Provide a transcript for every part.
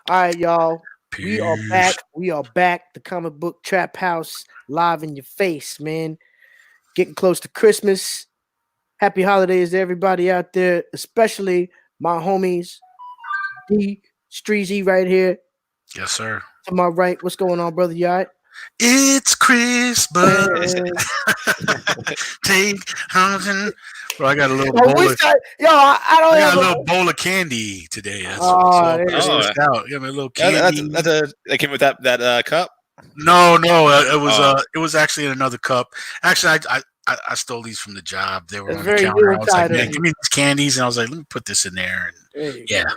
All right, y'all. We are back. Peace. We are back. The comic book trap house live in your face, man. Getting close to Christmas. Happy holidays to everybody out there, especially my homies, D Streezy right here Yes, sir. to my right. What's going on, brother? You all right? It's Christmas. Man. Take something. Bro, I got a little I bowl wish of I don't I got have a a. little bowl of candy today. That's Oh, all there it Christmas is. Oh, out. You got a little that's candy. that came with that cup. No, Oh, it was actually in another cup. Actually, I stole these from the job. They were That's on the very counter. I was like, Yuletide man, of give you. me these candies, and I was like, let me put this in there. And There you yeah. go.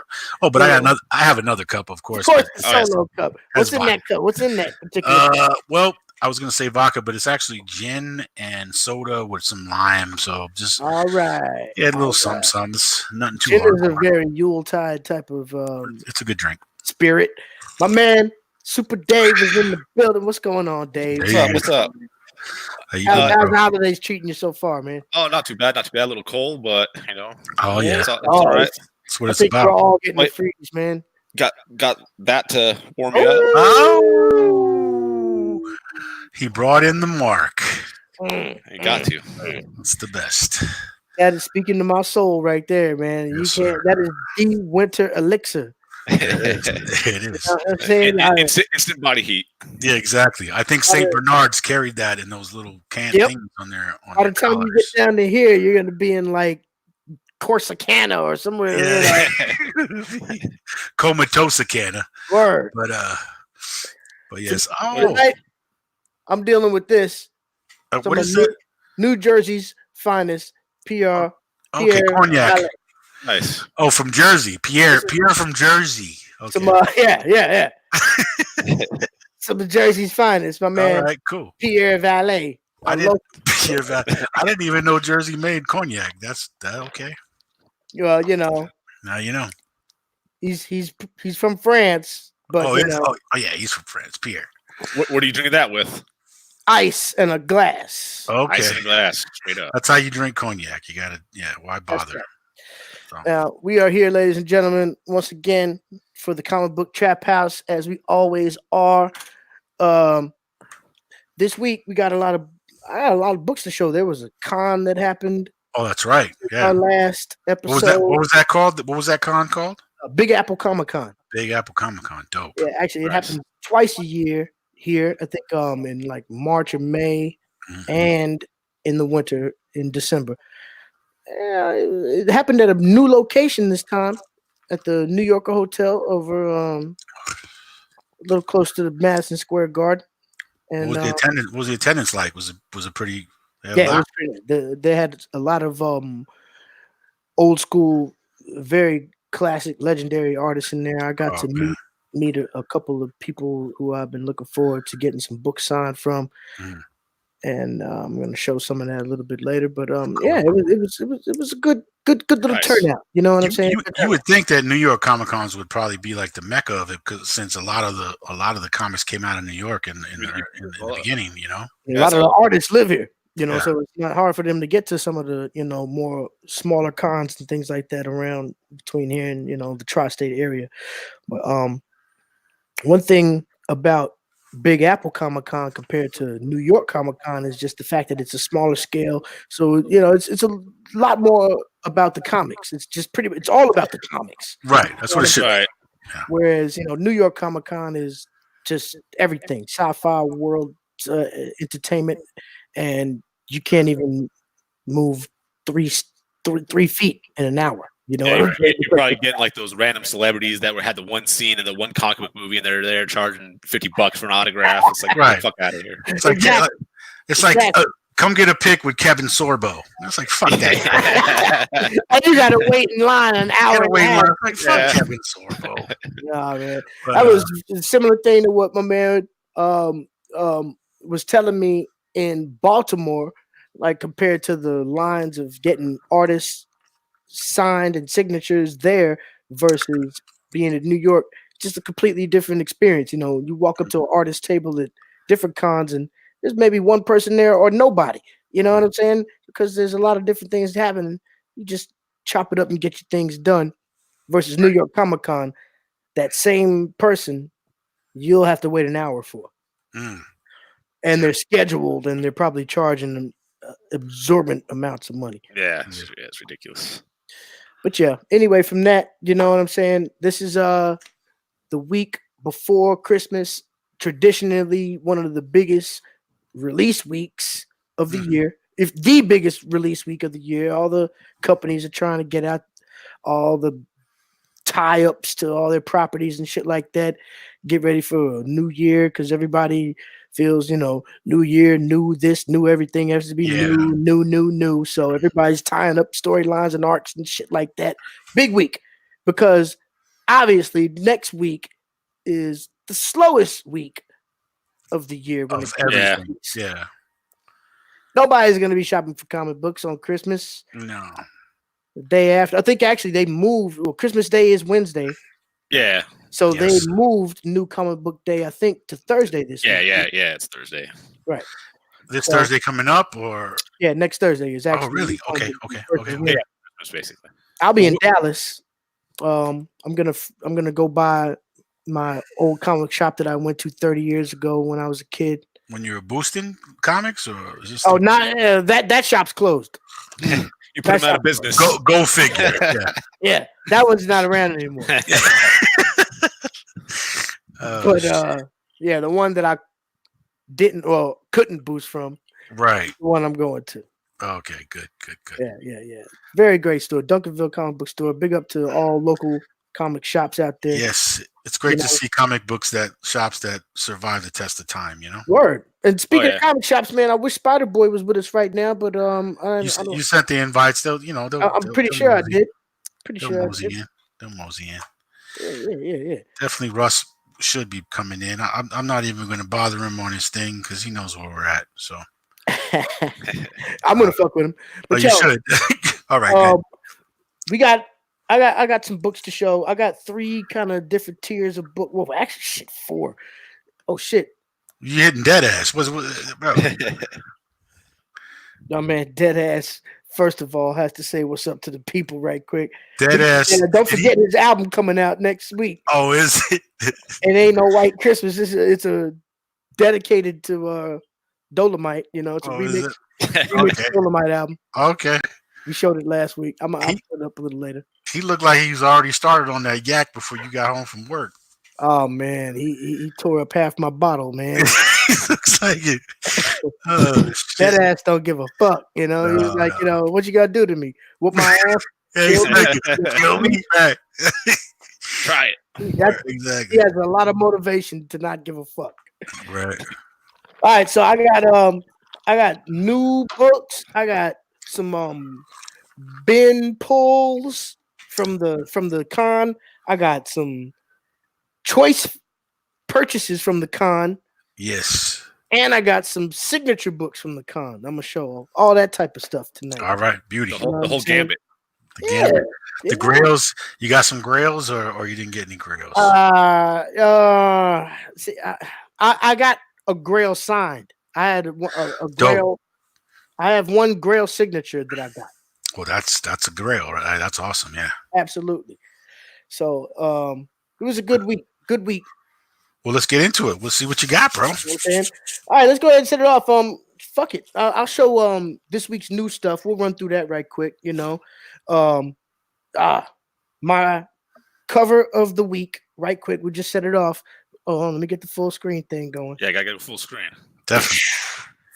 Oh, but Well, I have another cup, of of course, course, but the oh yes. solo cup. that's What's in vodka. that cup? What's in that particular cup? Well, I was gonna say vodka, but it's actually gin and soda with some lime. So just All right. yeah, a little All something, right. something. It's nothing too Gin is a hardcore. very Yuletide type of It's a good drink. spirit. My man, Super Dave is in the building. What's going on, Dave? What's Hey, up? What's up? how you How's doing, Uh, bro? the holidays treating you so far, man? oh, not too bad. Not too bad. A little cold, but Oh Yeah. yeah, it's all Oh, right. that's what I it's think we're about. all getting the Wait, freeze, man. got that to warm me up. Oh, he brought in the mark. Mm, You got mm, to. mm. That's the best. That is speaking to my soul right there, man. Yes, You sir. can't. That is the winter elixir. It is. It You is. know what I'm saying? Instant body heat. Yeah, exactly. I think By Saint the, Bernard's carried that in those little can yep. things on By their the time you get collars. down to here, you're gonna be in like Corsicana or somewhere. Yeah, Like, Comatosa canna. word. But but So yes. What- Oh, tonight, I'm dealing with this. what Some of is that? New Jersey's finest, PR Okay, Pierre cognac. Valet. nice. Oh, from Jersey. This is Pierre from Jersey. some Okay. yeah. Some of Jersey's finest, my All man right, cool. Pierre Valet. I A didn't local, Pierre I didn't even know Jersey made cognac. That's that okay. well, you know, Now you know. he's from France, but Oh, you it's know, oh yeah, he's from France. Pierre. What are you drinking that with? ice and a glass. Okay. Ice in a glass, straight up. That's how you drink cognac. You gotta why That's bother? right. So, Now we are here, ladies and gentlemen, once again for the comic book trap house, as we always are. Um, this week I got a lot of books to show. There was a con that happened oh, that's right. our Yeah. last What was that? episode, What was that called? What was that con called? Big Apple Comic Con. Big Apple Comic Con. Dope. Yeah, actually, it Nice. happens twice a year here. I think in like March or May, Mhm. and in the winter in December. Yeah, it happened at a new location this time at the New Yorker Hotel over a little close to the Madison Square Garden. What And was the attendance? What was the attendance like? Was it pretty? They had a yeah, it lot. was they had a lot of old school, very classic, legendary artists in there. I got Oh, to okay. meet a couple of people who I've been looking forward to getting some books signed from, Mm, and I'm going to show some of that a little bit later. But cool. yeah, it was a good little Nice. turnout. You know what I'm saying? You would think that New York Comic Cons would probably be like the mecca of it, because since a lot of the comics came out of New York in the beginning, you know. A lot of the artists live here, you know, Yeah. so it's not hard for them to get to some of the, more smaller cons and things like that around between here and, the tri-state area. But one thing about Big Apple Comic Con compared to New York Comic Con is just the fact that it's a smaller scale. So, it's a lot more about the comics. It's just it's all about the comics. Right. That's what it should. Right. Whereas, New York Comic Con is just everything, sci-fi world, entertainment, and you can't even move three feet in an hour. You know, Yeah, what I'm saying? you're probably getting like those random celebrities that had the one scene in the one comic book movie, and they're there charging $50 for an autograph. It's like, Right. get the fuck out of here. It's like Exactly. it's like Exactly. come get a pic with Kevin Sorbo. It's like fuck that guy. And you got to wait in line an hour Gotta and a wait in half. line. Like fuck Yeah. Kevin Sorbo. Nah, man. But, That was a similar thing to what my man was telling me in Baltimore, like compared to the lines of getting artists signed and signatures there versus being in New York. Just a completely different experience. You walk up to an artist table at different cons and there's maybe one person there or nobody. You know what I'm saying? Because there's a lot of different things happening. You just chop it up and get your things done versus New York Comic Con. that same person you'll have to wait an hour for. Mm. And they're scheduled, and they're probably charging them absorbent amounts of money. Yeah, it's ridiculous. But yeah, anyway, from that, you know what I'm saying? This is the week before Christmas, traditionally one of the biggest release weeks of the year. If the biggest release week of the year, all the companies are trying to get out all the tie-ups to all their properties and shit like that. Get ready for a new year because everybody feels, new year, new this, new everything has to be new. So everybody's tying up storylines and arcs and shit like that. Big week because obviously next week is the slowest week of the year when everything. Yeah. Nobody's gonna be shopping for comic books on Christmas. No. The day after, I think actually they moved. Well, Christmas Day is Wednesday. Yeah. So they moved New Comic Book Day, I think, to Thursday this week. Yeah. It's Thursday. Right. This Thursday coming up, or next Thursday is actually. Oh, really? Okay. Yeah, basically. I'll be in Dallas. I'm gonna go by my old comic shop that I went to 30 years ago when I was a kid. When you were boosting comics, or just that shop's closed. You put them out of business. Go figure. Yeah, that one's not around anymore. But the one that I couldn't boost from, right? The one I'm going to. Okay, good. Yeah. Very great store, Duncanville Comic Book Store. Big up to all local comic shops out there. Yes, it's great to see comic books shops that survive the test of time. Word. And speaking of comic shops, man, I wish Spider Boy was with us right now, but you sent the invites. I'm pretty sure I did. They'll mosey in. Yeah. Definitely, Russ should be coming in. I'm not even going to bother him on his thing because he knows where we're at. So I'm gonna fuck with him. But you should. All right. I got some books to show. I got 3 kind of different tiers of book. Well, actually, 4. Oh shit. You hitting dead ass? Bro? No man, dead ass. First of all, has to say what's up to the people right quick. Dead ass. And don't forget his album coming out next week. Oh, is it? It ain't no White Christmas. It's a dedicated to Dolomite. It's a remix. Okay. Dolomite album. Okay. We showed it last week. I'll put it up a little later. He looked like he was already started on that yak before you got home from work. Oh man, he tore up half my bottle, man. Looks like it. That ass don't give a fuck, He was like, what you gotta do to me? Whoop my ass? Kill me back. Try it. Exactly. He has a lot of motivation to not give a fuck. Right. All right, so I got new books. I got some bin pulls from the con. I got some choice purchases from the con. Yes. And I got some signature books from the con. I'm gonna show all that type of stuff tonight. All right, beauty. The whole gambit. The grails. You got some grails, or you didn't get any grails? See, I got a grail signed. I had a grail. Dope. I have one grail signature that I got. Well, that's a grail, right? That's awesome. Yeah. Absolutely. So it was a good week. Good week. Well, let's get into it. We'll see what you got, bro. You know what I'm saying? All right, let's go ahead and set it off. Fuck it. I'll show this week's new stuff. We'll run through that right quick. My cover of the week, right quick. We just set it off. Oh, let me get the full screen thing going. Yeah, I gotta get a full screen. Definitely.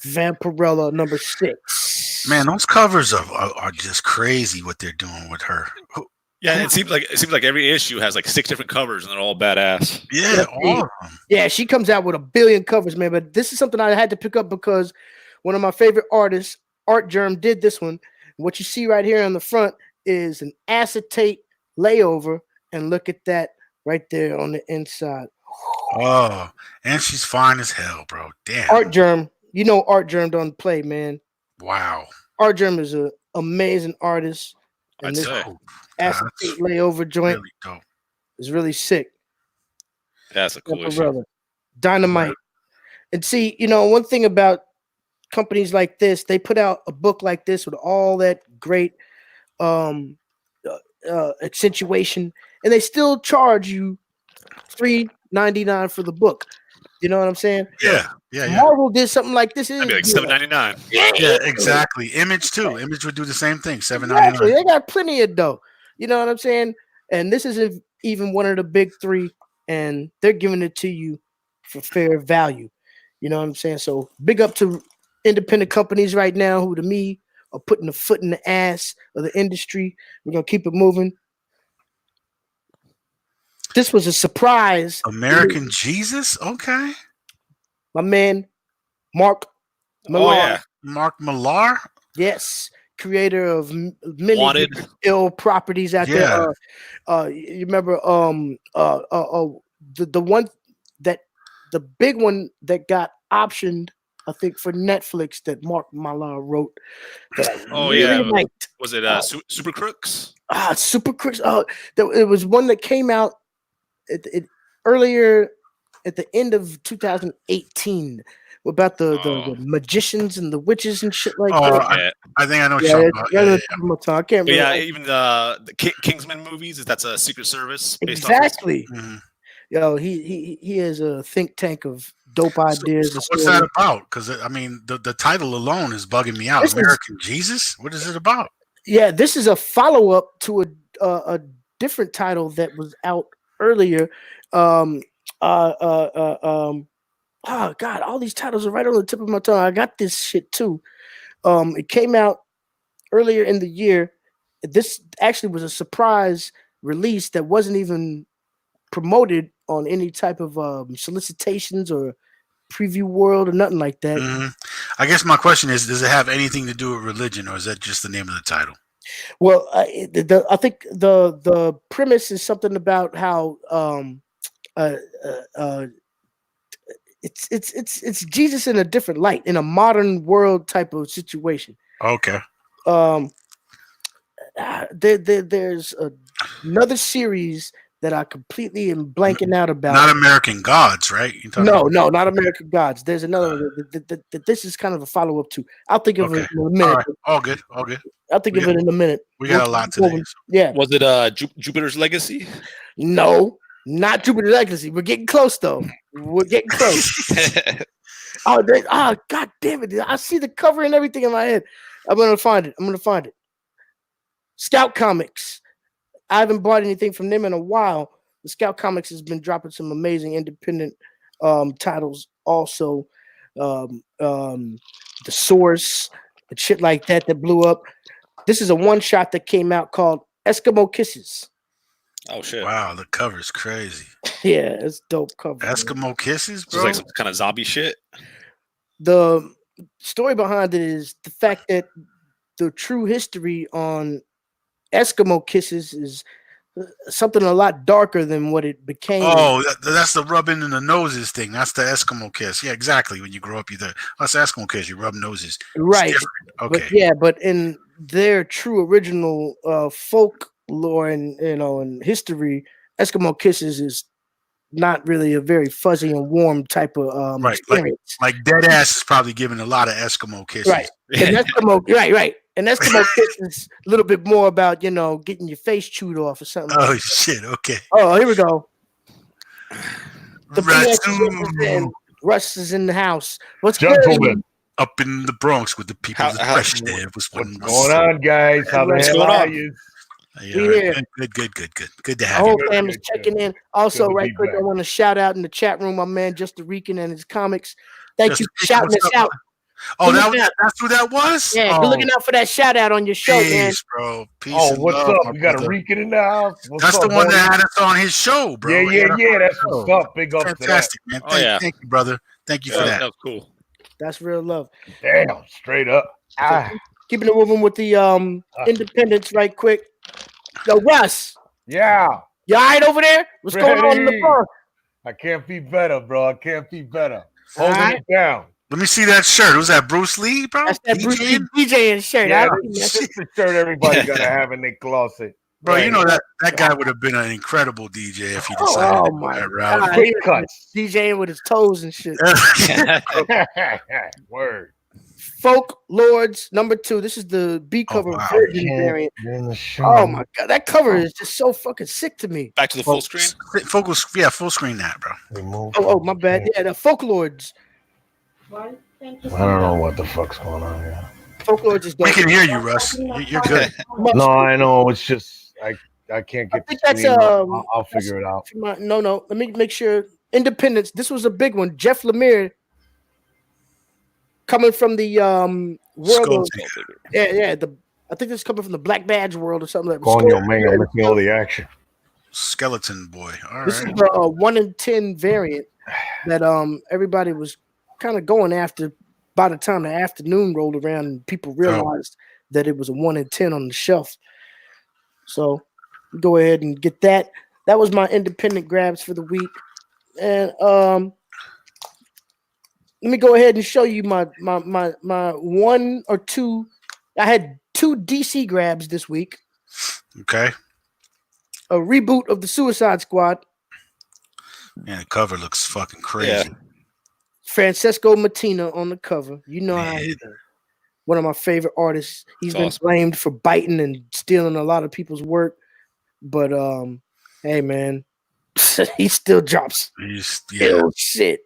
Vampirella number 6. Man, those covers are just crazy what they're doing with her. Yeah, it seems like every issue has like 6 different covers and they're all badass. Yeah, all of them. Yeah, she comes out with a billion covers, man. But this is something I had to pick up because one of my favorite artists, Art Germ, did this one. What you see right here on the front is an acetate layover, and look at that right there on the inside. Oh, and she's fine as hell, bro. Damn. Art Germ, Art Germ don't play, man. Wow. Art Germ is an amazing artist. And this acetate layover joint is really sick. That's a cool issue. Dynamite. And see, one thing about companies like this, they put out a book like this with all that great accentuation, and they still charge you $3.99 for the book. You know what I'm saying? Yeah. Marvel did something like this. That'd be like $7.99. Yeah, exactly. Image too. Image would do the same thing. $7.99. Exactly. They got plenty of dough. You know what I'm saying? And this isn't even one of the big three, and they're giving it to you for fair value. You know what I'm saying? So big up to independent companies right now who, to me, are putting a foot in the ass of the industry. We're gonna keep it moving. This was a surprise. American Jesus. Okay. My man, Mark Millar. Oh yeah, Mark Millar. Yes, creator of many Wanted. ill properties out Yeah. there. You remember the one that the big one that got optioned, I think, for Netflix that Mark Millar wrote. That I Oh really yeah. liked. Was it Super Crooks? Super Crooks. It was one that came out earlier at the end of 2018 about the magicians and the witches and shit like that. I think I know what you're talking about. I can't remember. Yeah, even the Kingsman movies. That's a Secret Service. Based Exactly. Off Mhm. Yo, he is a think tank of dope ideas. So what's that about? Because I mean, the title alone is bugging me out. American Jesus. What is it about? Yeah, this is a follow up to a different title that was out earlier. Oh God, all these titles are right on the tip of my tongue. I got this shit too. It came out earlier in the year. This actually was a surprise release that wasn't even promoted on any type of solicitations or preview world or nothing like that. Mm-hmm. I guess my question is, does it have anything to do with religion, or is that just the name of the title? Well, I think the premise is something about how it's Jesus in a different light, in a modern world type of situation. Okay. There's another series that I completely am blanking out about. Not American Gods, right? No, not American Gods. There's another one that this is kind of a follow up to. I'll think of it in a minute. All right. All good. I'll think of it in a minute. We got a lot today. So. Yeah. Was it Jupiter's Legacy? No, not Jupiter's Legacy. We're getting close though. We're getting close. God damn it! I see the cover and everything in my head. I'm gonna find it. Scout Comics. I haven't bought anything from them in a while. The Scout Comics has been dropping some amazing independent titles. Also, The Source and shit like that blew up. This is a one shot that came out called Eskimo Kisses. Oh shit! Wow, the cover's crazy. Yeah, it's dope cover. Eskimo Kisses, bro. It's like some kind of zombie shit. The story behind it is the fact that the true history on Eskimo Kisses is something a lot darker than what it became. Oh, that's the rubbing in the noses thing. That's the Eskimo kiss. Yeah, exactly. When you grow up, that's the Eskimo kiss. You rub noses. Right. Okay. But in their true original folklore and history, Eskimo Kisses is not really a very fuzzy and warm type of experience. Like Deadass is probably giving a lot of Eskimo kisses. Right. And Eskimo, right. And Eskimo Kiss is a little bit more about, getting your face chewed off or something. Oh, shit. Okay. Oh, here we go. The Russ is in the house. What's Gentlemen. Up in the Bronx with the people of the fresh air. What's going on, guys? How the hell are you? Yeah, good. Good to have you. The whole family's checking in. Also, right quick, I want to shout out in the chat room my man Justin Rican and his comics. Thank you for shouting us out. Oh, that's who that was? Yeah, you're looking out for that shout out on your show, man. Bro. Peace what's up? We got a Rican in the house. That's the one that had us on his show, bro. Yeah. That's what's up. Big up. Fantastic, man. Thank you, brother. Thank you for that. That was cool. That's real love. Damn, straight up. Keeping it moving with the independents right quick. Yo, Russ. Yeah. You all right over there? What's going on in the bar? I can't be better, bro. I can't be better. Holding it down. Let me see that shirt. Was that Bruce Lee, bro? That's that Bruce Lee DJing shirt. Yeah, that's the shirt everybody gotta have in their closet. Bro, you know that guy would have been an incredible DJ if he decided to go that route. Quick cuts. DJing with his toes and shit. Word. Folk Lords #2. This is the B cover wow. Virgin variant. Oh my god, that cover is just so fucking sick to me. Back to the full screen. Focus, yeah, full screen that, bro. Oh, my bad. Yeah, the Folk Lords. I don't know what the fuck's going on here. Folk Lords is dope. We can hear you, Russ. You're good. No, I know. It's just I can't get. I think the that's screen up. I'll figure it out. No. Let me make sure. Independence. This was a big one. Jeff Lemire, coming from the world of, yeah. I think this is coming from the Black Badge world or something like that. Coño, man, I'm missing all the action. Skeleton Boy. All This right. is the 1 in 10 variant that everybody was kind of going after by the time the afternoon rolled around and people realized that it was a 1 in 10 on the shelf. So go ahead and get that. That was my independent grabs for the week. And let me go ahead and show you my one or two. I had 2 DC grabs this week. Okay. A reboot of the Suicide Squad. Man, the cover looks fucking crazy. Yeah. Francesco Mattina on the cover. You know how he's one of my favorite artists. He's been blamed for biting and stealing a lot of people's work. But hey man, he still drops shit.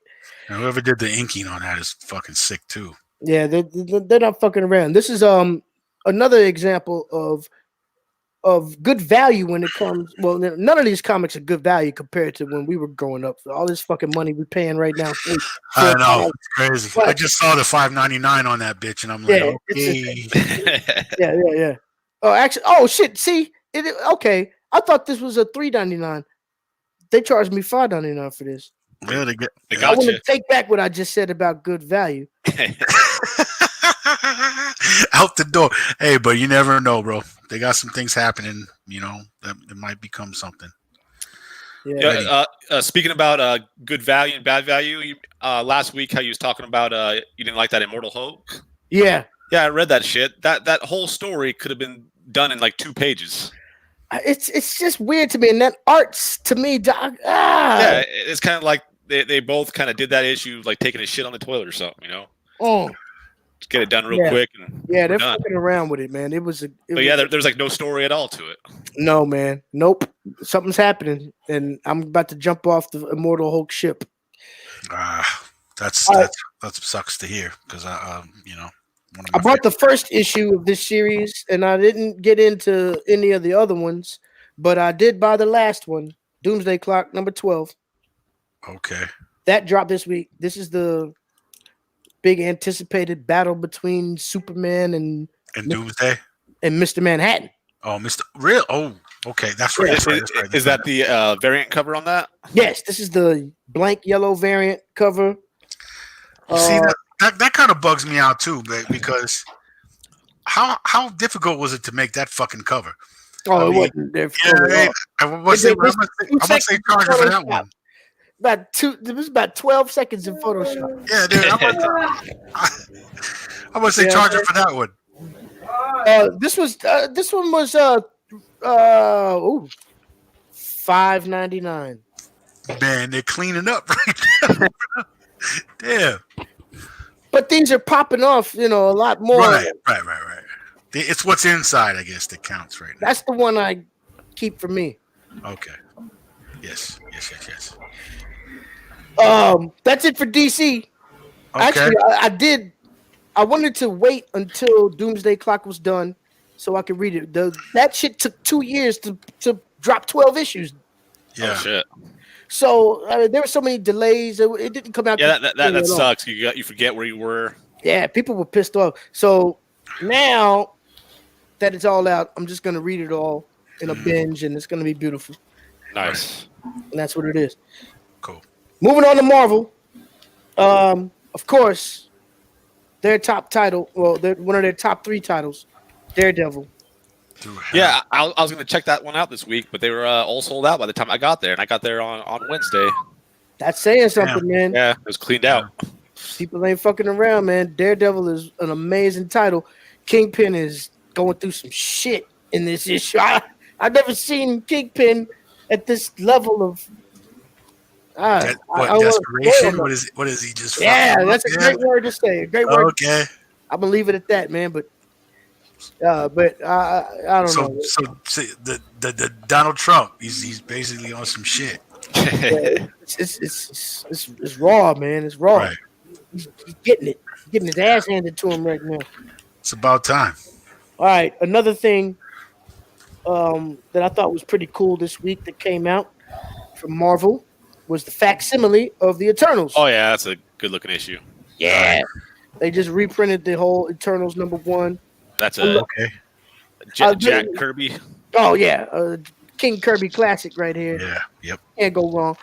And whoever did the inking on that is fucking sick too. Yeah, they're not fucking around. This is another example of good value when it comes. Well, none of these comics are good value compared to when we were growing up. All this fucking money we're paying right now. I know, it's crazy. But I just saw the $5.99 on that bitch, and I'm like, okay. Yeah. Oh, actually, shit. See, okay. I thought this was a $3.99. They charged me $5.99 for this. Really? I want to take back what I just said about good value. Out the door. Hey, but you never know, bro. They got some things happening, that it might become something. Yeah. Speaking about good value and bad value, last week how you was talking about you didn't like that Immortal Hulk. Yeah, I read that shit. That whole story could have been done in like 2 pages. It's just weird to me, and that art's to me, dog. Yeah, it's kind of like they both kind of did that issue, like taking a shit on the toilet or something, Just get it done real quick. And they're fucking around with it, man. There's like no story at all to it. No, man. Nope. Something's happening, and I'm about to jump off the Immortal Hulk ship. That sucks to hear because I bought the first issue of this series, and I didn't get into any of the other ones, but I did buy the last one, Doomsday Clock #12. Okay. That dropped this week. This is the big anticipated battle between Superman and Doomsday and Mr. Manhattan. Oh, Real? Oh, okay. That's right. Is that the variant cover on that? Yes, this is the blank yellow variant cover. See, that kind of bugs me out too, because how difficult was it to make that fucking cover? Oh, it wasn't difficult. I'm gonna say charge for that one. It was about 12 seconds in Photoshop. Yeah, dude. I'm gonna say charge for that one. This one was $5.99. Man, they're cleaning up right now. Damn. But things are popping off, a lot more. Right. It's what's inside, I guess, that counts right now. That's the one I keep for me. Okay. Yes. That's it for DC. Okay. Actually, I wanted to wait until Doomsday Clock was done so I could read it. That shit took 2 years to drop 12 issues. Yeah. Oh, shit. So there were so many delays. It didn't come out. Yeah, that sucks. You forget where you were. Yeah, people were pissed off. So now that it's all out, I'm just gonna read it all in a binge, and it's gonna be beautiful. Nice. And that's what it is. Cool. Moving on to Marvel. Of course, their top title. Well, they're one of their top 3 titles, Daredevil. Yeah, I was going to check that one out this week, but they were all sold out by the time I got there, and I got there on Wednesday. That's saying something, man. Yeah, it was cleaned out. People ain't fucking around, man. Daredevil is an amazing title. Kingpin is going through some shit in this issue. I've never seen Kingpin at this level of desperation. What is he just? Yeah, that's a great word to say. Great word. Okay. I'm gonna leave it at that, man. But I don't know. The Donald Trump, he's basically on some shit. Yeah, it's raw, man. It's raw. Right. He's getting it. He's getting his ass handed to him right now. It's about time. All right, another thing that I thought was pretty cool this week that came out from Marvel was the facsimile of the Eternals. Oh yeah, that's a good looking issue. Yeah, they just reprinted the whole Eternals #1. That's a Okay. Jack Kirby. Oh yeah, King Kirby classic right here. Yeah. Yep. Can't go wrong.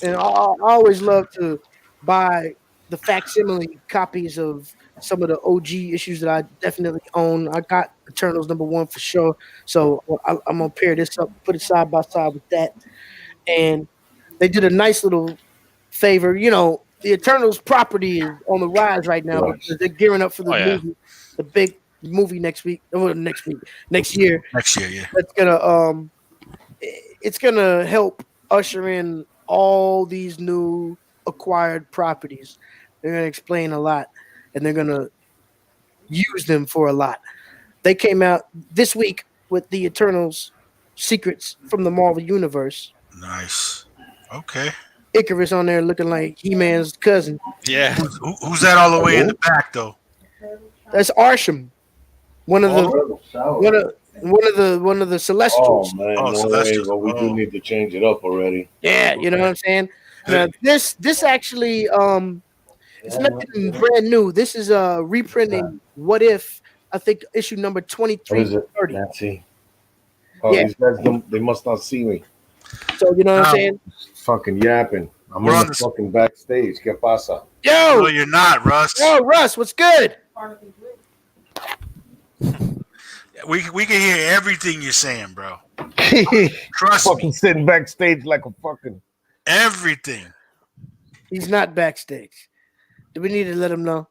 And I always love to buy the facsimile copies of some of the OG issues that I definitely own. I got Eternals #1 for sure. So I'm gonna pair this up, put it side by side with that. And they did a nice little favor. You know, the Eternals property is on the rise right now because they're gearing up for the movie, the big movie next year. Next year, yeah. That's gonna it's gonna help usher in all these new acquired properties. They're gonna explain a lot, and they're gonna use them for a lot. They came out this week with the Eternals secrets from the Marvel Universe. Nice. Okay. Icarus on there looking like He-Man's cousin. Yeah. Who's that all the way in the back though? That's Arsham, one of the Celestials. Oh man, Oh, no Celestials. way, but we do need to change it up already. Yeah, you know what I'm saying. Now, this actually it's nothing brand new. This is reprinting What If, I think issue number What 23 is it, 30. Nancy? Oh, Yeah. these guys they must not see me. So you know what I'm saying? Fucking yapping. I'm We're in on the this- fucking backstage. ¿Qué pasa? Yo, No, you're not, Russ. yo, Russ, what's good? We can hear everything you're saying, bro. Trust Fucking me. sitting backstage like a fucking. Everything. He's not backstage. Do we need to let him know?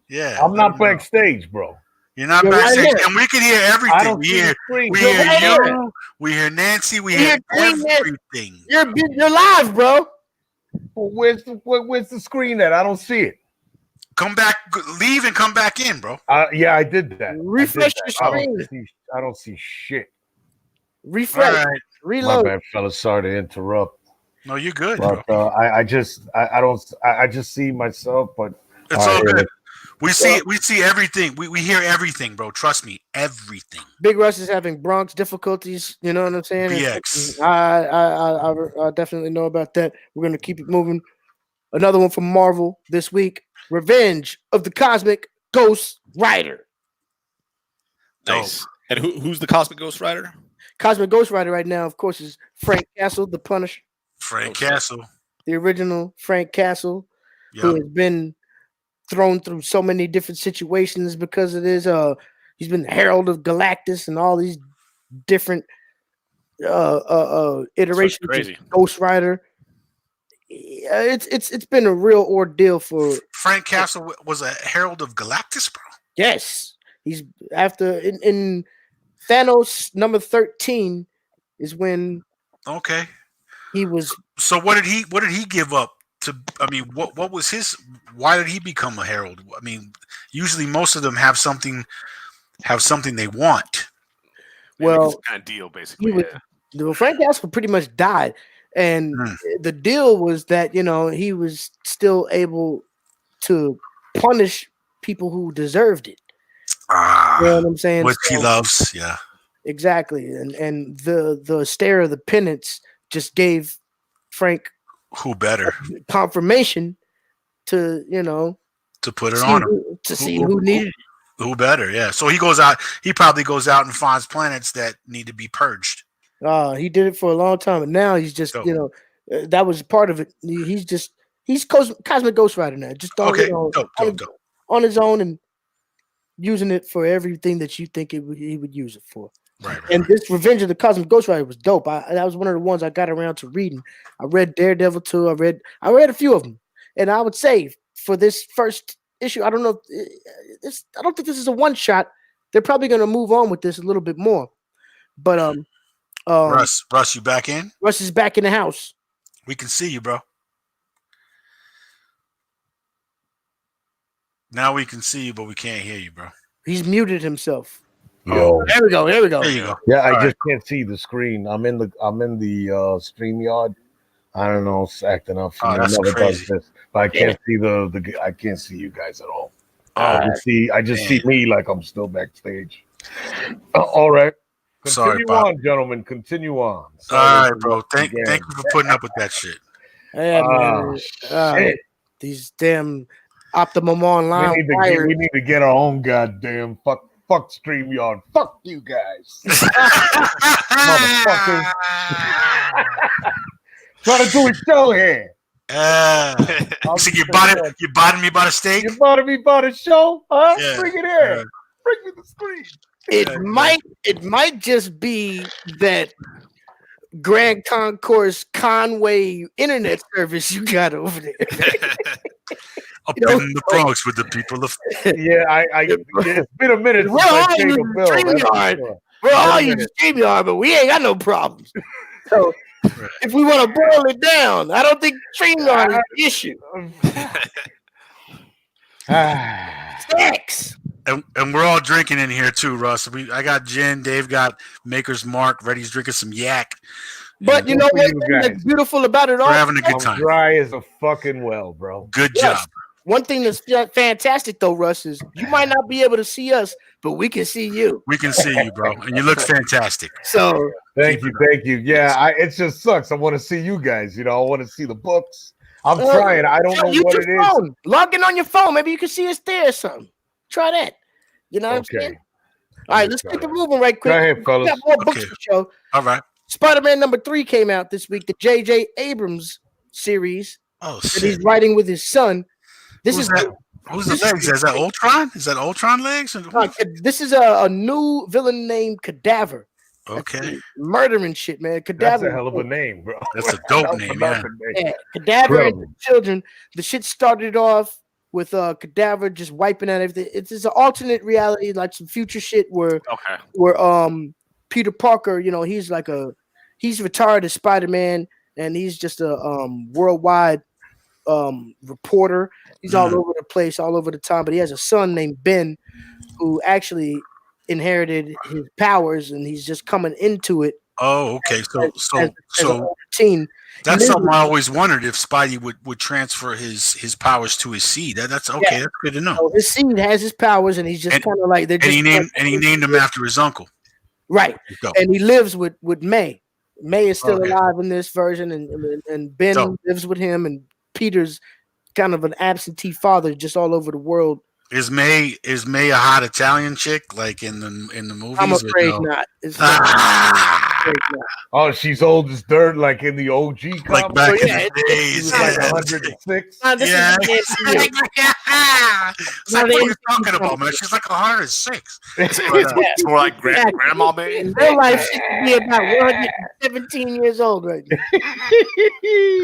Yeah. I'm let not them know. backstage, bro. You're not You're right backstage, here. and we can hear I everything. don't We see hear, the screen. we You're hear right you. here. We hear Nancy. We We hear hear Queen Nancy. everything. You're live, bro. Well, where's the screen at? I don't see it. Come back, leave, and come back in, bro. Yeah, I did that. Refresh I did your that. screen. I don't see shit. Refresh. All right. My Reload. bad, fellas. Sorry to interrupt. No, you're good, bro. But I just see myself. But It's all yeah, good. We see everything. We hear everything, bro. Trust me, everything. Big Russ is having Bronx difficulties. You know what I'm saying? BX. I definitely know about that. We're gonna keep it moving. Another one from Marvel this week: Revenge of the Cosmic Ghost Rider. Nice. And who's the Cosmic Ghost Rider? Cosmic Ghost Rider right now, of course, is Frank Castle, the Punisher, Frank Castle. the original Frank Castle, Yep. who has been thrown through so many different situations because of this. He's been the Herald of Galactus and all these different iterations crazy. of Ghost Rider. It's been a real ordeal for Frank Castle was a Herald of Galactus, bro. yes. He's after in Thanos number 13 is when Okay. he was So what did he give up to? I mean, what was his? Why did he become a herald? I mean, usually most of them have something they want. well kind of deal basically. he was, Frank Castle pretty much died, and the deal was that he was still able to punish people who deserved it. You know what I'm saying? Which he So- loves, yeah. Exactly, and the stare of the penance just gave Frank Who better confirmation to to put it on him? see who needed it. Who better? Yeah. So he goes out. He probably goes out and finds planets that need to be purged. He did it for a long time, and now he's just Dope. that was part of it. He's Cosmic Ghost Rider now, just on, Okay. Dope. on his own and using it for everything that you think he would use it for. Right. And this Revenge of the Cosmic Ghost Rider was dope. That was one of the ones I got around to reading. I read Daredevil too. I read a few of them, and I would say for this first issue, I don't know. I don't think this is a one shot. They're probably going to move on with this a little bit more. But Russ, you back in? Russ is back in the house. We can see you, bro. Now we can see you, but we can't hear you, bro. He's muted himself. Yo. There we go. There we go. There you go. Yeah, I All just can't see the screen. I'm in the StreamYard. I don't know, it's acting up for Oh, me. that's It never crazy. does this. But I can't see I can't see you guys at all. Oh, I just see me like I'm still backstage. All right. Sorry, Continue Bob. on, gentlemen. Continue on. all right, bro. Thank you for putting up with that shit. Yeah, man. Shit. These damn Optimum Online We wires. need to get our own goddamn fuck StreamYard. Fuck you guys. Motherfuckers. Trying to do a show here. So you bought me by the steak? You bought me by the show? Huh? Yeah. Bring it here. Bring me the screen. It might just be that Grand Concourse Conway internet service you got over there. Up in the Bronx with the people of. Yeah, it's been a minute We're since I all paid using a bill. That's for StreamYard. sure. We're all Wait a using StreamYard, but we ain't got no problems. So if we want to boil it down, I don't think StreamYard is the issue. Sex. And we're all drinking in here too, Russ. I got gin. Dave got Maker's Mark. Reddy's drinking some yak. But you know for what? you That's guys. beautiful about it all. We're having a good I'm time. dry as a fucking well, bro. Good Yes. job. One thing that's fantastic though, Russ, is you might not be able to see us, but we can see you. We can see you, bro, and you look fantastic. So Thank you. Yeah, it just sucks. I want to see you guys. I want to see the books. I'm trying. I don't know use what your it is. phone. Log in on your phone. Maybe you can see us there or something. Try that. You know what I'm saying? All right, let's keep it moving right quick. Go ahead, fellas. We got more books Okay. to show. All right. Spider-Man #3 came out this week. The J.J. Abrams series Oh that he's shit. writing with his son. Who's the legs? Is that Ultron? Is that Ultron legs? This is a new villain named Cadaver. Okay. Murdering shit, man. That's Cadaver. a hell of a name, bro. That's a dope name, yeah. Yeah, Cadaver and Incredible. the children. The shit started off with Cadaver just wiping out everything. It's an alternate reality, like some future shit where Peter Parker, he's retired as Spider-Man and he's just a worldwide reporter. He's all over the place, all over the time, but he has a son named Ben who actually inherited his powers and he's just coming into it. Oh, okay. So teen. that's something I always wondered if Spidey would transfer his powers to his seed. That's okay. Yeah. That's good to know. So his seed has his powers, and he's just kind of like he named him after his uncle. Right. Dope. And he lives with May. May is still Okay. alive in this version, and Ben Dope. lives with him, and Peter's kind of an absentee father, just all over the world. Is May a hot Italian chick like in the movies? I'm or afraid no? not. It's Ah! Oh, she's old as dirt, like in the OG comics. Like back in yeah, the days. She's like Yeah. 106. This Yeah. is It's like, what are you talking about, man? She's like 106. It's more like grandma man. in real life, she could be about 117 years old right now.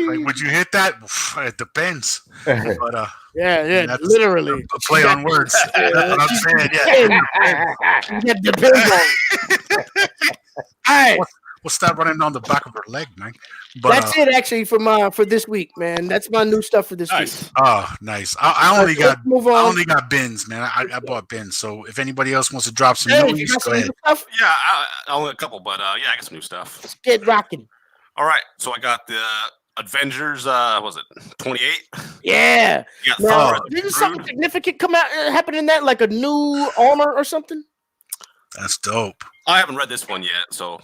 Like, would you hit that? It depends. But Yeah, that's literally. a play on words. That's what I'm saying. Yeah. That depends on. All right, We'll start running on the back of her leg, man. But that's it actually for this week, man. That's my new stuff for this week. Nice. oh, nice. I only Let's got move I on. only got bins, man. I bought bins. So if anybody else wants to drop some Hey, you news, got go some ahead. new stuff? Yeah, I only a couple, but I got some new stuff. Let's get rocking. All right, so I got the Avengers. Was it 28? Yeah. You got Now, Thor, didn't Brood. something significant come out happen in that, like a new armor or something? That's dope. I haven't read this one yet, so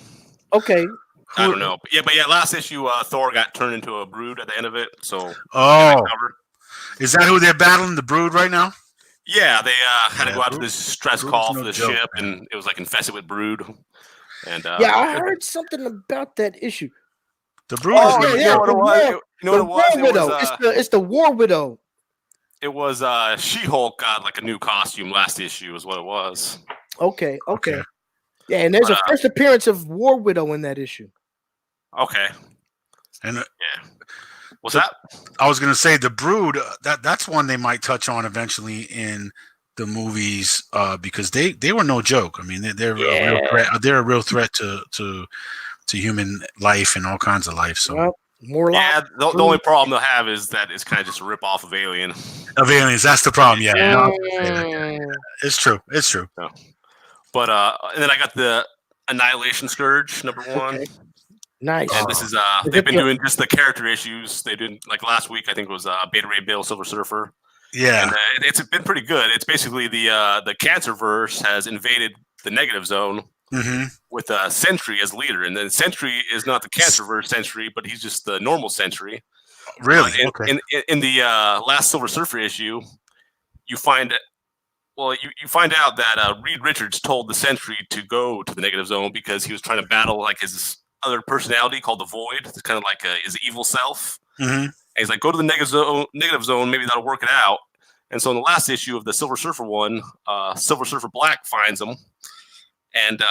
Okay. I don't know. But yeah, last issue, Thor got turned into a brood at the end of it. So Oh, cover. is that who they're battling? The Brood right now? Yeah, they had to Yeah, go out to Brood- this stress Brood's call no for the joke, ship, man. and it was like infested with brood. And Yeah, I heard something about that issue. The Brood Oh, is yeah, you yeah, know what it the was? war- You know what the it War was? It Widow. was, It's the War Widow. it was She-Hulk got like a new costume last issue, is what it was. Okay. Okay. Yeah, and there's a But, first appearance of War Widow in that issue. Okay. and Yeah. What's that? I was gonna say the Brood. That's one they might touch on eventually in the movies because they were no joke. I mean, they're a real threat. They're a real threat to human life and all kinds of life. So Well, Morlock. Yeah, the only problem they'll have is that it's kind of just a rip off of Alien. Of aliens, that's the problem. Yeah, no, I was gonna say that. Mm. It's true. It's true. But and then I got the Annihilation Scourge #1. Okay. Nice. And this is they've been doing just the character issues. They did like last week. I think it was Beta Ray Bill, Silver Surfer. Yeah, And it's been pretty good. It's basically the Cancerverse has invaded the Negative Zone with Sentry as leader, and then Sentry is not the Cancerverse Sentry, but he's just the normal Sentry. really. Okay. In the last Silver Surfer issue, you find out that Reed Richards told the Sentry to go to the Negative Zone because he was trying to battle like his other personality called the Void. It's kind of like his evil self. And he's like, go to the negative zone, maybe that'll work it out. And so in the last issue of the Silver Surfer one, Silver Surfer Black finds him, and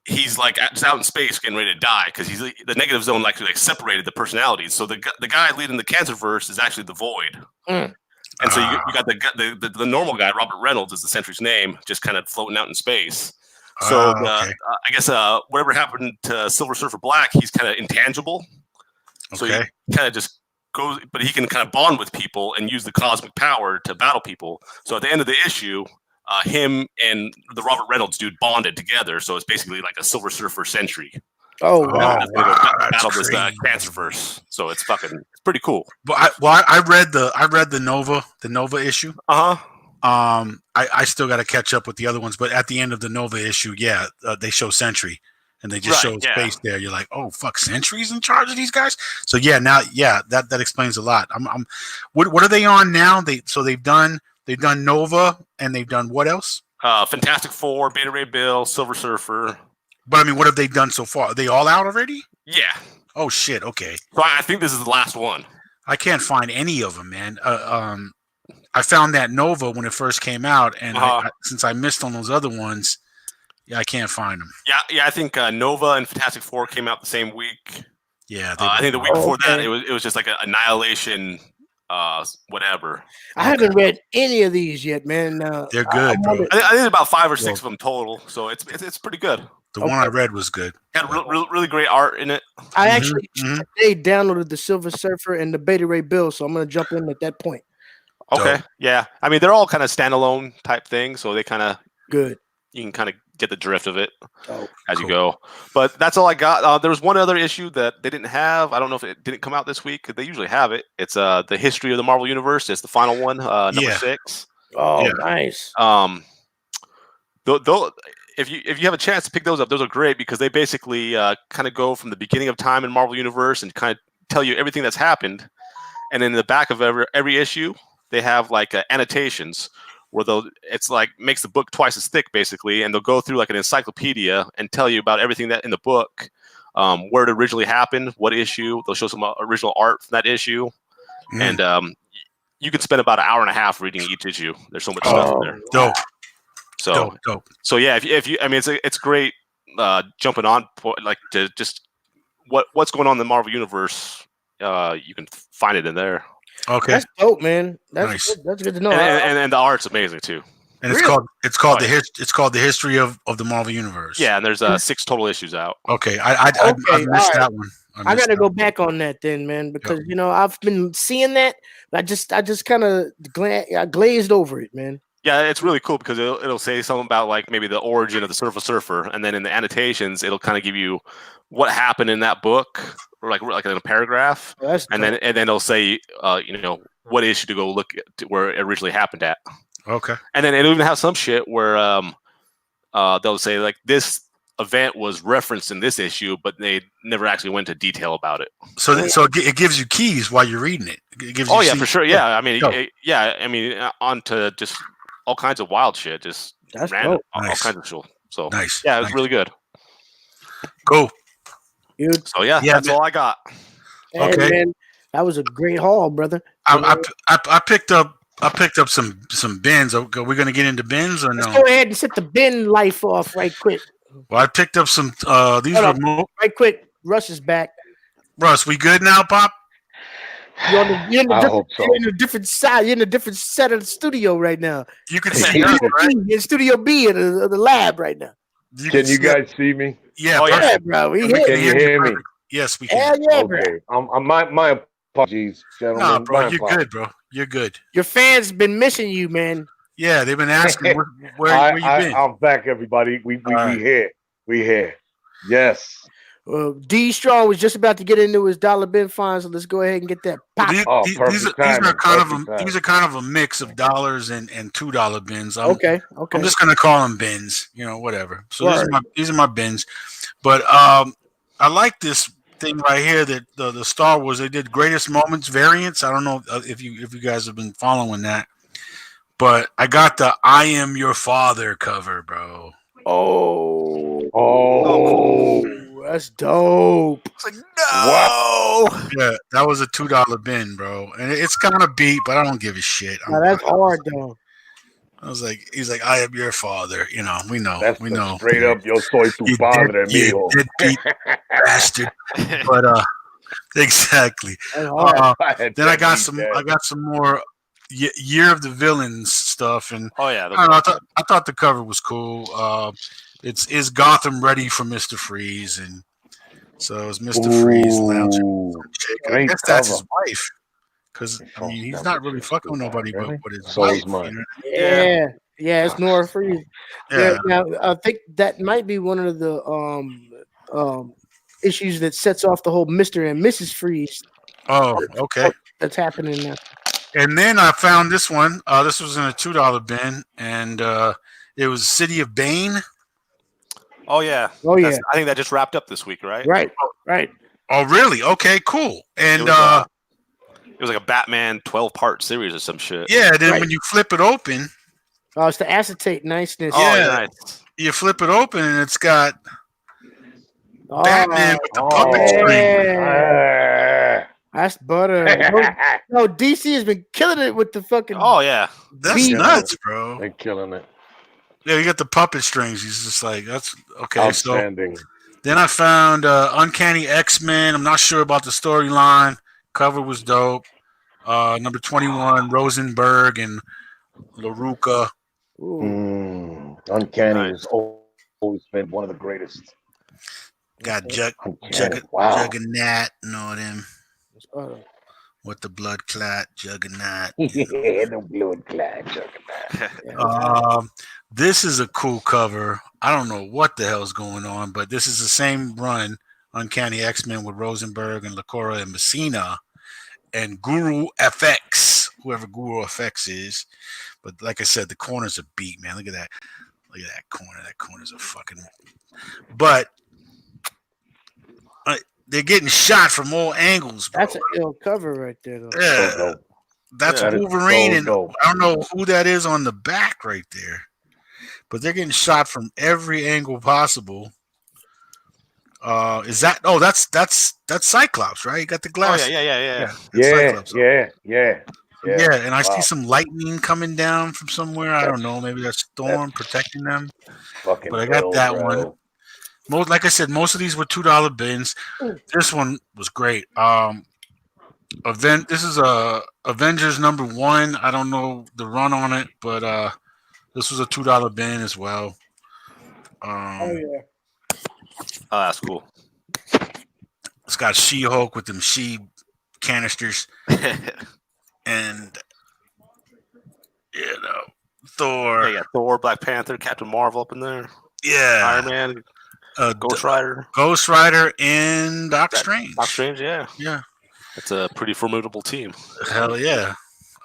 he's like just out in space getting ready to die because he's the negative zone like separated the personalities. So the guy leading the Cancerverse is actually the Void. And so you got the normal guy, Robert Reynolds is the Sentry's name, just kind of floating out in space. So I guess whatever happened to Silver Surfer Black, he's kind of intangible. So he kind of just goes, but he can kind of bond with people and use the cosmic power to battle people. So at the end of the issue, him and the Robert Reynolds dude bonded together. So it's basically like a Silver Surfer Sentry. Oh, wow. Battle this Cancerverse. So it's pretty cool. But I read the Nova issue. I still got to catch up with the other ones, but at the end of the Nova issue, they show Sentry, and they just show space there. You're like, oh fuck, Sentry's in charge of these guys. So that explains a lot. What are they on now? They've done Nova, and they've done what else? Fantastic Four, Beta Ray Bill, Silver Surfer. But I mean, what have they done so far? Are they all out already? Yeah. Oh shit. Okay. So I think this is the last one. I can't find any of them, man. I found that Nova when it first came out, and since I missed on those other ones, I can't find them. Yeah. I think Nova and Fantastic Four came out the same week. Yeah, I think the week before that it was just like an Annihilation, whatever. I haven't read any of these yet, man. They're good, bro. I think about 5 or 6 of them total, so it's pretty good. The one I read was good. Had really great art in it. I actually today downloaded the Silver Surfer and the Beta Ray Bill, so I'm going to jump in at that point. Okay, yeah. I mean, they're all kind of standalone type things, so they kind of good. You can kind of get the drift of it as you go. But that's all I got. There was one other issue that they didn't have. I don't know if it didn't come out this week. They usually have it. It's the history of the Marvel Universe. It's the final one, number 6. Oh, nice. If you have a chance to pick those up, those are great because they basically kind of go from the beginning of time in Marvel Universe and kind of tell you everything that's happened. And in the back of every issue, they have like annotations where it's like makes the book twice as thick basically, and they'll go through like an encyclopedia and tell you about everything that in the book, where it originally happened, what issue. They'll show some original art from that issue, and you can spend about an hour and a half reading each issue. There's so much stuff in there. Dope. So yeah, if you, I mean, it's great jumping on like to just what's going on in the Marvel Universe. You can find it in there. Okay, that's dope, man. That's nice. good. That's good to know. And the art's amazing too. And it's called the history of the Marvel Universe. Yeah, and there's 6 total issues out. Okay, I missed that one. I gotta go back on that then, man, because I've been seeing that. I just kind of glazed over it, man. Yeah, it's really cool because it'll say something about like maybe the origin of the Silver Surfer, and then in the annotations, it'll kind of give you what happened in that book, or like in a paragraph, and then it'll say, what issue to go look at where it originally happened at. Okay. And then it'll even have some shit where they'll say like this event was referenced in this issue, but they never actually went into detail about it. So it gives you keys while you're reading it. It gives you for sure. Yeah, I mean, on to just all kinds of wild shit, just that's random, all kinds of shit. So nice. Yeah, it was really good. Cool. Dude. So that's all I got. Hey, okay, man, that was a great haul, brother. I picked up some bins. Are we gonna get into bins or no? Let's go ahead and set the bin life off right quick. Well, I picked up some. These are right quick. Russ is back. Russ, we good now, Pop? You're in a different side. You're in a different set of the studio right now. You can see us, right? You're in Studio B in the lab right now. Can you guys see me? Yeah, yeah, bro. Can you hear me? Yes, we can. Hell yeah, okay. My apologies, gentlemen. Nah, bro, you're good, bro. You're good. Your fans been missing you, man. Yeah, they've been asking where you been. I'm back, everybody. We here. We here. Yes. D Strong was just about to get into his dollar bin fine, so let's go ahead and get that pop. These are kind of a mix of dollars and $2 bins. Okay. I'm just gonna call them bins, whatever. So these are my bins. But I like this thing right here that the Star Wars, they did greatest moments variants. I don't know if you guys have been following that, but I got the I Am Your Father cover, bro. Oh, that's dope. It's like, no. Yeah, that was a $2 bin, bro, and it's kind of beat, but I don't give a shit. That's hard though. I was like, he's like, I am your father. We know. That's we know. Straight up, yo soy tu padre, amigo. You deadbeat bastard. But exactly. Then I got some more Year of the Villains stuff, and I thought the cover was cool. Is Gotham ready for Mr. Freeze? And so it's Mr. Freeze lounging. I guess that's his wife. Because he's not really fucking with nobody but his wife. Yeah, it's Nora Freeze. Yeah. Now I think that might be one of the issues that sets off the whole Mr. and Mrs. Freeze. Oh, okay. That's happening now. And then I found this one. This was in a $2 bin, and it was City of Bane. Oh yeah. I think that just wrapped up this week, right? Right. Oh really? Okay, cool. And it was like a Batman 12-part series or some shit. Yeah, then when you flip it open, it's the acetate niceness. Nice. You flip it open and it's got Batman with the puppet string. That's butter. No, DC has been killing it with the fucking. Oh yeah, that's nuts, bro. They're killing it. Yeah, you got the puppet strings. He's just like, that's okay. Outstanding. So then I found Uncanny X-Men. I'm not sure about the storyline. Cover was dope. Number 21, Rosenberg and LaRucca. Uncanny has always been one of the greatest. Got Juggernaut and all them. With the blood clot Juggernaut. The blood clot Juggernaut. This is a cool cover. I don't know what the hell's going on, but this is the same run, Uncanny X-Men with Rosenberg and LaCora and Messina. And Guru FX, whoever Guru FX is. But like I said, the corners are beat, man. Look at that. Look at that corner. That corner's a fucking... But they're getting shot from all angles, bro. That's an ill cover right there, though. Yeah. That's Wolverine, and I don't know who that is on the back right there. But they're getting shot from every angle possible. Is that? Oh, that's Cyclops, right? You got the glass. Oh, yeah. Yeah. And I see some lightning coming down from somewhere. I don't know. Maybe that's Storm protecting them. But I got that one. Like I said, most of these were $2 bins. This one was great. This is Avengers #1. I don't know the run on it, but this was a $2 bin as well. Oh, that's cool. It's got She-Hulk with them she canisters, and Thor. Yeah, Thor, Black Panther, Captain Marvel up in there. Yeah, Iron Man, Ghost Rider, and Doctor Strange. Doctor Strange, yeah. It's a pretty formidable team. Hell yeah.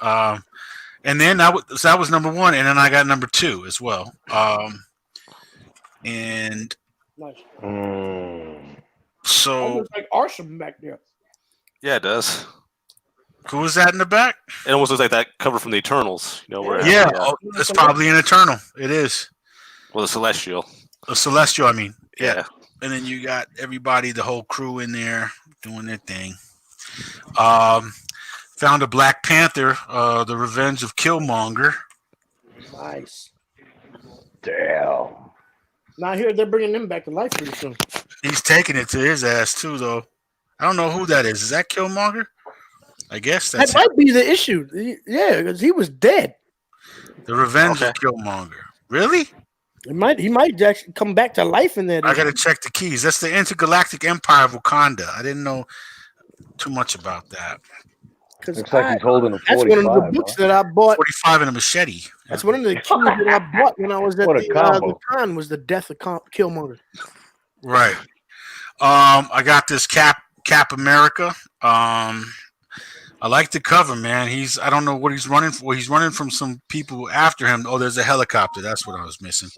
And then that was #1, and then I got #2 as well. And so almost like Arsham back there. Yeah, it does. Who was that in the back? It almost looks like that cover from the Eternals. Where it's probably an Eternal. It is. Well, the Celestial. A Celestial, I mean. Yeah. And then you got everybody, the whole crew in there doing their thing. Found a Black Panther, The Revenge of Killmonger. Nice. Damn. Now here they're bringing him back to life pretty soon. He's taking it to his ass too, though. I don't know who that is. Is that Killmonger? I guess that might be the issue. Yeah, because he was dead. The Revenge of Killmonger. Really? He might actually come back to life in there. I gotta check the keys. That's the Intergalactic Empire of Wakanda. I didn't know too much about that. Looks like he's holding a 45. That's one of the books that I bought. 45 and a machete. That's one of the keys that I bought when I was at the con. Was the death of Killmonger. Right. I got this Cap America. I like the cover, man. I don't know what he's running for. He's running from some people after him. Oh, there's a helicopter. That's what I was missing.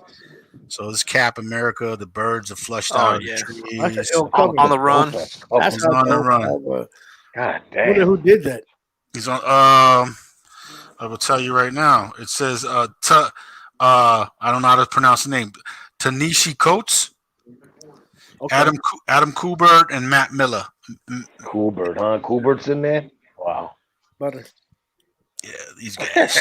So this Cap America, the birds are flushed out of the trees. On the run. He's on the run. God damn. I wonder who did that. He's on. I will tell you right now. It says I don't know how to pronounce the name. Ta-Nehisi Coates. Okay. Adam Kubert and Matt Miller. Kubert, huh? Kubert's in there? Wow. Butter. Yeah, these guys.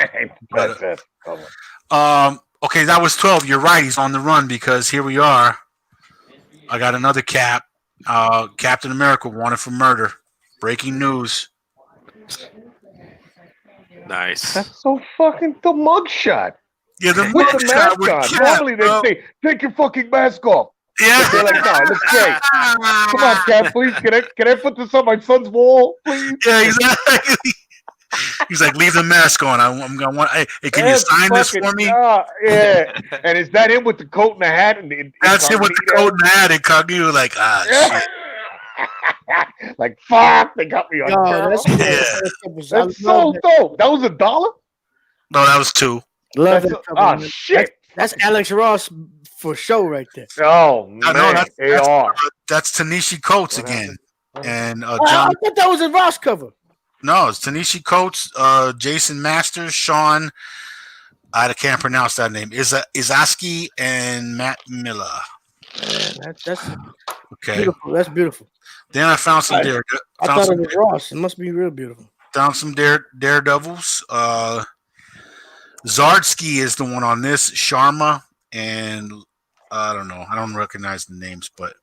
Okay, that was 12. You're right. He's on the run because here we are. I got another Cap. Captain America wanted for murder. Breaking news. Nice. That's so fucking the mugshot. Yeah, the mask on. Normally they say, take your fucking mask off. Yeah. They're like, no, that's great. Come on, Cap, please. Can I put this on my son's wall, please? Yeah, exactly. He's like, leave the mask on. I'm gonna want. Hey, can you sign this for me? Yeah. And is that him with the coat and the hat? That's him with the coat and the hat. Incognito, like, shit. Like, fuck, they got me on camera. That's so dope. That was $1? No, that was $2. Shit. That's Alex Ross for show right there. Oh, man. That's Ta-Nehisi Coates again. And John. I thought that was a Ross cover. No, it's Ta-Nehisi Coates, Jason Masters, Sean. I can't pronounce that name. Izaski and Matt Miller. That's okay. Beautiful. That's beautiful. Then I found some I thought it was Ross. It must be real beautiful. Found some Daredevils. Zardsky is the one on this. Sharma and I don't know. I don't recognize the names, but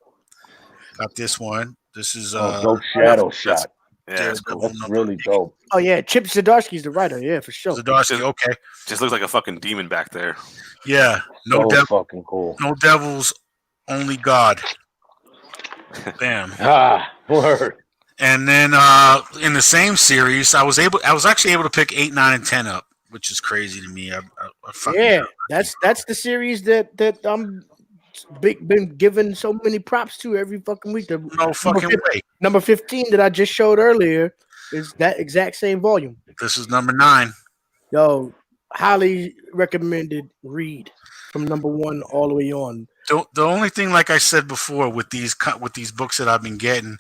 got this one. This is dope Shadow Shot. Yeah, that's really dope. Oh yeah, Chip Zdarsky's the writer. Yeah, for sure. Zdarsky, okay. Just looks like a fucking demon back there. Yeah, fucking cool. No devils, only God. Bam. Word. And then in the same series, I was actually able to pick 8, 9, and 10 up, which is crazy to me. That's the series that I'm been given so many props to every fucking week. No fucking way. Number 15 that I just showed earlier is that exact same volume. This is number 9. Yo, highly recommended read from number 1 all the way on. The only thing, like I said before, with these books that I've been getting,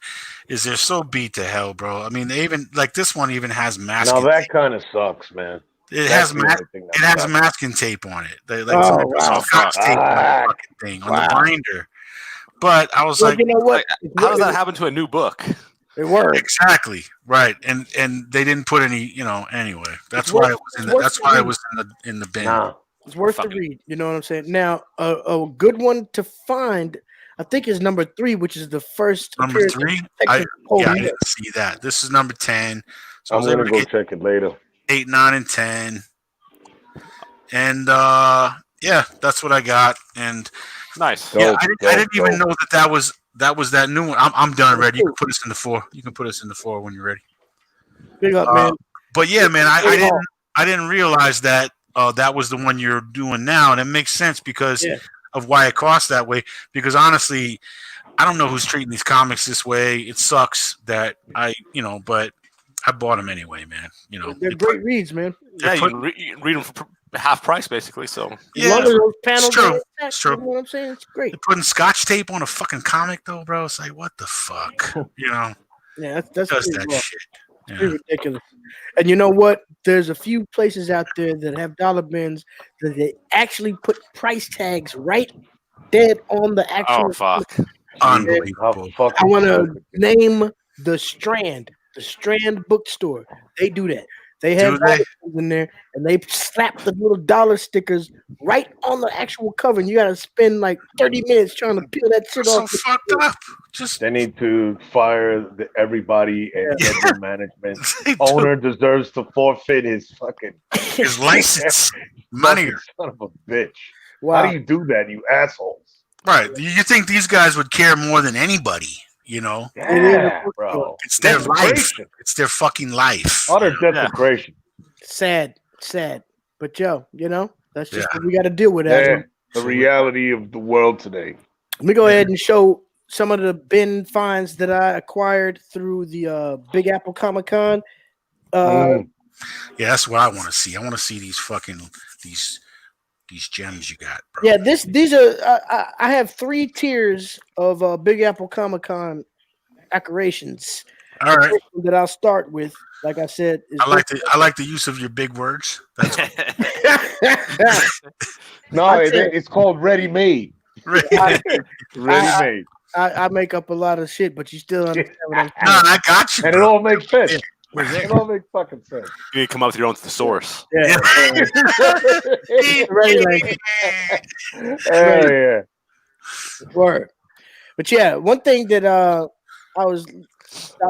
is they're so beat to hell, bro. I mean, they even like this one even has masking. Now that kind of sucks, man. It has masking tape on it. Scotch tape on the fucking thing on the binder. But I was like, you know what? How does that happen to a new book? It worked. Exactly right, and they didn't put any, anyway. That's why it was in the bin. Nah. It's worth the read. You know what I'm saying? Now, a good one to find, I think, is number 3, which is the first. Number 3? I didn't see that. This is number 10. So I'm going to go check it later. 8, 9, and 10. And, that's what I got. And nice. Yeah, I didn't even know that was that new one. I'm done, Red. You can put us in the 4. You can put us in the 4 when you're ready. Big up, man. But yeah, man, I didn't realize that that was the one you're doing now, and it makes sense because of why it costs that way. Because honestly, I don't know who's treating these comics this way. It sucks that but I bought them anyway, man. They're great reads, man. Yeah, you can read them for half price, basically. So yeah, those panels it's true. You know what I'm saying? It's great. They're putting Scotch tape on a fucking comic, though, bro. It's like, what the fuck, Yeah, that's does that shit. It's pretty ridiculous. And you know what? There's a few places out there that have dollar bins that they actually put price tags right dead on the actual. Oh fuck! Unbelievable. I want to name the Strand bookstore. They do that. They have in there, and they slap the little dollar stickers right on the actual cover, and you got to spend like 30 minutes trying to peel that shit off. So fucked up. They need to fire everybody and get the management. Owner deserves to forfeit his fucking license money. Son of a bitch. Wow. How do you do that, you assholes? Right. You think these guys would care more than anybody? Yeah, bro. It's their life. It's their fucking life. Utter desecration. Sad. But that's just what we got to deal with. The reality of the world today. Let me go ahead and show some of the bin finds that I acquired through the Big Apple Comic Con. Yeah, that's what I want to see. I want to see these fucking these gems you got, bro. Yeah, these are. I have 3 tiers of Big Apple Comic Con decorations. All right, that I'll start with. Like I said, I like the use of your big words. That's it's called ready-made. Ready-made. I make up a lot of shit, but you still understand what I'm saying. No, I got you, and bro. it all makes sense. It all makes fucking sense. You need to come up with your own thesaurus. Yeah. Yeah. Word. But yeah, one thing that I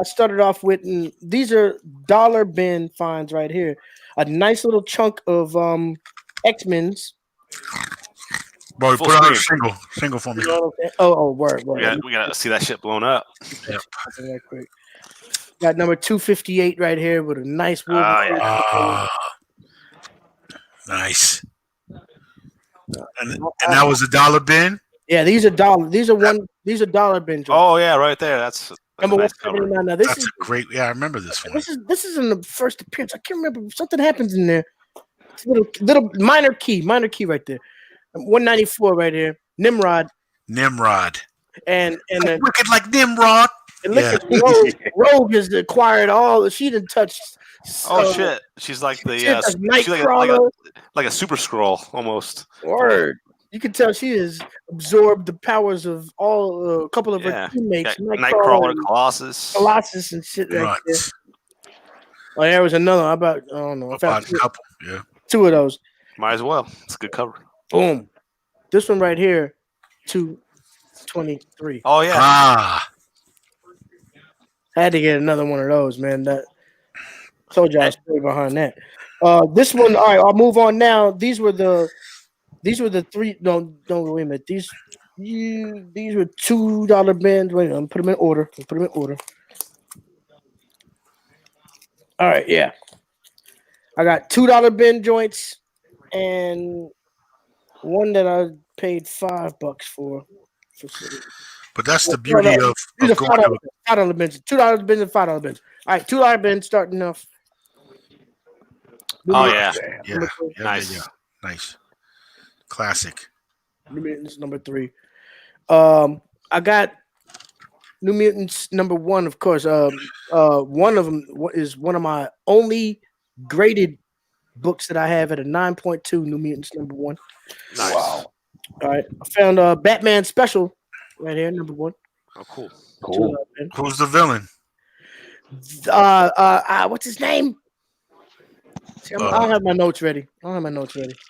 started off with, and these are dollar bin finds right here. A nice little chunk of X-Men's. Bro, put out a single for me. Word. We gotta see that shit blown up. Yep. Right quick. Got number 258 right here with a nice nice. And that was a dollar bin? Yeah, these are dollar. These are dollar bin. Oh yeah, right there. That's number nice 179. Now that's a great. Yeah, I remember this one. This is in the first appearance. I can't remember. Something happens in there. It's a little minor key right there. 194 right here. Nimrod. And wicked like Nimrod. And look at Rogue has acquired all. She done touched. Shit! She's like she's like a super scroll almost. Word. You can tell she has absorbed the powers of a couple of her teammates. Nightcrawler, Colossus, and shit like that. Oh, there was another. I don't know. I found a couple. Yeah. 2 of those. Might as well. It's a good cover. Boom. This one right here, 223. Oh yeah. I had to get another one of those, man. That told you I was behind that. This one, all right. I'll move on now. These were the 3. No, wait a minute. These were $2 bins. Wait, I'm put them in order. All right, yeah. I got $2 bin joints and one that I paid $5 for. But that's the beauty of $5 bins, $2 bins, and $5 bins. All right, $2 bins starting off. Oh yeah, nice, classic. New Mutants number 3. I got New Mutants number 1, of course. One of them is one of my only graded books that I have at a 9.2. New Mutants number 1. Nice. Wow. All right, I found Batman Special right here, number 1. Oh, cool. Who's the villain? What's his name? See, I don't have my notes ready.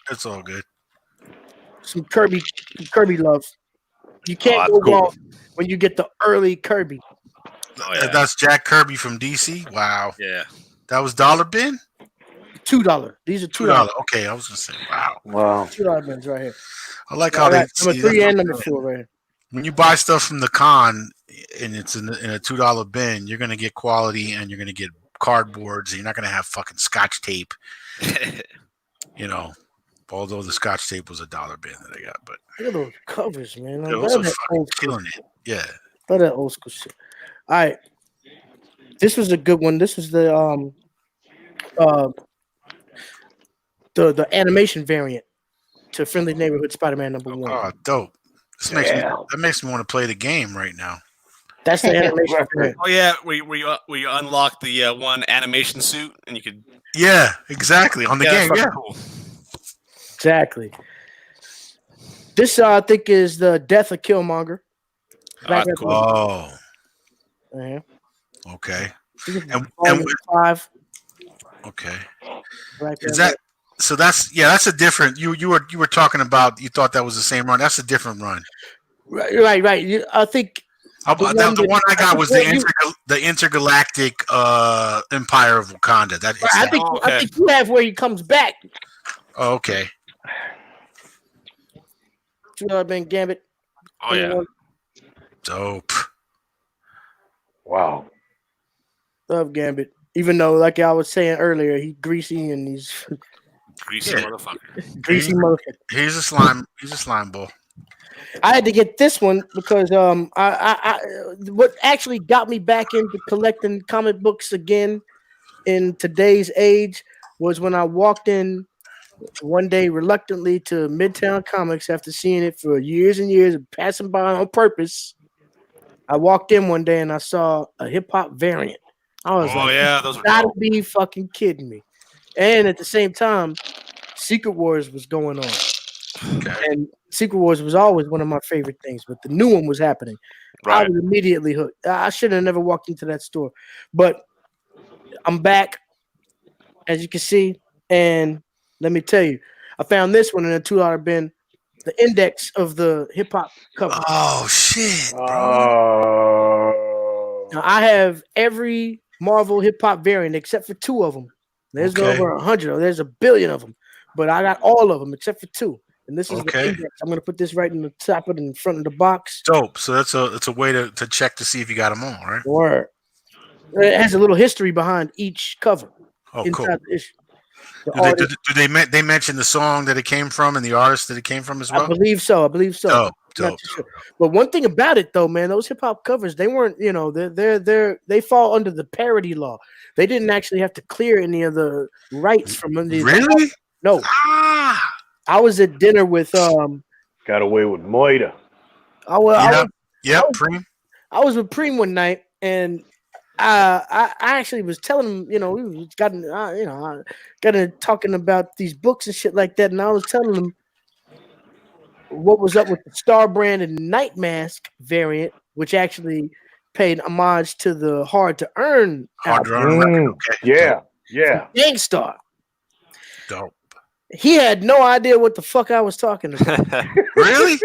It's all good. Some Kirby love. You can't go wrong when you get the early Kirby. Oh, yeah. That's Jack Kirby from DC. Wow. Yeah. That was dollar bin? $2. These are $2. Okay, I was gonna say, wow. $2 bins right here. I like how they number 3 and number 4 right here. When you buy stuff from the con and it's in a $2 bin, you're gonna get quality and you're gonna get cardboards. And you're not gonna have fucking Scotch tape. Although the Scotch tape was a $1 bin that I got, but look at those covers, man. those are fucking killing it. Yeah. Love that old school shit. All right, this was a good one. This was the animation variant to Friendly Neighborhood Spider-Man number 1. Oh, dope! That makes me want to play the game right now. That's the animation variant. Oh yeah, we unlock the one animation suit and you could. Yeah, exactly on the game. Yeah. Cool. Exactly. This I think is the Death of Killmonger. Cool. Oh. Yeah. Okay. And 5. Okay. Is that so? That's a different. You were talking about. You thought that was the same run. That's a different run. Right. I think the one I got was the intergalactic Empire of Wakanda. I think you have where he comes back. Oh, okay. $2 Ben Gambit. Oh yeah. Dope. Wow. Love Gambit. Even though, like I was saying earlier, he's greasy and he's greasy motherfucker. Greasy motherfucker. He's a slime. He's a slime ball. I had to get this one because what actually got me back into collecting comic books again in today's age was when I walked in one day reluctantly to Midtown Comics after seeing it for years and years and passing by on purpose. I walked in one day and I saw a hip hop variant. I was those are gotta be fucking kidding me. And at the same time, Secret Wars was going on. Okay. And Secret Wars was always one of my favorite things, but the new one was happening. Right. I was immediately hooked. I should have never walked into that store. But I'm back, as you can see, and let me tell you, I found this one in a $2 bin, the index of the hip hop cover. Oh shit, bro. Now I have every Marvel hip hop variant except for 2 of them. There's over 100. There's a billion of them, but I got all of them except for 2. And this is the index. I'm gonna put this right in the top of the front of the box. Dope. So that's a way to check to see if you got them all, right? Or it has a little history behind each cover. Oh, inside cool. The issue. Do they mention the song that it came from and the artist that it came from as well? I believe so. Dope. Not too sure. But one thing about it though, man, those hip hop covers, they weren't, they fall under the parody law. They didn't actually have to clear any of the rights from under these. Really? No. I was at dinner with Got away with Moida. Preem. I was with Preem one night, and I actually was telling him, we got talking about these books and shit like that, and I was telling him what was up with the Star Brand and Night Mask variant, which actually paid homage to the Hard to Earn. Okay. Yeah. Gangstar. Dope. He had no idea what the fuck I was talking about. Really?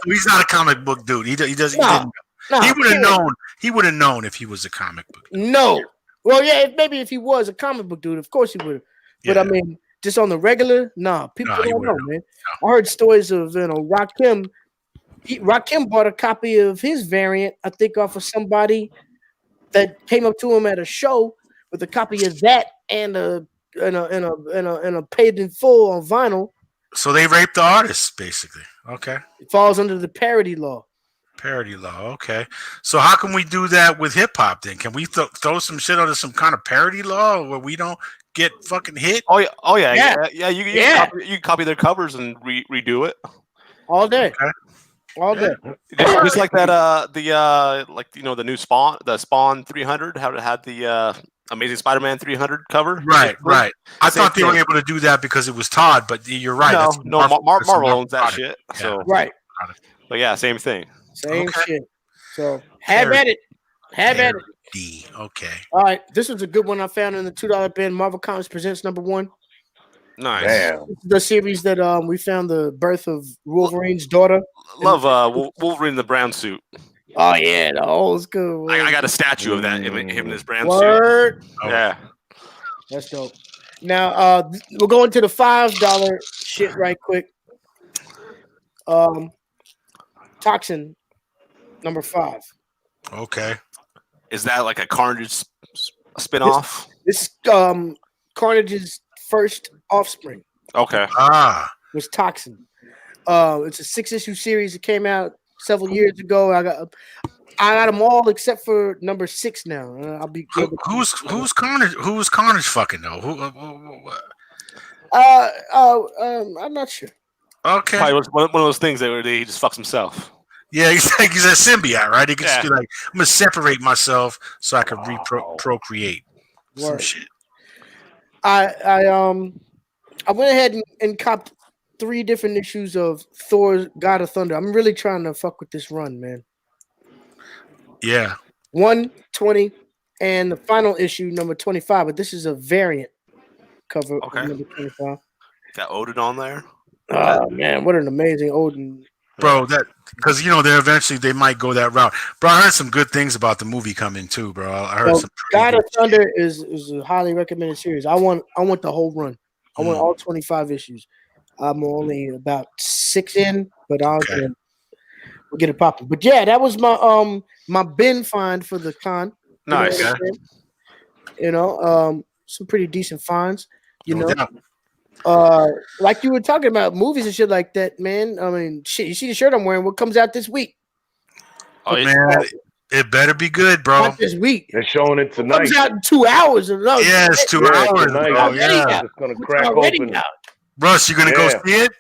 He's not a comic book dude. He doesn't. He would have known. He would have known if he was a comic book dude. No. Well, yeah, maybe if he was a comic book dude, of course he would have. But I mean, just on the regular, people don't know, man. I heard stories of Rakim. Rakim bought a copy of his variant, I think, off of somebody that came up to him at a show with a copy of that and a paid in full on vinyl. So they raped the artists, basically. Okay. It falls under the parody law. Parody law. Okay. So how can we do that with hip hop then? Can we throw some shit under some kind of parody law where we don't get fucking hit? Oh yeah. You can copy their covers and redo it all day. Okay. All day. Just like that. The new Spawn, the Spawn 300, how it had the Amazing Spider-Man 300 cover. Right. I thought they were able to do that because it was Todd, but you're right. Marvel owns that shit. So right. But yeah, same thing. Same shit. So have at it. Have at it. Okay. All right. This was a good one I found in the $2 bin. Marvel Comics Presents #1. Nice. Damn. The series that we found the birth of Wolverine's daughter. Love Wolverine in the brown suit. Oh yeah, the old school. I got a statue of that him in his brown suit. Yeah. That's dope. Now we'll go into the $5 shit right quick. Toxin #5. Okay. Is that like a Carnage spinoff? This is Carnage's first offspring. Okay. Was Toxin. It's a 6-issue series. It came out several years ago. I got them all except for #6 now. I'll be good. Who's Carnage? Who's Carnage fucking though? I'm not sure. Okay. Probably one of those things where he just fucks himself. Yeah, he's a symbiote, right? He can just be like, I'm gonna separate myself so I can procreate. Some shit. I went ahead and copped 3 different issues of Thor: God of Thunder. I'm really trying to fuck with this run, man. Yeah. 1, 20, and the final issue, #25. But this is a variant cover of #25. Got Odin on there. Oh man, what an amazing Odin. Bro, that because they might go that route. Bro, I heard some good things about the movie coming too, bro. I heard some. God of Thunder is a highly recommended series. I want the whole run. I want all 25 issues. I'm only about 6 in, but we'll get it popping. But yeah, that was my bin find for the con. Nice. Some pretty decent finds. Like you were talking about movies and shit like that, man. I mean, shit. You see the shirt I'm wearing? What comes out this week? Oh man, it better be good, bro. Not this week. They're showing it tonight. It comes out in 2 hours. Yeah, it's 2 hours. Bro. Yeah, it's gonna crack open. Russ, you gonna go see it?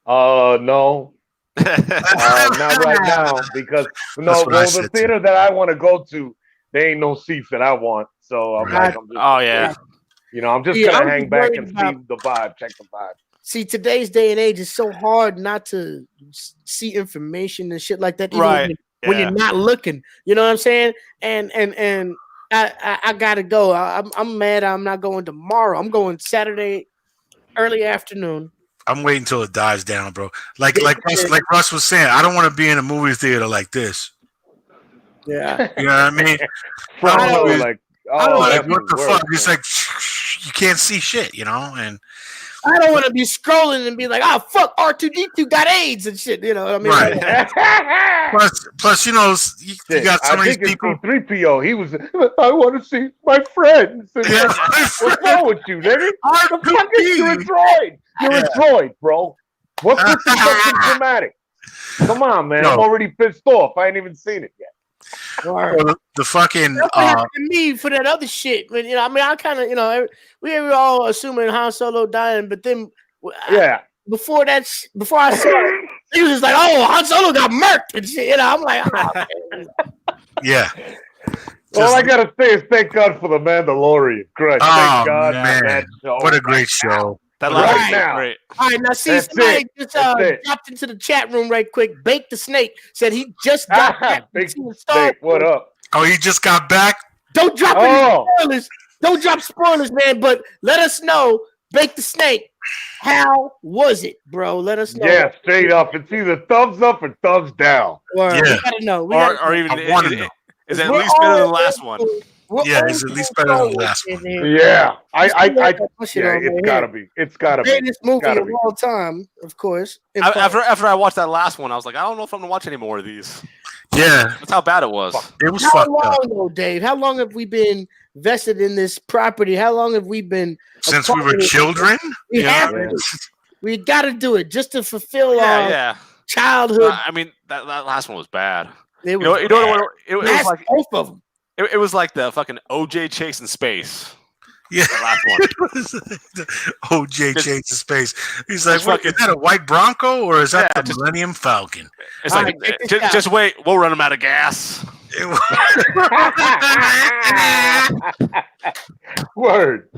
No. Not right now because the theater that I want to go to, there ain't no seats that I want. So I'm like, I'm just gonna hang back and see the vibe, check the vibe. See, today's day and age is so hard not to see information and shit like that, when you're not looking. You know what I'm saying? And I gotta go. I'm mad. I'm not going tomorrow. I'm going Saturday early afternoon. I'm waiting until it dies down, bro. Like Russ was saying, I don't want to be in a movie theater like this. Yeah, you know what I mean. What the fuck? It's like you can't see shit, and I don't want to be scrolling and be like, "Oh fuck, R2D2 got AIDS and shit." You know what I mean? Right. plus, you got some of these people. C3PO, he was. I want to see my friends. What's wrong with you, nigga? You're a droid. You're a droid, bro. What's with the fucking dramatic? Come on, man. I'm already pissed off. I ain't even seen it yet. The fucking me for that other shit. But, I kind of, we were all assuming Han Solo dying, but then before I saw it, he was just like, "Oh, Han Solo got murked," and shit. I'm like, "Oh, man." Yeah. All I gotta say is thank God for the Mandalorian. Christ, thank God, man! What a great show. That right now. Great. All right, now see, somebody just dropped into the chat room right quick. Bake the Snake said he just got back. Big Snake, what up? Oh, he just got back? Don't drop any spoilers. Don't drop spoilers, man, but let us know, Bake the Snake, how was it, bro? Let us know. Yeah, straight up. It's either thumbs up or thumbs down. We gotta know. Or even, I want to know. Is it at least better than the last one? It's at least better than the last one. Yeah, it's gotta be. It's gotta be. Greatest movie of all time, of course. After I watched that last one, I was like, I don't know if I'm gonna watch any more of these. Yeah, that's how bad it was. It was fucked up. How long, though, Dave? How long have we been vested in this property? How long have we been since we were children? We got to do it just to fulfill our childhood. I mean, that last one was bad. It was it was like both of them. It was like the fucking OJ chase in space. Yeah, the last one. OJ chase in space. He's like, "What is that? A white Bronco or is that the Millennium Falcon?" It's like, just wait, we'll run them out of gas. Word.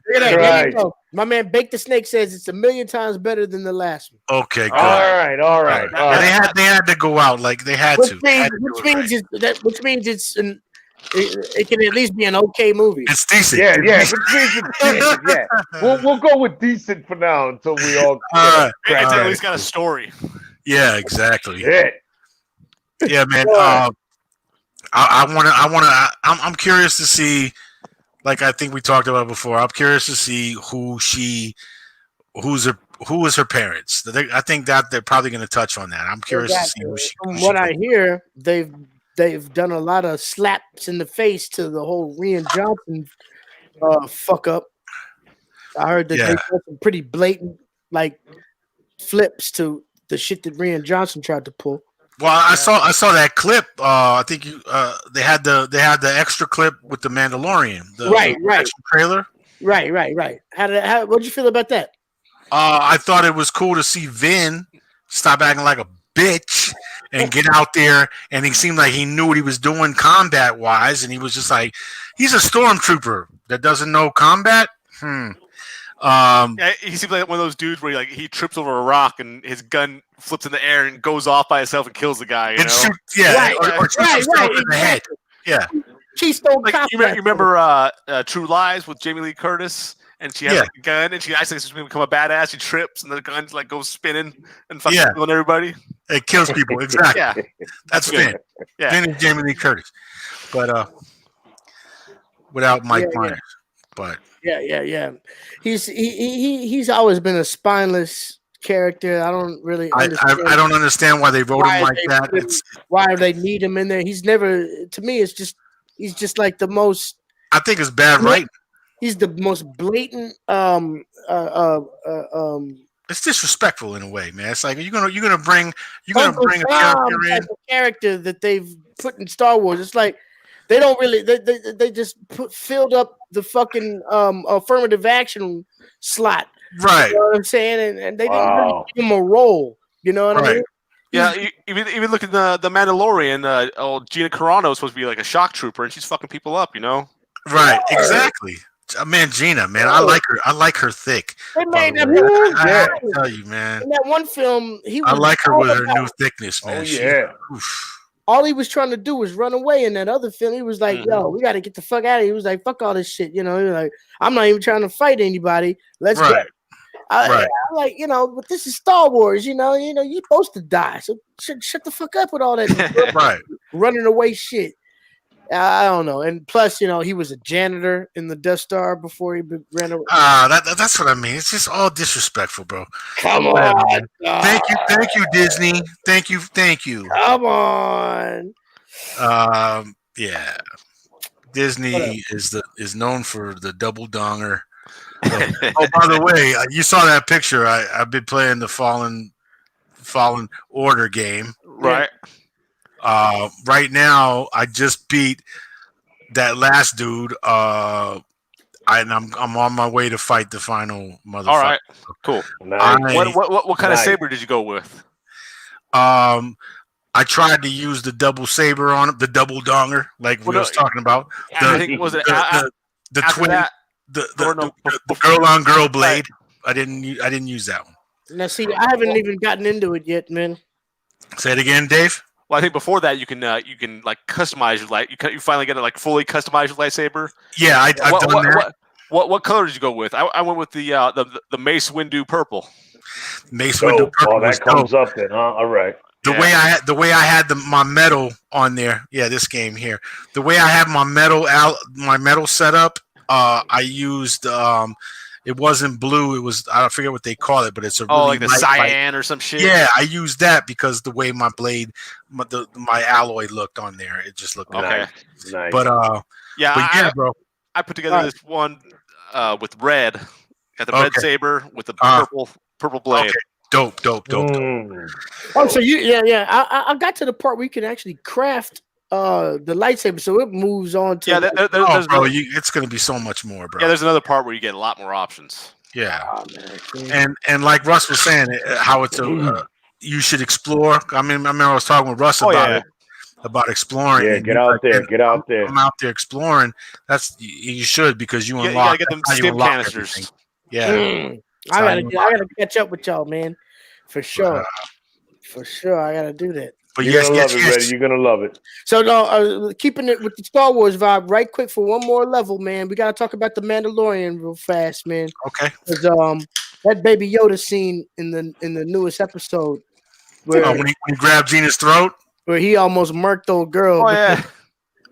Right. My man Bake the Snake says it's 1,000,000 times better than the last one. Okay, good. All right. They had to go out like they had to. Which means it can at least be an okay movie. It's decent. Yeah. Which means it's decent. Yeah. We'll go with decent for now until we all. It's at least got a story. Yeah, exactly. Yeah, man. I'm curious to see. Like I think we talked about before, I'm curious to see who was her parents. I think that they're probably going to touch on that. I'm curious to see who she. From what I hear, they've done a lot of slaps in the face to the whole Rian Johnson fuck up. I heard that they did some pretty blatant like flips to the shit that Rian Johnson tried to pull. Well, I saw that clip. I think they had the extra clip with the Mandalorian. The trailer. Right. What'd you feel about that? I thought it was cool to see Vin stop acting like a bitch and get out there. And he seemed like he knew what he was doing combat wise, and he was just like, he's a stormtrooper that doesn't know combat. He seems like one of those dudes where he trips over a rock and his gun flips in the air and goes off by itself and kills the guy. Or shoots himself in the head. Yeah. Keystone. You remember True Lies with Jamie Lee Curtis, and she has a gun and she actually thinks she's going to become a badass. She trips and the gun goes spinning and fucking killing everybody. It kills people. Exactly. Yeah. That's Vin. Yeah. Vin and Jamie Lee Curtis, but without Mike Myers. But Yeah. He's always been a spineless character. I don't really understand. I don't understand why they wrote him like that. Why they need him in there? He's never. To me, he's just like the most. I think it's bad writing. He's the most blatant. It's disrespectful in a way, man. It's like you're gonna bring a character that they've put in Star Wars. It's like they don't really they just filled up the fucking affirmative action slot. Right. You know what I'm saying? And they didn't really give him a role. You know what I mean? Yeah, even look at the Mandalorian. Gina Carano is supposed to be like a shock trooper, and she's fucking people up. You know? Right. Exactly. Man, Gina, man, I like her. I like her thick. They made that I tell you, man. In that one film, I like her with her new thickness, man. All he was trying to do was run away. In that other film, he was like, "Yo, we got to get the fuck out of here." He was like, "Fuck all this shit," you know. He was like, "I'm not even trying to fight anybody. Let's go." I like, but this is Star Wars, you're supposed to die. So shut the fuck up with all that running away shit. I don't know. And plus, he was a janitor in the Death Star before he ran away. That's what I mean. It's just all disrespectful, bro. Come on. Thank you, Disney. Thank you. Come on. Yeah. Disney is known for the double donger. Oh, by the way, you saw that picture. I've been playing the Fallen Order game. Right. Right now, I just beat that last dude. I'm on my way to fight the final motherfucker. All right, cool. Nice. What kind of saber did you go with? I tried to use the double saber on it, the double donger, like we was talking about. I think was it the twin, the girl on girl blade. I didn't use that one. Now, see, I haven't even gotten into it yet, man. Say it again, Dave. Well, I think before that you can like customize your light. You finally get to like fully customize your lightsaber. Yeah, I've done that. What color did you go with? I went with the Mace Windu purple. Mace Windu purple. Oh, that comes up then, huh? All right. The way I had my metal on there. Yeah, this game here. The way I had my metal set up. I used it wasn't blue. It was, I forget what they call it, but it's a really like the cyan or some shit. Yeah, I used that because the way my blade, my alloy looked on there, it just looked nice. But bro, I put together this one with red. Got the red saber with the purple blade. Okay. Dope. Oh, so I got to the part where you can actually craft the lightsaber, so it moves on to bro, it's gonna be so much more, bro. Yeah, there's another part where you get a lot more options. Yeah, and like Russ was saying, how it's you should explore. I remember I was talking with Russ about exploring. Yeah, get out there. I'm out there exploring. You should, because you unlock. You gotta get them stim canisters. Everything. Yeah, I gotta catch up with y'all, man, for sure. For sure, I gotta do that. But you're gonna love it, Reddy. You're gonna love it. So, keeping it with the Star Wars vibe, right quick for one more level, man. We gotta talk about the Mandalorian real fast, man. Okay. Because that Baby Yoda scene in the newest episode, where when he grabbed Gina's throat, where he almost murked old girl. Oh yeah.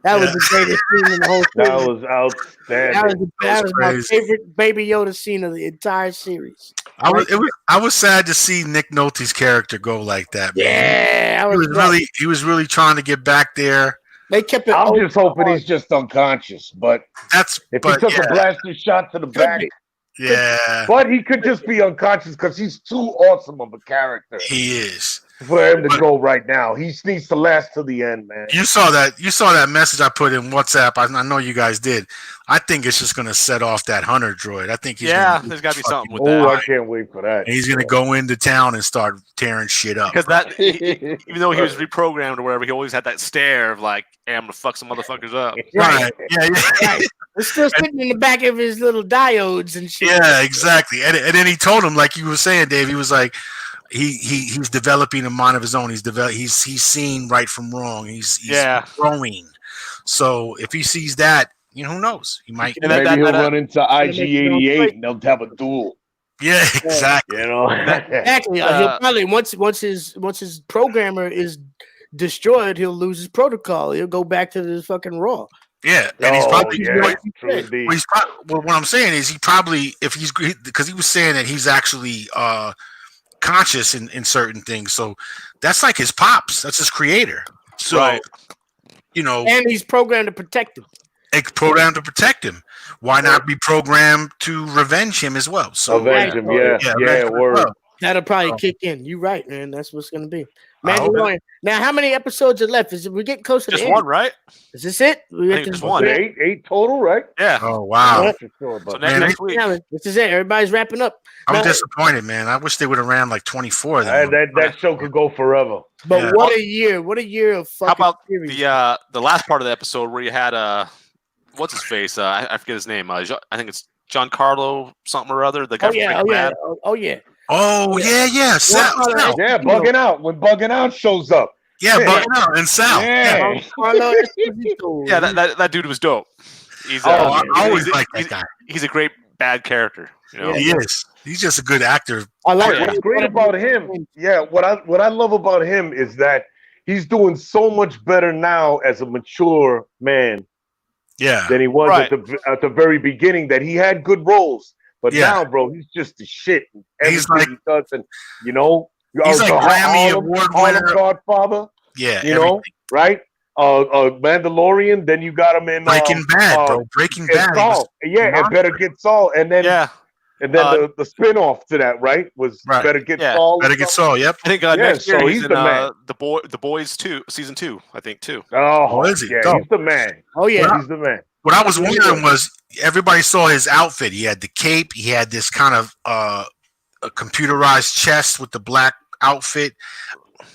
That was the greatest scene in the whole series. That was outstanding. That was my favorite Baby Yoda scene of the entire series. I was sad to see Nick Nolte's character go like that. Man. Yeah, he was really trying to get back there. They kept it. I'm just hoping he's just unconscious. But if he took a blasting shot to the back. Yeah. But he could just be unconscious because he's too awesome of a character. He is. For him to go right now. He needs to last to the end, man. You saw that message I put in WhatsApp. I know you guys did. I think it's just gonna set off that hunter droid. I think there's gotta be something with that. Oh, I can't wait for that. And he's gonna go into town and start tearing shit up. Because even though he was reprogrammed or whatever, he always had that stare of like, hey, I'm gonna fuck some motherfuckers up. Right. Yeah. It's still sitting in the back of his little diodes and shit. Yeah, exactly. And then he told him, like you were saying, Dave, he was like, he's developing a mind of his own. He's seen right from wrong. He's growing. So if he sees that, who knows? He might. Maybe he'll run into IG-88 and they'll have a duel. Yeah, exactly. Exactly. He'll probably once his programmer is destroyed, he'll lose his protocol. He'll go back to the fucking Raw. Yeah, and he's probably what I'm saying is he probably because he was saying that he's actually conscious in certain things, so that's like his pops, that's his creator. So and he's programmed to protect him. Programmed to protect him. Why not be programmed to revenge him as well? So avenge him, word. Well. That'll probably kick in. You're right, man. That's what's gonna be. Mandalorian. Now, how many episodes are left? We getting close to just the end? one, right? Is this it? I think just one. Eight total, right? Yeah. Oh wow. So next week. This is it. Everybody's wrapping up. I'm disappointed, man. I wish they would have ran like 24. That show could go forever. But what a year! What a year of fucking. How about series. the last part of the episode where you had what's his face? I forget his name. I think it's Giancarlo something or other. The guy Oh yeah. Oh yeah. Sal. Yeah, Bugging Out. When Bugging Out shows up. Yeah, Bugging Out and Sal. Yeah. Yeah, that dude was dope. He's I always like that guy. He's a great bad character. You know? He is. He's just a good actor. I like what's great about him. Yeah, what I love about him is that he's doing so much better now as a mature man. Yeah. Than he was at the very beginning. That he had good roles. But now, bro, he's just the shit. He's like, he does, and he's like Grammy Award winner, Godfather. Yeah, you know, right? Mandalorian. Then you got him in Breaking Bad, bro. Breaking Bad. It Better Get Saul, and then and then the spinoff to that, right, was Better Get Saul. Better Get Saul. Yep. I think next year he's in the Boys 2, season 2. I think too. Oh, is he? Yeah, he's the man. Oh yeah, he's the man. What I was wondering was everybody saw his outfit. He had the cape. He had this kind of a computerized chest with the black outfit.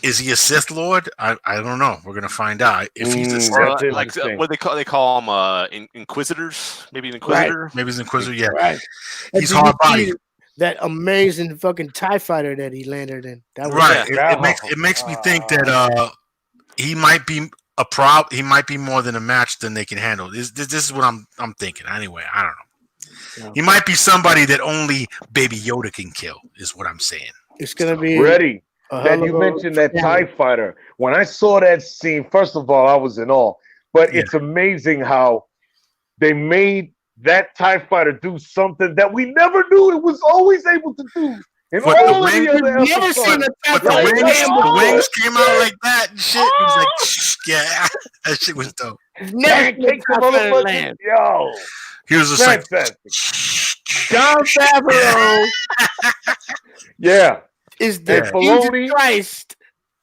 Is he a Sith Lord? I don't know. We're gonna find out if he's a Sith. Like what they call them Inquisitors. Maybe an Inquisitor. Right. Maybe he's an Inquisitor. Yeah. Right. He's hard bodied. That amazing fucking TIE fighter that he landed in. That was It makes me think that he might be he might be more than a match than they can handle. This is what I'm thinking. Anyway, I don't know. Yeah. He might be somebody that only Baby Yoda can kill, is what I'm saying. It's gonna be ready. That you mentioned that TIE fighter. When I saw that scene, first of all, I was in awe. But it's amazing how they made that TIE fighter do something that we never knew it was always able to do. In all of the other episodes. The wings came out like that and shit. It was like, yeah, that shit was dope. Yo. He was just like, John Favreau. Yeah. Is the Jesus Christ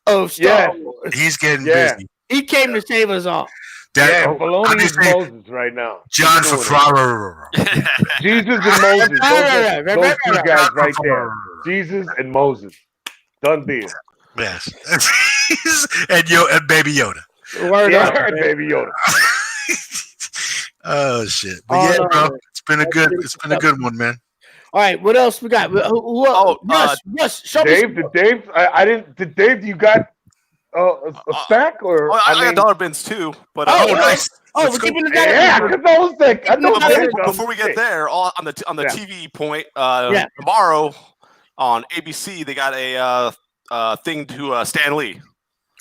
of Star Wars. He's getting busy. He came to save us all. Filoni is Moses right now. John Favreau. Jesus and Moses. Those two guys right there. Jesus and Moses. Done deal. Yes. and Baby Yoda. Word up, Baby Yoda. Oh shit! But bro, it's been a good one, man. All right, what else we got? Yes, show Dave, Did Dave, you got a stack or? I got dollar bins too, but nice. Oh, we're keeping it down. Before we get there, on the TV point, tomorrow on ABC they got a thing to Stan Lee.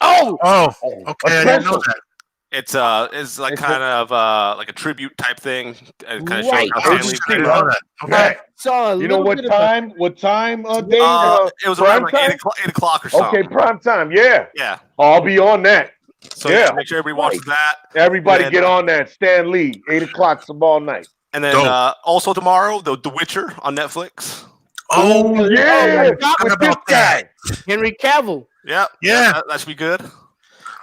Oh, okay, I didn't know that. It's like kind of like a tribute type thing. Kind of shows how Stan Lee came up. Okay. So you know what time? What time? Dave? It was around like 8 o'clock or something. Okay, prime time. Yeah. Yeah. I'll be on that. So make sure everybody watches that. Everybody get on that. Stan Lee, 8 o'clock tomorrow night. And then also tomorrow, The Witcher on Netflix. Oh yeah, with this guy, Henry Cavill. Yep. Yeah, that should be good.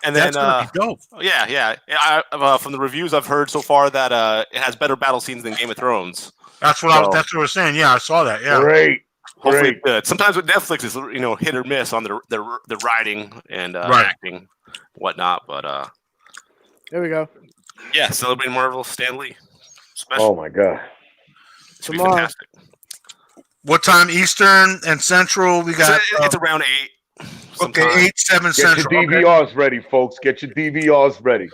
And then, dope. From the reviews I've heard so far that it has better battle scenes than Game of Thrones. That's what that's what we're saying. Yeah, I saw that. Yeah, great. Hopefully good. Sometimes with Netflix is hit or miss on the writing and acting, whatnot. But there we go. Yeah, celebrating Marvel, Stan Lee. Special. Oh my god! Tomorrow. Fantastic. What time Eastern and Central? We got. It's around 8. Okay, 8, 7 Central. Get your DVRs ready, folks. Get your DVRs ready.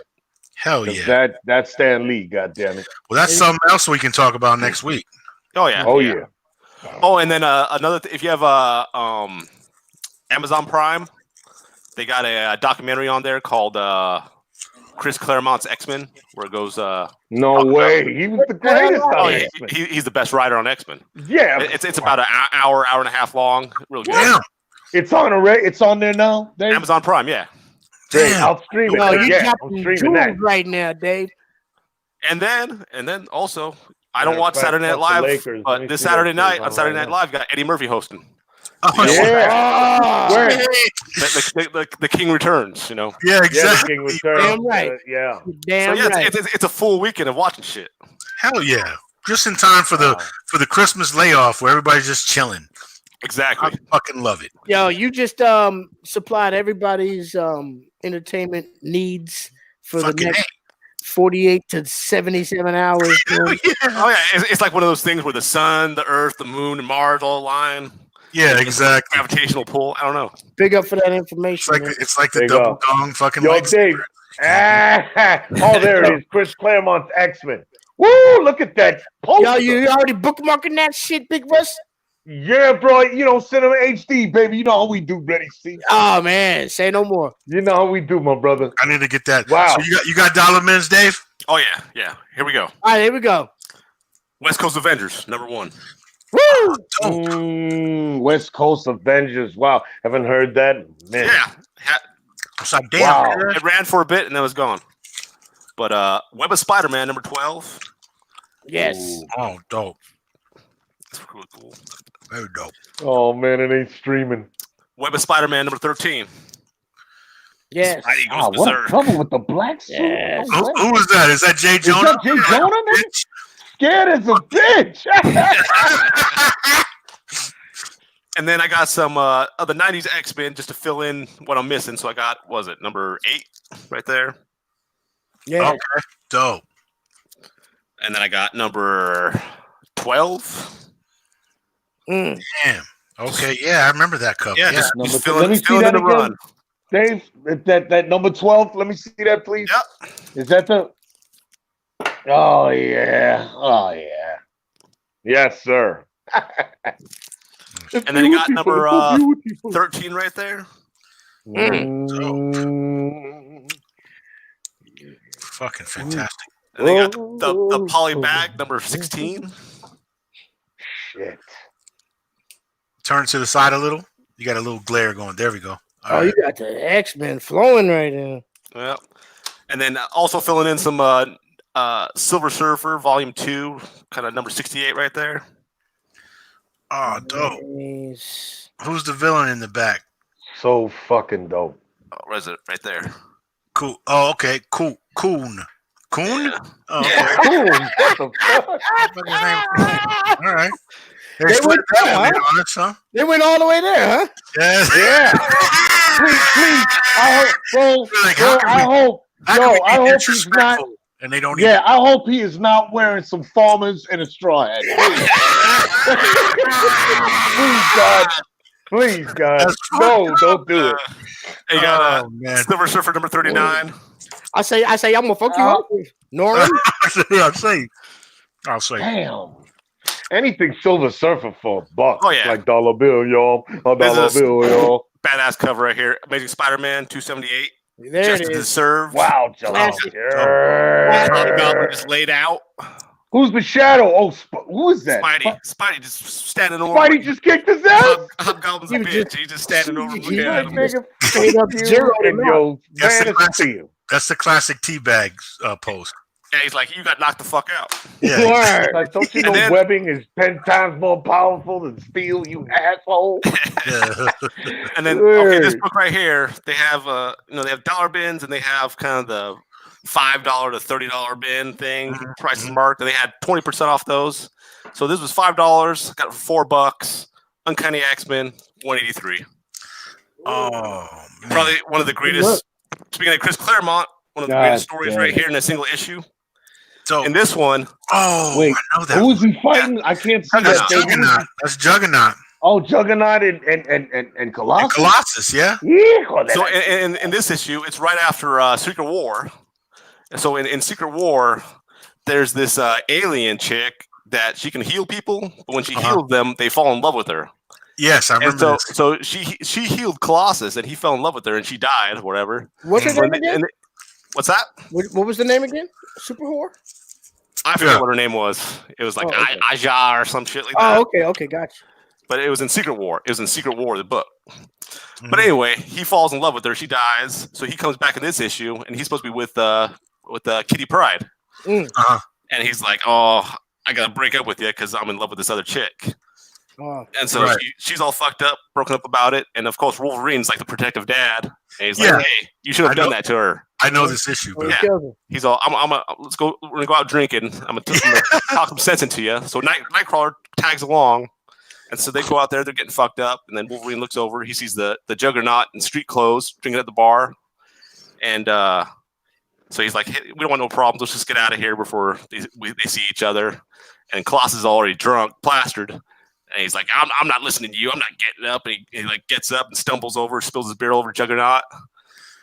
Hell yeah. That's Stan Lee, goddammit. Well, that's something else we can talk about next week. Oh yeah. Oh yeah. Oh, and then another if you have Amazon Prime, they got a documentary on there called Chris Claremont's X-Men, where it goes. No way, he was the greatest on X-Men. He's the best writer on X-Men. Yeah, it's about an hour and a half long. Really good. Damn. It's on there now, Dave? Amazon Prime, yeah. Damn. I'll stream it. No, you I'm dropping streaming that right now, Dave. And then also, I don't watch Saturday Night Live, but this Saturday night on Saturday Night Live, got Eddie Murphy hosting. Oh, yeah. The King returns, you know. Yeah, exactly. Yeah, the King returns. Damn right. Yeah. Damn right. It's a full weekend of watching shit. Hell yeah. Just in time for the Christmas layoff where everybody's just chilling. Exactly. I fucking love it. Yo, you just supplied everybody's entertainment needs for the next 48 to 77 hours. Oh yeah, it's like one of those things where the sun, the earth, the moon, and Mars all align. Yeah, exactly. Gravitational pull. I don't know. Big up for that information. It's like the double dong fucking. Yo, Dave. Oh, there it is. Chris Claremont's X-Men. Woo! Look at that poster. Yo, you already bookmarking that shit, Big Russ? Yeah, bro. You know, Cinema HD, baby. You know how we do, Ready See. Oh man, say no more. You know how we do, my brother. I need to get that. Wow. So you got dollar mins, Dave? Oh yeah. Here we go. All right, here we go. West Coast Avengers, #1. Woo! West Coast Avengers. Wow, haven't heard that. Man. Yeah. Damn. Wow. It ran for a bit and then it was gone. But Web of Spider-Man, #12. Yes. Ooh. Oh, dope. That's really cool. Very dope. Oh man, it ain't streaming. Web of Spider-Man, #13. Yes. Spidey goes What a berserk. trouble with the black suit. Yes. Who is that? Is that Jay Jonah? Is that Jay Jonah, man? Scared as a bitch. And then I got some of the 90s X-Men just to fill in what I'm missing. So I got, was it #8 right there? Yeah. Okay. Dope. And then I got number 12. Mm. Damn. Okay. Yeah, I remember that cover. Yeah, Yeah. just Let me see filling that in the again. run. Dave, that number 12. Let me see that, please. Yep. Is that the? Oh yeah. Oh yeah. Yes, sir. And then you got number 13 right there. Fucking fantastic. And then you got the poly bag, number 16. Shit. Turn to the side a little. You got a little glare going. There we go. All right. You got the X-Men flowing right now. Yep. And then also filling in some Silver Surfer, Volume 2, kind of number 68 right there. Oh, dope. Nice. Who's the villain in the back? So fucking dope. Oh, where is it? Right there. Cool. Oh, okay. Cool. Coon. Coon? Yeah. Oh, okay. Cool. What the fuck? All right. They went there, huh? On it, son. They went all the way there, huh? Yes. Yeah. Please. I hope he's not. And they don't. Yeah, I hope he is not wearing some farmers and a straw hat. Please, God. No, don't do it. You got Silver Surfer number 39. I say, I'm gonna fuck you up, Norman. I'll say. Damn. Anything Silver Surfer for a buck. Oh, yeah. Like dollar bill, y'all. $1 bill, y'all. Badass cover right here. Amazing Spider-Man 278. There Justice it is. is served. Wow, Classic. Hobgoblin just laid out. Who's the shadow? Oh, who is that? Spidey just standing over. Spidey just kicked his ass. Hobgoblin's a bitch. He's just standing over looking at him. Straight up zero. That's the classic teabag post. Yeah, he's like, you got knocked the fuck out. Yeah. Like, don't you know webbing is 10 times more powerful than steel, you asshole? And then, okay, this book right here, they have, they have dollar bins and they have kind of the $5 to $30 bin thing, prices marked, and they had 20% off those. So this was $5, got it for $4. Uncanny X-Men, $183. Oh, man. Probably one of the greatest. Speaking of Chris Claremont, one of the greatest stories right here in a single issue. So in this one, wait, I know that. Who is he fighting? I can't see that. Juggernaut. That's Juggernaut. Oh, Juggernaut and Colossus. And Colossus, yeah. So in this issue, it's right after Secret War. So in Secret War, there's this alien chick that she can heal people, but when she heals them, they fall in love with her. Yes, I remember. And so she healed Colossus, and he fell in love with her, and she died, whatever. What's her name again? What's that? What was the name again? Super Whore? I forget what her name was. It was like Aja or some shit like that. Oh, okay, gotcha. But it was in Secret War. It was in Secret War, the book. Mm-hmm. But anyway, he falls in love with her. She dies. So he comes back in this issue, and he's supposed to be with Kitty Pryde. Uh-huh. And he's like, "Oh, I gotta break up with you because I'm in love with this other chick." And so she's all fucked up, broken up about it. And of course, Wolverine's like the protective dad. And he's like, "Hey, you should have done that to her." I know this issue, bro. Yeah. He's all, let's go. We're gonna go out drinking. I'm gonna talk some sense into you. So Nightcrawler tags along, and so they go out there. They're getting fucked up, and then Wolverine looks over. He sees the Juggernaut in street clothes drinking at the bar, and so he's like, "Hey, we don't want no problems. Let's just get out of here before they see each other." And Colossus is already drunk, plastered. And he's like, I'm not listening to you. I'm not getting up. And he like gets up and stumbles over, spills his beer over Juggernaut.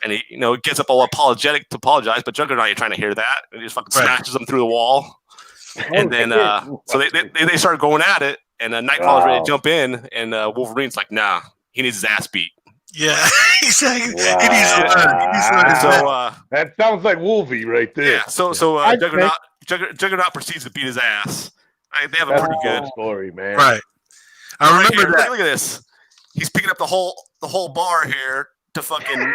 And he, gets up all apologetic to apologize, but Juggernaut ain't trying to hear that. And he just fucking smashes him through the wall. And then, so they start going at it. And Nightcrawler's ready to jump in. And Wolverine's like, nah, he needs his ass beat. Yeah, exactly. Wow. He needs to learn. So that sounds like Wolvie right there. Yeah. So Juggernaut proceeds to beat his ass. They have a pretty good story, man. Right. I remember that. Look at this. He's picking up the whole bar here to fucking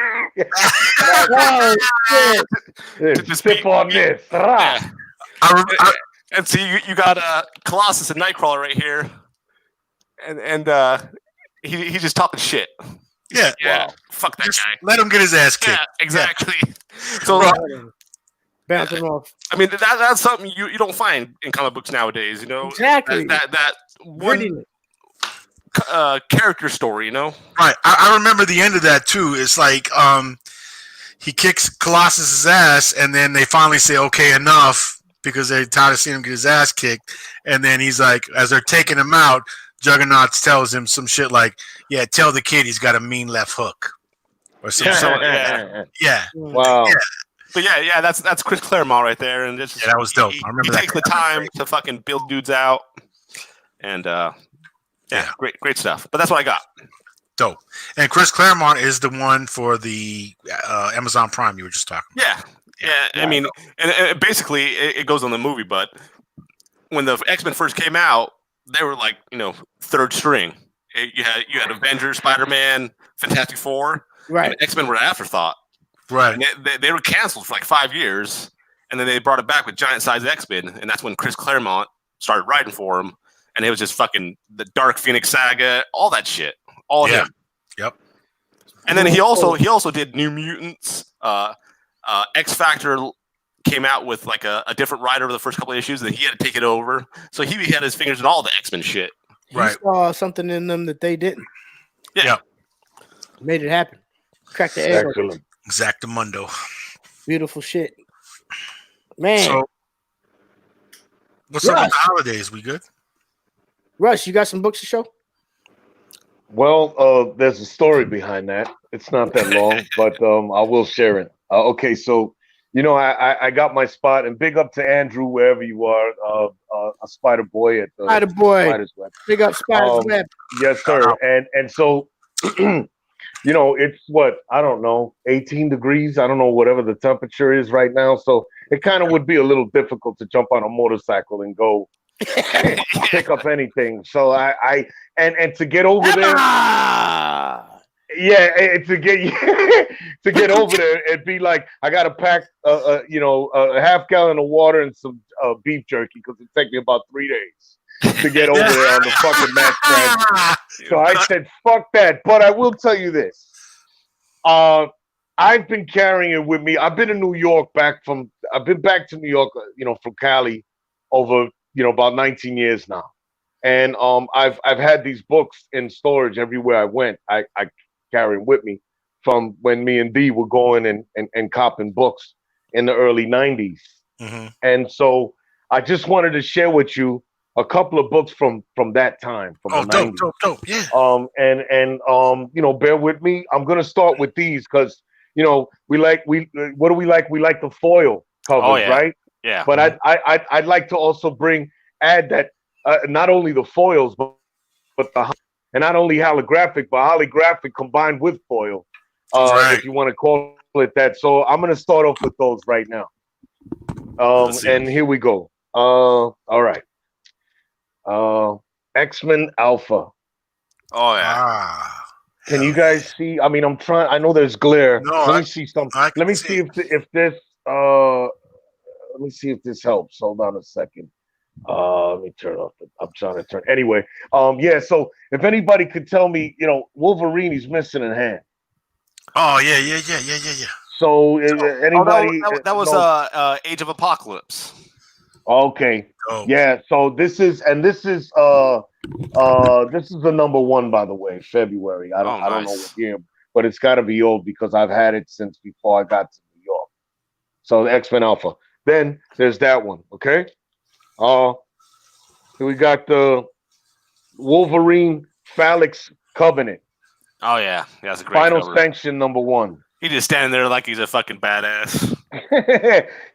to sip on this. Yeah. And see, you got Colossus and Nightcrawler right here, and he's just talking shit. Yeah. Wow. Fuck that guy. Let him get his ass kicked. Yeah, exactly. Yeah. So. Bouncing off. I mean, that's something you don't find in comic books nowadays. Exactly. That one character story. Right. I remember the end of that too. It's like he kicks Colossus's ass, and then they finally say, "Okay, enough," because they're tired of seeing him get his ass kicked. And then he's like, as they're taking him out, Juggernaut tells him some shit like, "Yeah, tell the kid he's got a mean left hook," or something. Yeah. Wow. Yeah. But yeah, that's Chris Claremont right there, and just that was dope. I remember he takes the time to fucking build dudes out, and great stuff. But that's what I got. Dope. And Chris Claremont is the one for the Amazon Prime you were just talking about. Yeah. I mean, and basically it goes on the movie, but when the X-Men first came out, they were like third string. You had Avengers, Spider-Man, Fantastic Four, right? X-Men were an afterthought. Right. And they were canceled for like 5 years, and then they brought it back with giant size X-Men, and that's when Chris Claremont started writing for him, and it was just fucking the Dark Phoenix saga, all that shit, all of him. Yep. And then he also did New Mutants. X Factor came out with like a different writer over the first couple of issues, and he had to take it over. So he had his fingers in all the X-Men shit. Right. He saw something in them that they didn't. Yeah. Made it happen. Cracked the egg. Excellent. Exactamundo. Beautiful shit. Man. So, what's up with the holidays? We good? Russ, you got some books to show? Well, there's a story behind that. It's not that long, but I will share it. Okay, so, I got my spot, and big up to Andrew, wherever you are, a Spider Boy at the Spider's Web. Big up Spider's Web. Yes, sir. And so... it's what, I don't know, 18 degrees. I don't know, whatever the temperature is right now. So it kind of would be a little difficult to jump on a motorcycle and go pick up anything. So I to get over there. Yeah, to get over there, it'd be like I got to pack a half gallon of water and some beef jerky because it'd take me about 3 days to get over there on the fucking match track. So I said, fuck that. But I will tell you this. I've been carrying it with me. I've been in New York I've been back to New York, from Cali over, about 19 years now. And I've had these books in storage everywhere I went. I carry them with me from when me and D were going and copping books in the early 90s. Mm-hmm. And so I just wanted to share with you a couple of books from that time. From the 90s. Dope, yeah. And bear with me. I'm gonna start with these because what do we like? We like the foil covers, right? Yeah. But I'd like to add that not only the foils, but and not only holographic, but holographic combined with foil. If you want to call split that. So I'm gonna start off with those right now. And here we go. All right. X-Men Alpha. Oh yeah. Can you guys see? I mean, I'm trying. I know there's glare. No, let me see something. Let me see if this. Let me see if this helps. Hold on a second. Let me turn off. I'm trying to turn. Anyway, yeah. So if anybody could tell me, Wolverine is missing a hand. Oh yeah. So anybody? That was Age of Apocalypse. Okay. Oh. Yeah. So this is the number 1, by the way, February. I don't know what year, but it's got to be old because I've had it since before I got to New York. So the X-Men Alpha. Then there's that one. Okay. We got the Wolverine Phalanx Covenant. Oh yeah, that's a great Final cover. Sanction number 1. He's just standing there like he's a fucking badass.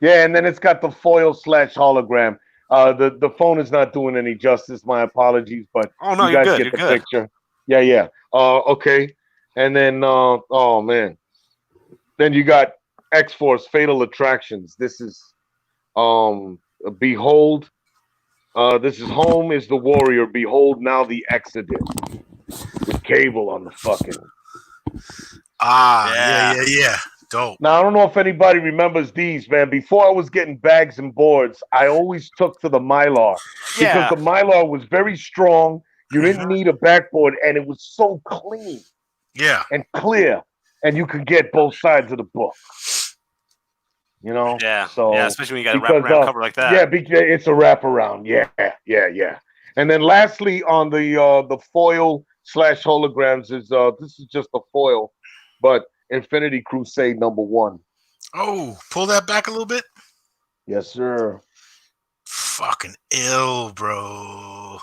Yeah, and then it's got the foil/hologram. The phone is not doing any justice. My apologies, but you guys get the picture. Yeah. Okay, and then oh man, then you got X-Force Fatal Attractions. This is Behold. This is Home is the Warrior. Behold now the Exodus with Cable on the fucking. Yeah. Dope. Now I don't know if anybody remembers these, man. Before I was getting bags and boards, I always took to the Mylar because the Mylar was very strong. You didn't need a backboard, and it was so clean, and clear, and you could get both sides of the book. So especially when you got a wraparound cover like that. Yeah, it's a wraparound. Yeah. And then lastly, on the foil/holograms is this is just a foil, but Infinity Crusade number 1. Oh, pull that back a little bit. Yes, sir. Fucking ill, bro.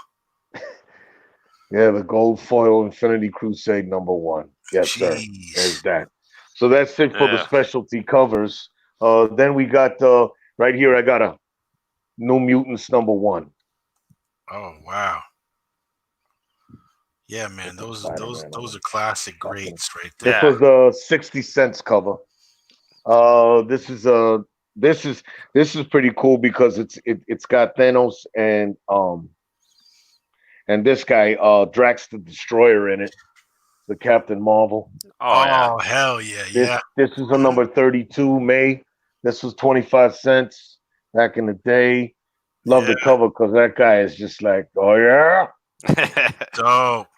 Yeah, the gold foil Infinity Crusade number 1. Yes, sir. There's that. So that's it for the specialty covers. Then we got right here. I got a New Mutants number 1. Oh wow. Yeah, man, those are classic greats right there. This was a 60 cents cover. This is pretty cool because it's got Thanos and this guy Drax the Destroyer in it, the Captain Marvel. Oh hell yeah. This is a number 32 May. This was 25 cents back in the day. Love the cover because that guy is just like, oh yeah. Dope.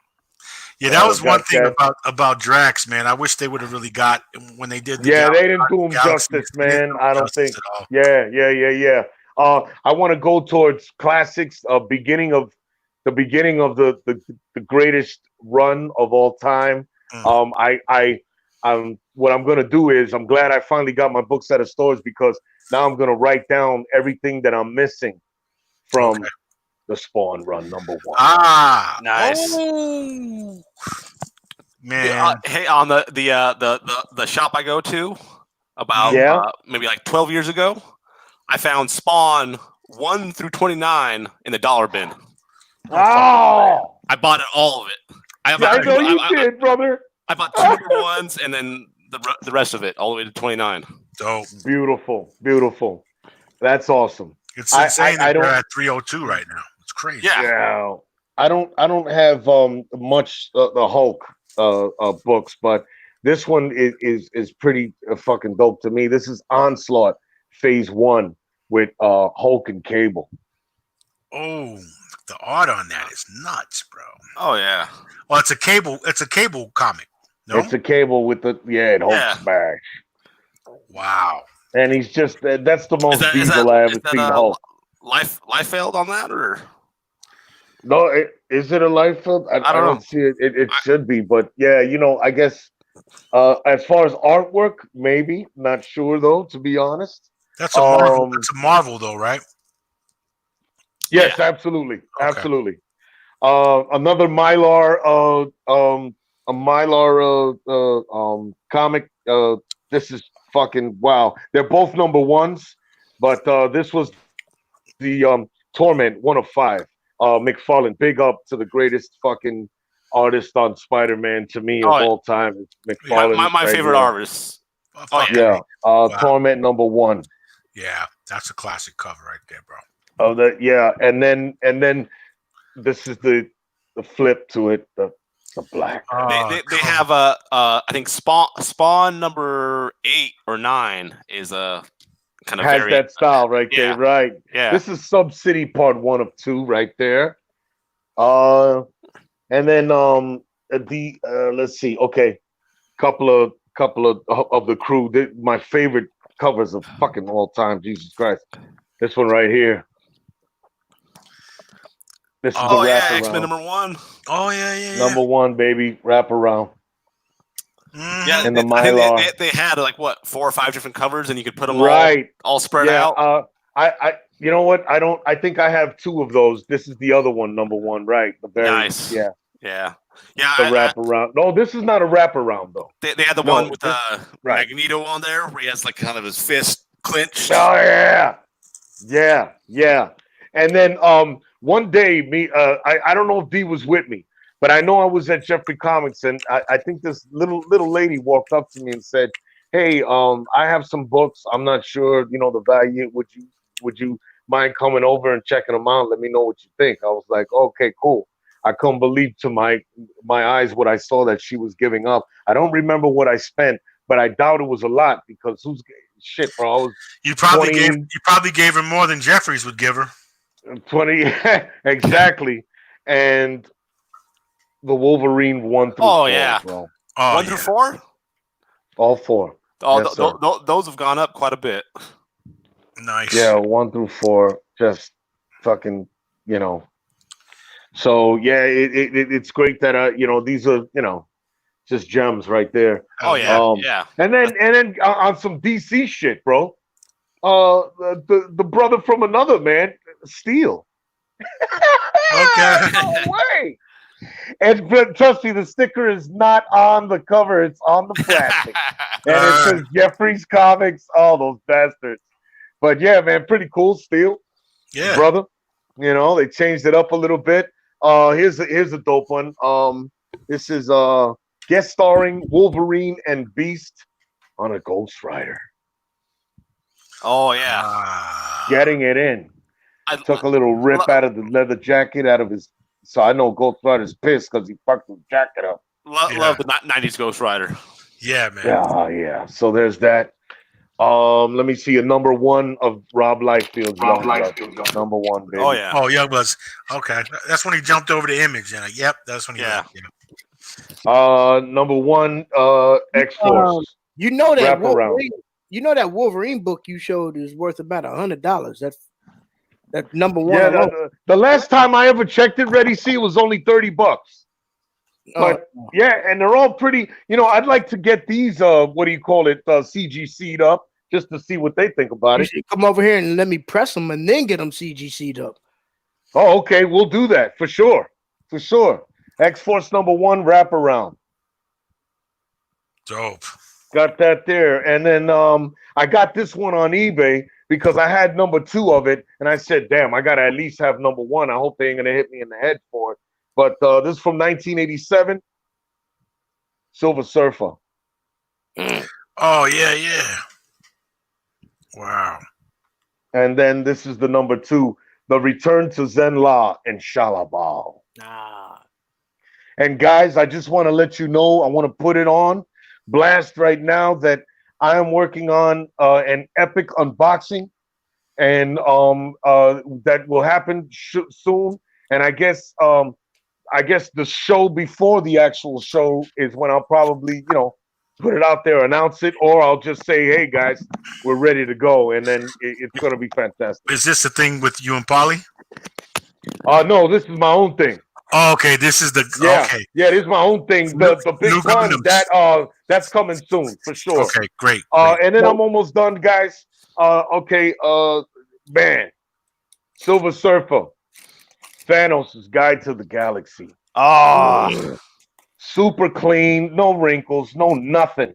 Yeah, that was one thing about Drax, man. I wish they would have really got when they did. They didn't do him justice, man. I don't think. Yeah. I want to go towards classics. Beginning of the greatest run of all time. What I'm gonna do is I'm glad I finally got my books at the stores because now I'm gonna write down everything that I'm missing from. The Spawn run number 1. Nice. Oh, man. Hey, on the shop I go to about maybe like 12 years ago, I found Spawn 1 through 29 in the dollar bin. Oh! I bought all of it. I know you did, brother. I bought 2 number 1s and then the rest of it all the way to 29. Dope. Beautiful. That's awesome. It's insane that they're at 302 right now. It's crazy. Yeah. I don't have much the Hulk books, but this one is pretty fucking dope to me. This is Onslaught Phase 1 with Hulk and Cable. Oh, the art on that is nuts, bro. Oh yeah. Well, it's a Cable comic. No? It's a Cable with the Hulk smash. Wow. And he's just that's the most diesel I ever seen Hulk. Liefeld on that or? No, is it a Liefeld? I don't see it. It should be, but yeah, I guess as far as artwork, maybe. Not sure though, to be honest. That's a Marvel. It's a Marvel though, right? Yes, absolutely. Okay. Absolutely. Another Mylar a Mylar comic. This is fucking wow. They're both number 1s, but this was the Torment 1 of 5. McFarlane, big up to the greatest fucking artist on Spider-Man to me of all time. McFarlane, my favorite artist. Yeah. Torment #1. Yeah, that's a classic cover right there, bro. Oh, and then this is the flip to it, the black. They have I think Spawn #8 or 9 is a kind of has that style right there, right? Yeah. This is Sub-City Part 1 of 2 right there. And then let's see. Okay, couple of the crew. My favorite covers of fucking all time. Jesus Christ, this one right here. This is the wraparound. X-Men #1. Oh yeah. #1, baby, wraparound. Yeah, and the Mylar. They had like what 4 or 5 different covers, and you could put them all spread out. I you know what? I think I have 2 of those. This is the other one, #1, right? The very, nice. Yeah. The wraparound. No, this is not a wraparound though. They had the one with Magneto on there, where he has like kind of his fist clenched. Oh yeah. And then one day, I don't know if D was with me, but I know I was at Jeffrey Comics, and I think this little lady walked up to me and said, "Hey, I have some books. I'm not sure, the value. Would you mind coming over and checking them out? Let me know what you think." I was like, "Okay, cool." I couldn't believe to my eyes what I saw that she was giving up. I don't remember what I spent, but I doubt it was a lot because shit, bro. You probably gave her more than Jeffries would give her. 20 exactly. And the Wolverine 1 through 4, bro. 1 through 4? All 4. Those have gone up quite a bit. Nice. Yeah, 1 through 4. Just fucking, So yeah, it's great that these are just gems right there. Oh yeah, And then on some DC shit, bro. The brother from another man, Steel. Okay. No way. And trust me, the sticker is not on the cover; it's on the plastic, and it says Jeffrey's Comics. All those bastards. But yeah, man, pretty cool, Steel. Yeah, brother. They changed it up a little bit. Here's a dope one. This is guest starring Wolverine and Beast on a Ghost Rider. Oh yeah, getting it in. I took a little rip out of the leather jacket out of his. So I know Ghost Rider's pissed because he fucked his jacket up. Love the 90s Ghost Rider. Yeah, man. Yeah. So there's that. Let me see a #1 of Rob Liefeld. #1, baby. Oh yeah. Oh, Youngbloods. Okay, that's when he jumped over the Image. And yep, that's when he. Yeah. #1, X-Force. That Wolverine book you showed is worth about $100. That #1. Yeah, the last time I ever checked it, Ready See, it was only $30. But yeah, and they're all pretty. I'd like to get these. What do you call it? CGC'd up, just to see what they think about it. Come over here and let me press them, and then get them CGC'd up. Oh, okay, we'll do that for sure. X-Force #1 wraparound. Dope. Got that there, and then I got this one on eBay because I had #2 of it, and I said, "Damn, I gotta at least have #1. I hope they ain't gonna hit me in the head for it." But this is from 1987, Silver Surfer. Oh yeah. Wow. And then this is the #2, The Return to Zenla and Shalabal. And guys, I just want to let you know, I want to put it on blast right now that I am working on an epic unboxing, and that will happen soon. And I guess the show before the actual show is when I'll probably put it out there, announce it, or I'll just say, "Hey guys, we're ready to go," and then it's gonna be fantastic. Is this the thing with you and Polly? No, this is my own thing. Oh, okay, this is the okay. Yeah, this is my own thing. The big one that's coming soon for sure. Okay, great. And then I'm almost done, guys. Man, Silver Surfer, Thanos' Guide to the Galaxy. Super clean, no wrinkles, no nothing.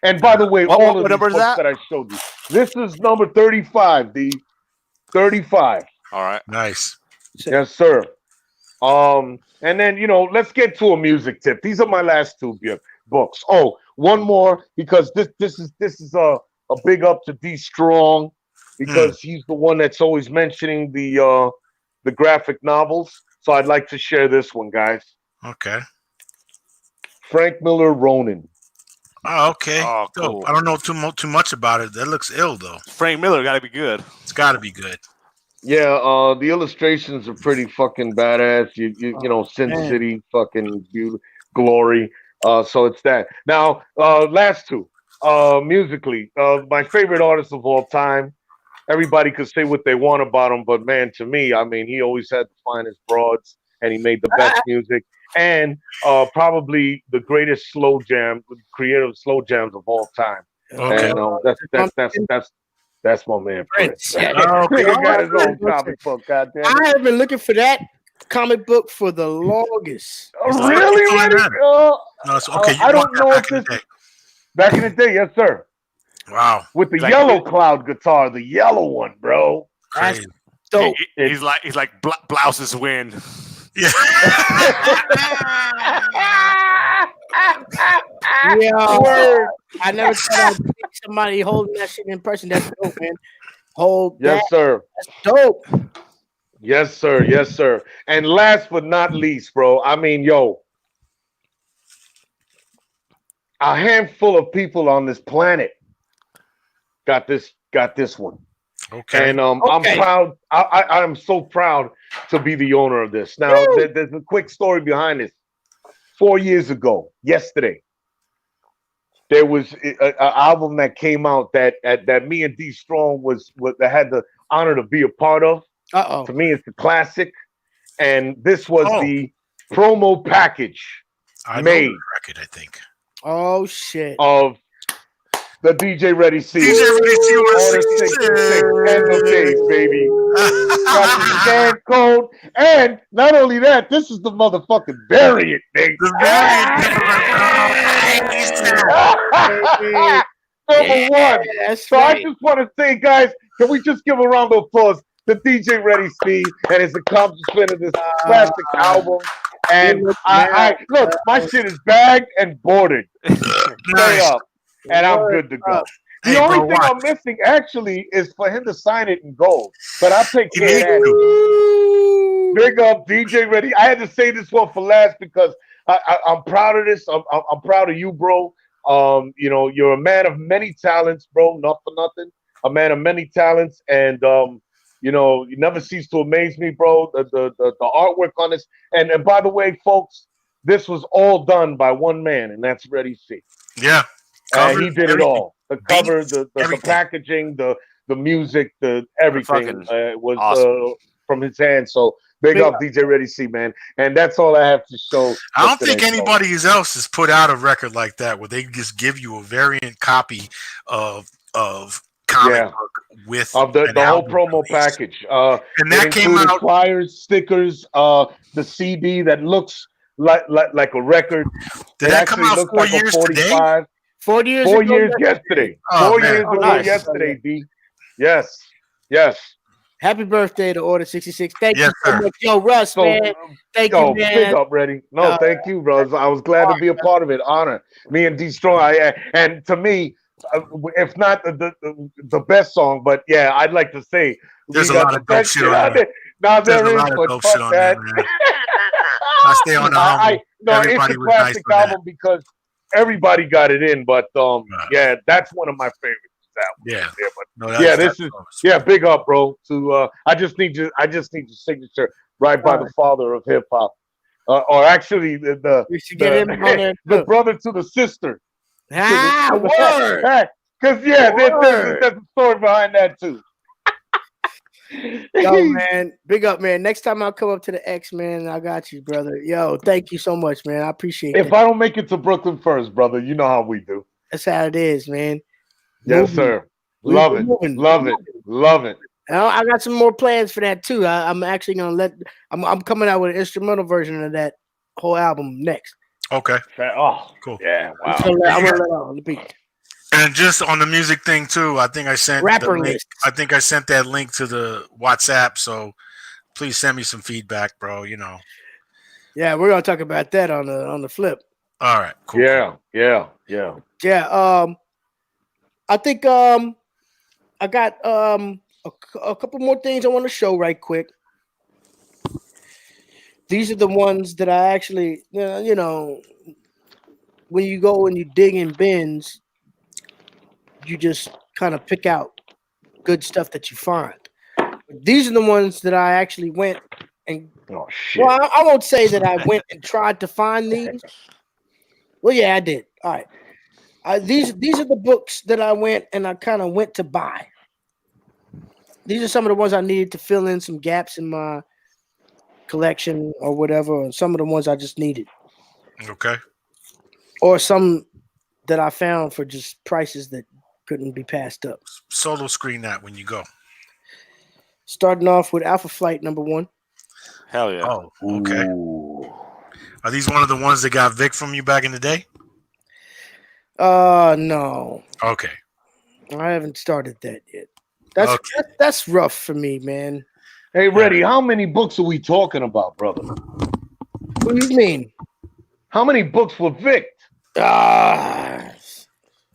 And by the way, all of the books that I showed you. This is number 35. The 35. All right, nice. Yes, sir. And then let's get to a music tip. These are my last 2 books. Oh, one more because this is a big up to D Strong because he's the one that's always mentioning the graphic novels. So I'd like to share this one, guys. Okay. Frank Miller Ronin. Oh, okay. Oh, cool. I don't know too much about it. That looks ill though. Frank Miller got to be good. It's got to be good. Yeah, the illustrations are pretty fucking badass. You know, Sin City, fucking glory. So it's that. Now, last two. Musically, my favorite artist of all time. Everybody could say what they want about him, but man, to me, I mean, he always had the finest broads, and he made the best music, and probably the greatest slow jam, creative slow jams of all time. Okay. And that's my man Prince. Okay. He got his own comic book. Goddamn. I have been looking for that comic book for the longest. Oh, really? No, okay. I don't know if this. Back in the day, yes, sir. Wow. With the yellow cloud guitar, the yellow one, bro. Crazy. Dope. He's like blouses win. Yeah. Yeah. I never thought I'd see somebody holding that shit in person. That's dope, man. Yes, sir. That's dope. Yes, sir. Yes, sir. And last but not least, bro. I mean, yo, a handful of people on this planet got this one. Okay. And I'm proud. I'm so proud to be the owner of this. Now, there's a quick story behind this. 4 years ago, yesterday, there was an album that came out that me and D Strong that had the honor to be a part of. To me, it's a classic, and this was the promo package made. Record, I think. Oh shit! Of the DJ Ready C. DJ Ready C on end of days, baby. Got the scan code, and not only that, this is the motherfucking variant, nigga. Number one. So I just want to say, guys, can we just give a round of applause to DJ Ready C and his accomplishment of this classic album? And I look, my shit is bagged and boarded. Stay up, and I'm good to go. The only thing I'm missing actually is for him to sign it in gold. But I'll take care of that. Big up DJ Ready. I had to say this one for last because I'm proud of this. I'm proud of you, bro. You know, you're a man of many talents, bro. Not for nothing. A man of many talents, and you know, you never cease to amaze me, bro. The artwork on this, and by the way, folks, this was all done by one man, and that's Ready C. Yeah, and he did it all. The cover, the packaging, the music, the everything was awesome. From his hands. So big up DJ Ready C, man. And that's all I have to show. I don't think anybody else has put out a record like that where they just give you a variant copy of comic book with the whole promo package. And that came out flyers, stickers, the CD that looks like a record. Did that come out 4 years today? 4 years. 4 years yesterday. Oh, 4 years ago yesterday, B. Yes. Happy birthday to Order 66. Thank you so much. Yo, Russ, man. Thank you, man. Big up, Ready. No, thank you, bro. I was glad to be a part of it. Honor. Me and D Strong. And to me, if not the best song, but yeah, I'd like to say there's a lot of dope shit on there. Now there is, but fuck that. I stay on the album. No, it's a classic album because everybody got it in, but yeah, that's one of my favorites. Yeah, this is big up, bro. To I just need your signature right by the father of hip hop, or actually the brother to the sister. Word. Because there's a story behind that too. Yo, man, big up, man. Next time I'll come up to the X, man, I got you, brother. Yo, thank you so much, man. I appreciate it. If I don't make it to Brooklyn first, brother, you know how we do. That's how it is, man. Yes, sir. Love it. I got some more plans for that too. I'm actually gonna I'm coming out with an instrumental version of that whole album next. Okay. Oh, cool. Yeah. Wow. I'm gonna let on the beat. And just on the music thing too, I think I sent that link to the WhatsApp. So please send me some feedback, bro. You know. Yeah, we're gonna talk about that on the flip. All right. Cool. Yeah. I think I got a couple more things I want to show right quick. These are the ones that I actually, when you go and you dig in bins, you just kind of pick out good stuff that you find. These are the ones that I actually went and. Oh shit! Well, I won't say that I went and tried to find these. Well, yeah, I did. All right. These are the books that I went and I kind of went to buy. These are some of the ones I needed to fill in some gaps in my collection or whatever. Or some of the ones I just needed. Okay. Or some that I found for just prices that couldn't be passed up. Solo screen that when you go. Starting off with Alpha Flight #1. Hell yeah. Oh, okay. Ooh. Are these one of the ones that got Vic from you back in the day? No. Okay. I haven't started that yet. That's rough for me, man. Hey, Reddy, how many books are we talking about, brother? What do you mean? How many books were Vic? Any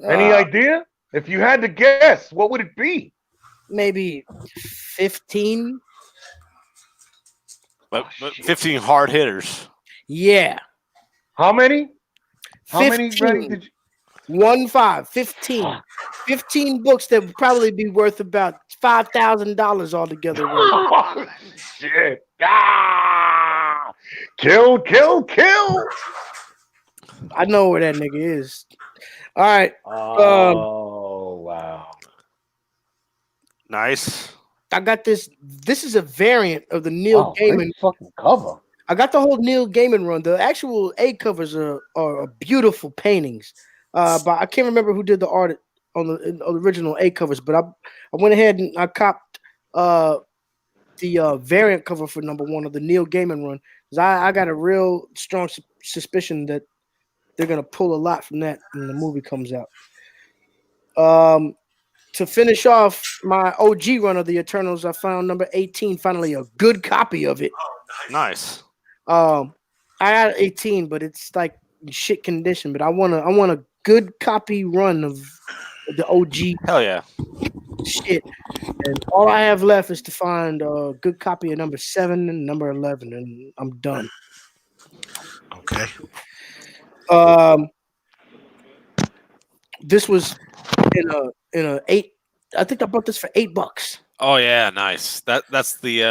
idea? If you had to guess, what would it be? Maybe 15. But 15 hard hitters. Yeah. How many? 15. How many, Reddy, did you? 15. 15 books that would probably be worth about $5,000 altogether. Oh, shit. Ah! Kill. I know where that nigga is. All right. Oh, wow. Nice. I got this. This is a variant of the Neil Gaiman fucking cover. I got the whole Neil Gaiman run. The actual A covers are beautiful paintings. But I can't remember who did the art on the original A covers. But I went ahead and I copped the variant cover for #1 of the Neil Gaiman run. Because I got a real strong suspicion that they're gonna pull a lot from that when the movie comes out. To finish off my OG run of the Eternals, I found #18. Finally, a good copy of it. Nice. I got 18, but it's like shit condition. But I want a good copy run of the OG. Hell yeah. Shit. And all I have left is to find a good copy of #7 and #11, and I'm done. Okay. This was in a 8. I think I bought this for $8. Oh yeah, nice. That's the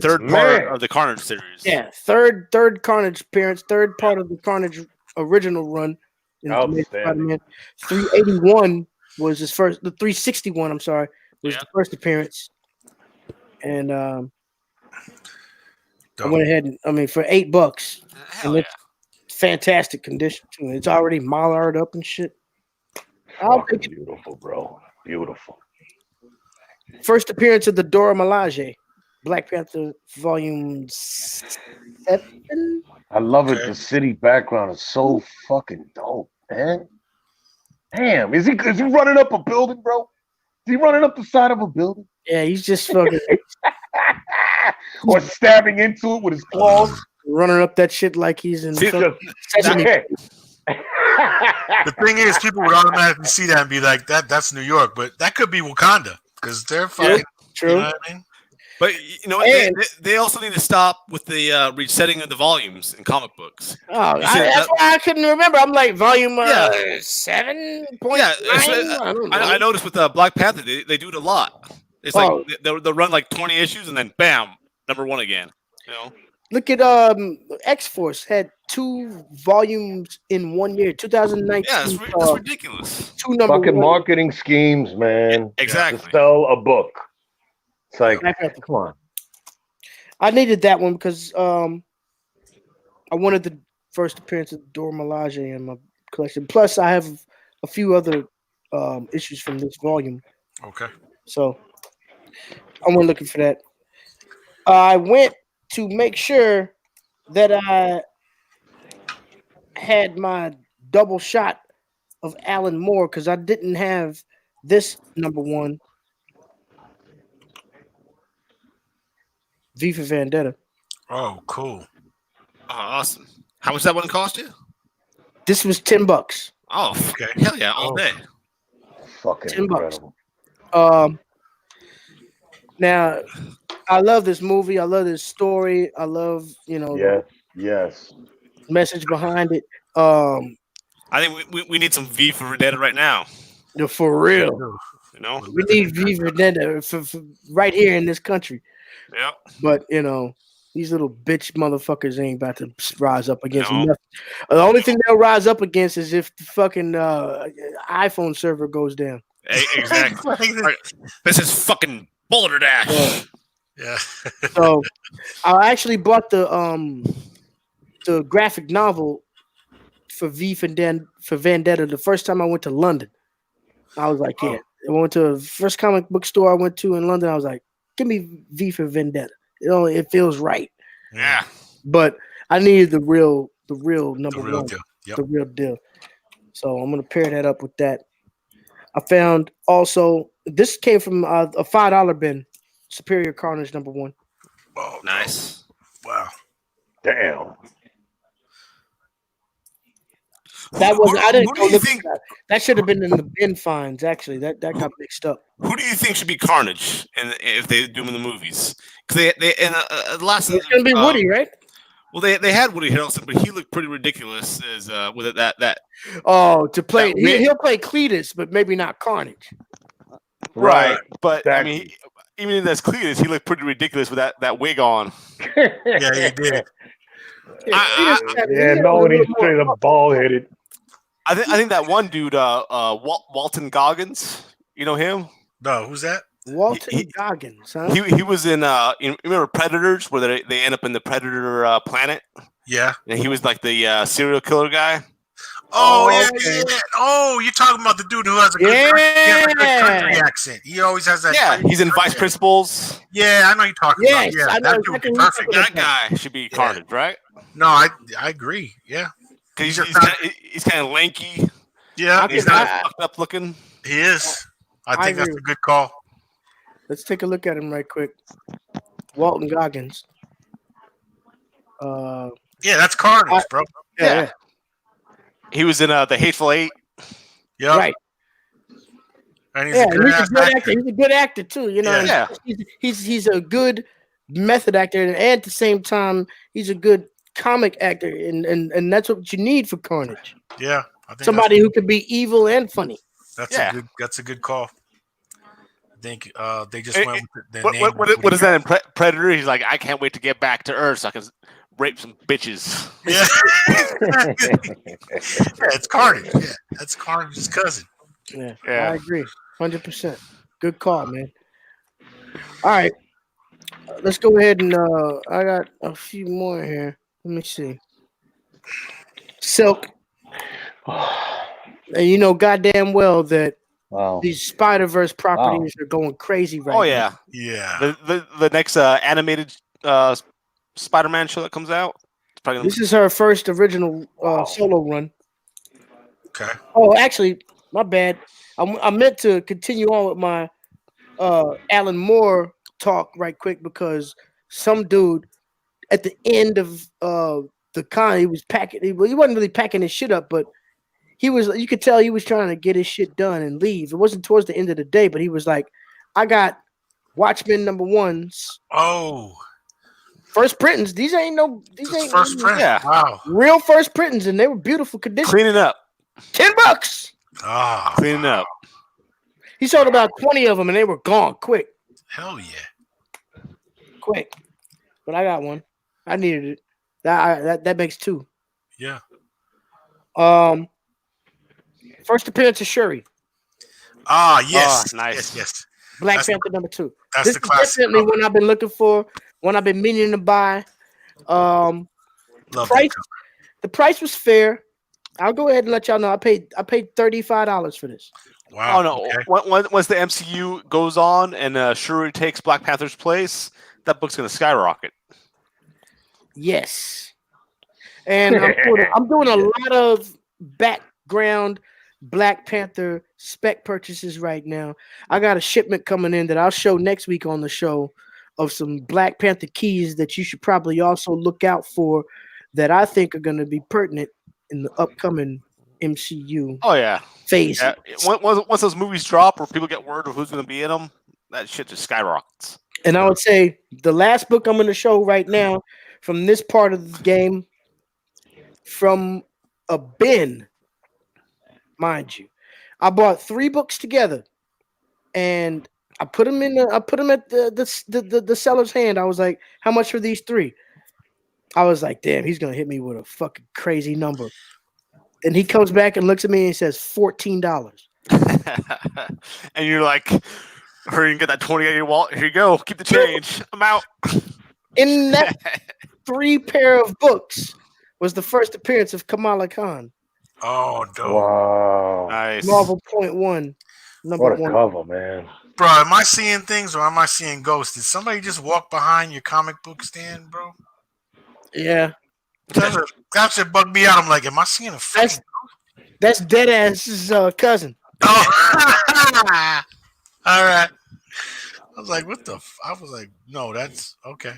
third part of the Carnage series. Yeah, third Carnage appearance, third part of the Carnage original run. In Spider-Man. 381 was his first. The 361, I'm sorry, was the first appearance. And I went ahead and for $8, and it's fantastic condition too. It's already Mallarded up and shit. I'll take it. Beautiful, bro. Beautiful. First appearance of the Dora Milaje, Black Panther Volume 7. I love it. The city background is so fucking dope, man. Damn, is he running up a building, bro? Is he running up the side of a building? Yeah, he's just fucking or stabbing into it with his claws, running up that shit like he's in. The thing is, people would automatically see that and be like, "That's New York," but that could be Wakanda because they're fucking. True. You know what I mean? But they also need to stop with the resetting of the volumes in comic books. Oh, that's why I couldn't remember. I'm like volume 7. Yeah, I noticed with Black Panther they do it a lot. It's like they'll run like 20 issues and then bam, #1 again. You know. Look at X-Force had 2 volumes in 1 year, 2019. Yeah, that's ridiculous. 2 fucking marketing schemes, man. Exactly. To sell a book. It's like, come on. I needed that one because I wanted the first appearance of Dora Milaje in my collection. Plus, I have a few other issues from this volume. Okay. So I went looking for that. I went to make sure that I had my double shot of Alan Moore because I didn't have this #1. V for Vendetta. Oh, cool. Awesome. How much that one cost you? This was $10. Oh, okay. Hell yeah, all day. Fucking $10. incredible. Now, I love this movie. I love this story. I love, Yes. message behind it. I think we need some V for Vendetta right now. For real. We need V for Vendetta for right here in this country. Yeah. But these little bitch motherfuckers ain't about to rise up against nothing. The only thing they'll rise up against is if the fucking iPhone server goes down. Exactly. This is fucking Boulder Dash. Yeah. So I actually bought the graphic novel for for Vendetta the first time I went to London. I was like, I went to the first comic book store I went to in London. I was like, give me V for Vendetta. It feels right. Yeah. But I needed the real number one. Deal. Yep. The real deal. So I'm gonna pair that up with that. I found also this came from a $5 bin. Superior Carnage #1. Oh, nice. Wow. Damn. That was I didn't go look at that. That should have been in the bin finds. Actually, that got mixed up. Who do you think should be Carnage, and if they do him in the movies? Because they last it's gonna be Woody, right? Well, they had Woody Harrelson, but he looked pretty ridiculous as with that. Oh, to play he'll play Cletus, but maybe not Carnage. Right, but exactly. I mean, even as Cletus, he looked pretty ridiculous with that wig on. Yeah, he did. He's straight up bald headed. I think that one dude, Walton Goggins. You know him? No, who's that? Walton Goggins. Huh? He was in. You remember Predators, where they end up in the Predator planet? Yeah. And he was like the serial killer guy. Oh, yeah. Oh, you're talking about the dude who has a good country accent. He always has that. Yeah, he's in Vice Principals. Yeah, I know you're talking about. Yeah, that dude would be perfect. That guy should be Carnage, right? No, I agree. Yeah. He's kind of lanky. Yeah, he's not fucked up looking. He is. I think that's a good call. Let's take a look at him right quick. Walton Goggins. Yeah, that's Carnage, bro. Yeah. He was in the Hateful Eight. Yeah. Right. And he's a good actor. He's a good actor too. He's a good method actor, and at the same time, he's a good comic actor, and that's what you need for Carnage. Yeah, I think somebody who can be evil and funny. That's a good call. I think they just went with the name. What is that in Predator? He's like, I can't wait to get back to Earth so I can rape some bitches. Yeah, it's Carnage. Yeah, that's Carnage's cousin. Yeah, I agree, 100%. Good call, man. All right, let's go ahead and I got a few more here. Let me see. Silk. And you know goddamn well that these Spider-Verse properties are going crazy right now. Oh, yeah. Yeah. The next animated Spider-Man show that comes out. This is her first original solo run. Okay. Oh, actually, my bad. I meant to continue on with my Alan Moore talk right quick because some dude at the end of the con, he was packing. He wasn't really packing his shit up, but he was. You could tell he was trying to get his shit done and leave. It wasn't towards the end of the day, but he was like, "I got Watchmen #1s. Oh, first printings. These ain't first print. Yeah, wow, real first printings, and they were beautiful condition. Cleaning up, $10. Ah, cleaning up. He sold about 20 of them, and they were gone quick. Hell yeah, quick. But I got one. I needed it. That makes 2. Yeah. First appearance of Shuri. Ah, yes. Nice. Yes. Black Panther #2. That's the classic. Definitely one I've been looking for. One I've been meaning to buy. The price was fair. I'll go ahead and let y'all know. I paid $35 for this. Wow. Oh no! Okay. Once the MCU goes on and Shuri takes Black Panther's place, that book's going to skyrocket. Yes, and I'm doing a lot of background Black Panther spec purchases right now. I got a shipment coming in that I'll show next week on the show of some Black Panther keys that you should probably also look out for that I think are going to be pertinent in the upcoming MCU. Oh yeah, phase. Yeah. Once those movies drop, or people get word of who's going to be in them, that shit just skyrockets. And I would say the last book I'm going to show right now from this part of the game, from a bin, mind you, I bought 3 books together, and I put them at the seller's hand. I was like, "How much for these 3?" I was like, "Damn, he's gonna hit me with a fucking crazy number." And he comes back and looks at me and he says, $14. And you're like, hurry and get that 20 out of your wallet. Here you go. Keep the change. I'm out. In that 3 pair of books was the first appearance of Kamala Khan. Oh, dope. Wow. Nice. Marvel .1. What a 1. cover, man. Bro, am I seeing things or am I seeing ghosts? Did somebody just walk behind your comic book stand, bro? Yeah. That shit bugged me out. I'm like, am I seeing a fucking That's Deadass's cousin. Oh. All right. I was like, what the I was like, no, that's okay.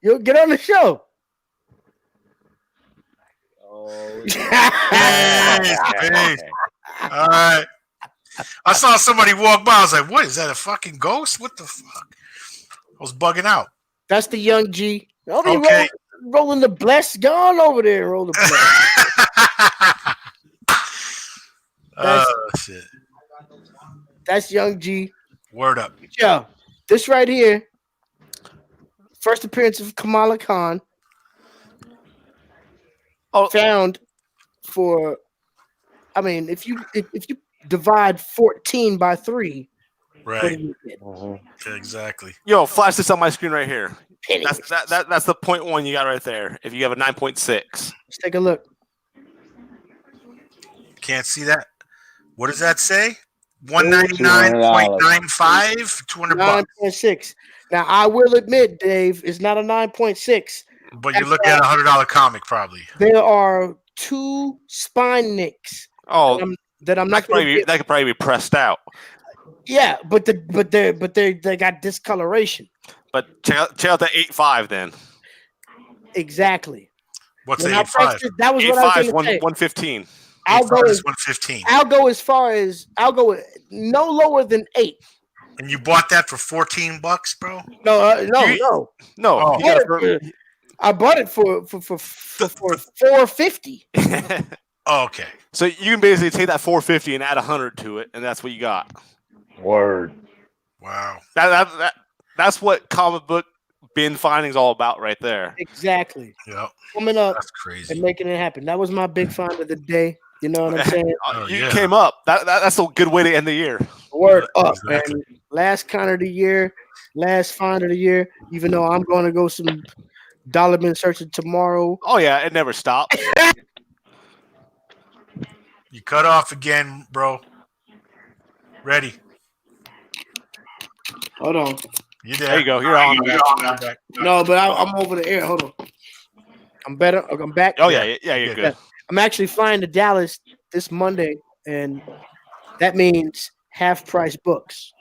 You'll get on the show. Oh, Peace. All right. I saw somebody walk by. I was like, what is that? A fucking ghost? What the fuck? I was bugging out. That's the young G. I'll be Okay. rolling the bless. Go on over there and roll the bless. Shit. That's young G. Word up. Yo, this right here, first appearance of Kamala Khan. Found for, I mean, if you divide 14 by 3, right? What do you get? Exactly. Yo, flash this on my screen right here. That's the .1 you got right there. If you have a 9.6, let's take a look. Can't see that. What does that say? 199.95, $200. 9.6. Now I will admit, Dave, it's not a 9.6. But you're looking at $100 comic, probably. There are 2 spine nicks. Oh, that I'm not going to get. That could probably be pressed out. Yeah, but they got discoloration. But check out the 8.5 then. Exactly. What's the 8.5? That was 8.5 what I was is going to say. 115. I'll go 115. I'll go as far as no lower than 8. And you bought that for $14, bro? No. No. I bought it for $450. Oh, okay. So you can basically take that $450 and add $100 to it, and that's what you got. Word. Wow. That's what comic book bin finding is all about, right there. Exactly. Yep. Coming up That's crazy. and making it happen. That was my big find of the day. You know what I'm saying? You came up. That's a good way to end the year. Word up, Exactly. man. Last find of the year. Even though I'm going to go some dollar bin searching tomorrow. Oh yeah, it never stops. You cut off again, bro. Ready. Hold on. You there? There you go. You're on. No, but I'm over the air. Hold on. I'm better. I'm back. Oh yeah, you're good. I'm actually flying to Dallas this Monday, and that means Half Price Books.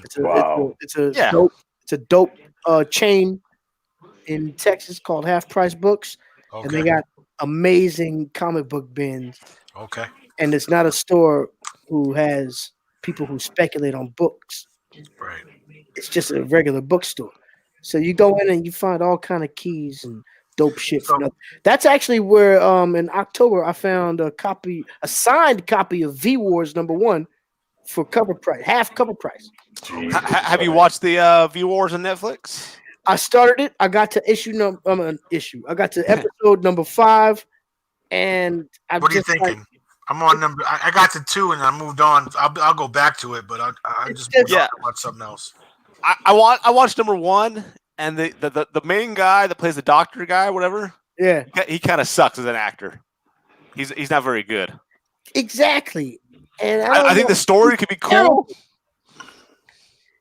It's a dope chain in Texas called Half Price Books, and they got amazing comic book bins. Okay. And it's not a store who has people who speculate on books. Right. It's just a regular bookstore. So you go in and you find all kind of keys and dope shit. That's actually where in October I found a signed copy of V Wars #1 for cover price, half cover price. Have you watched the V Wars on Netflix? I started it. I got to I got to episode number 5, and what are you thinking? I'm on number. I got to 2 and I moved on. I'll go back to it, but I just watch something else. I watched #1, and the main guy that plays the doctor guy, whatever. Yeah, he kind of sucks as an actor. He's not very good. Exactly, and I think the story could be cool.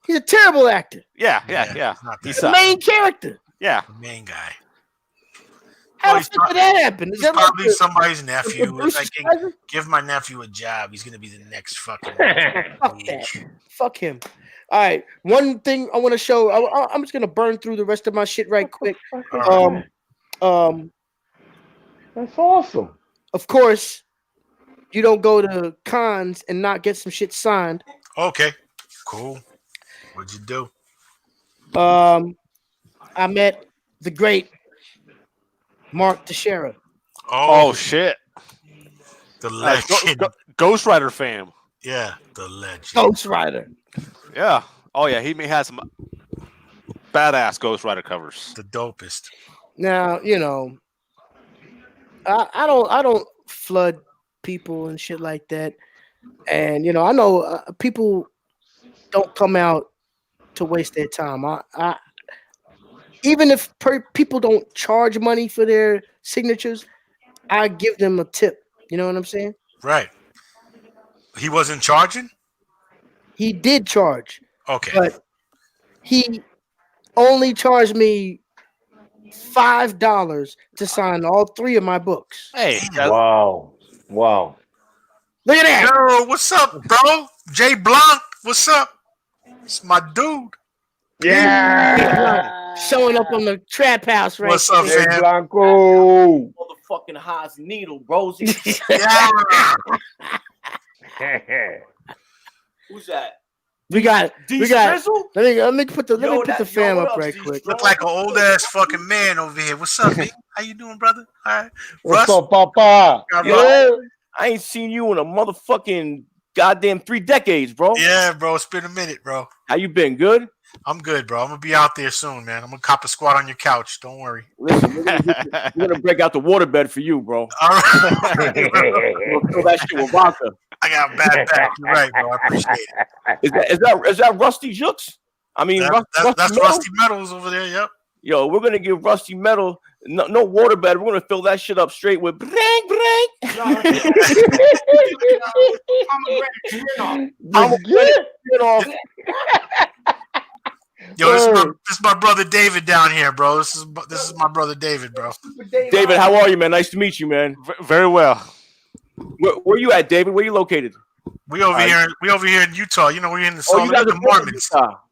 He's a terrible actor. Yeah. He's the main character. Yeah, the main guy. How the fuck did that happen? He's probably somebody's nephew. It's like, give my nephew a job. He's gonna be the next fucking. Fuck that. Fuck him. All right. One thing I want to show. I'm just gonna burn through the rest of my shit right quick. That's awesome. Of course, you don't go to cons and not get some shit signed. Okay, cool. What'd you do? I met the great Mark Teixeira. Oh shit! The legend, Ghost Rider fam. Yeah, the legend. Ghost Rider. Yeah. Oh yeah, he has some badass Ghost Rider covers. The dopest. Now I don't flood people and shit like that, and I know people don't come out to waste their time. I even if people don't charge money for their signatures, I give them a tip. You know what I'm saying? Right. He wasn't charging? He did charge. Okay. But he only charged me $5 to sign all 3 of my books. Hey. Wow. Look at that. Yo, what's up, bro? Jay Blanc, what's up? It's my dude. Yeah. Showing up on the trap house right What's up, Hey, fam? Blanco. Motherfucking Haas Needle, Rosie. Yeah. Who's that? We got Drizzle? let me put the fam up right quick. Look like an old ass fucking man over here. What's up, man? How you doing, brother? All right. What's Russ? up, Papa? Yo, I ain't seen you in a motherfucking goddamn 3 decades, bro. Yeah, bro. It's been a minute, bro. How you been? Good? I'm good, bro. I'm gonna be out there soon, man. I'm gonna cop a squat on your couch. Don't worry. Listen, we're gonna break out the waterbed for you, bro. All right. We'll fill that shit with vodka. I got a bad back. You're right, bro. I appreciate it. Is that Rusty Jukes? I mean, That's Rusty Metals over there. Yep. Yo, we're gonna give Rusty Metal no waterbed. We're gonna fill that shit up straight with blank. Yo, this is my brother David down here, bro. This is my brother David, bro. David, how are you, man? Nice to meet you, man. Very well. Where you at, David? Where you located? We over here in Utah. You know, we're in the the Mormons.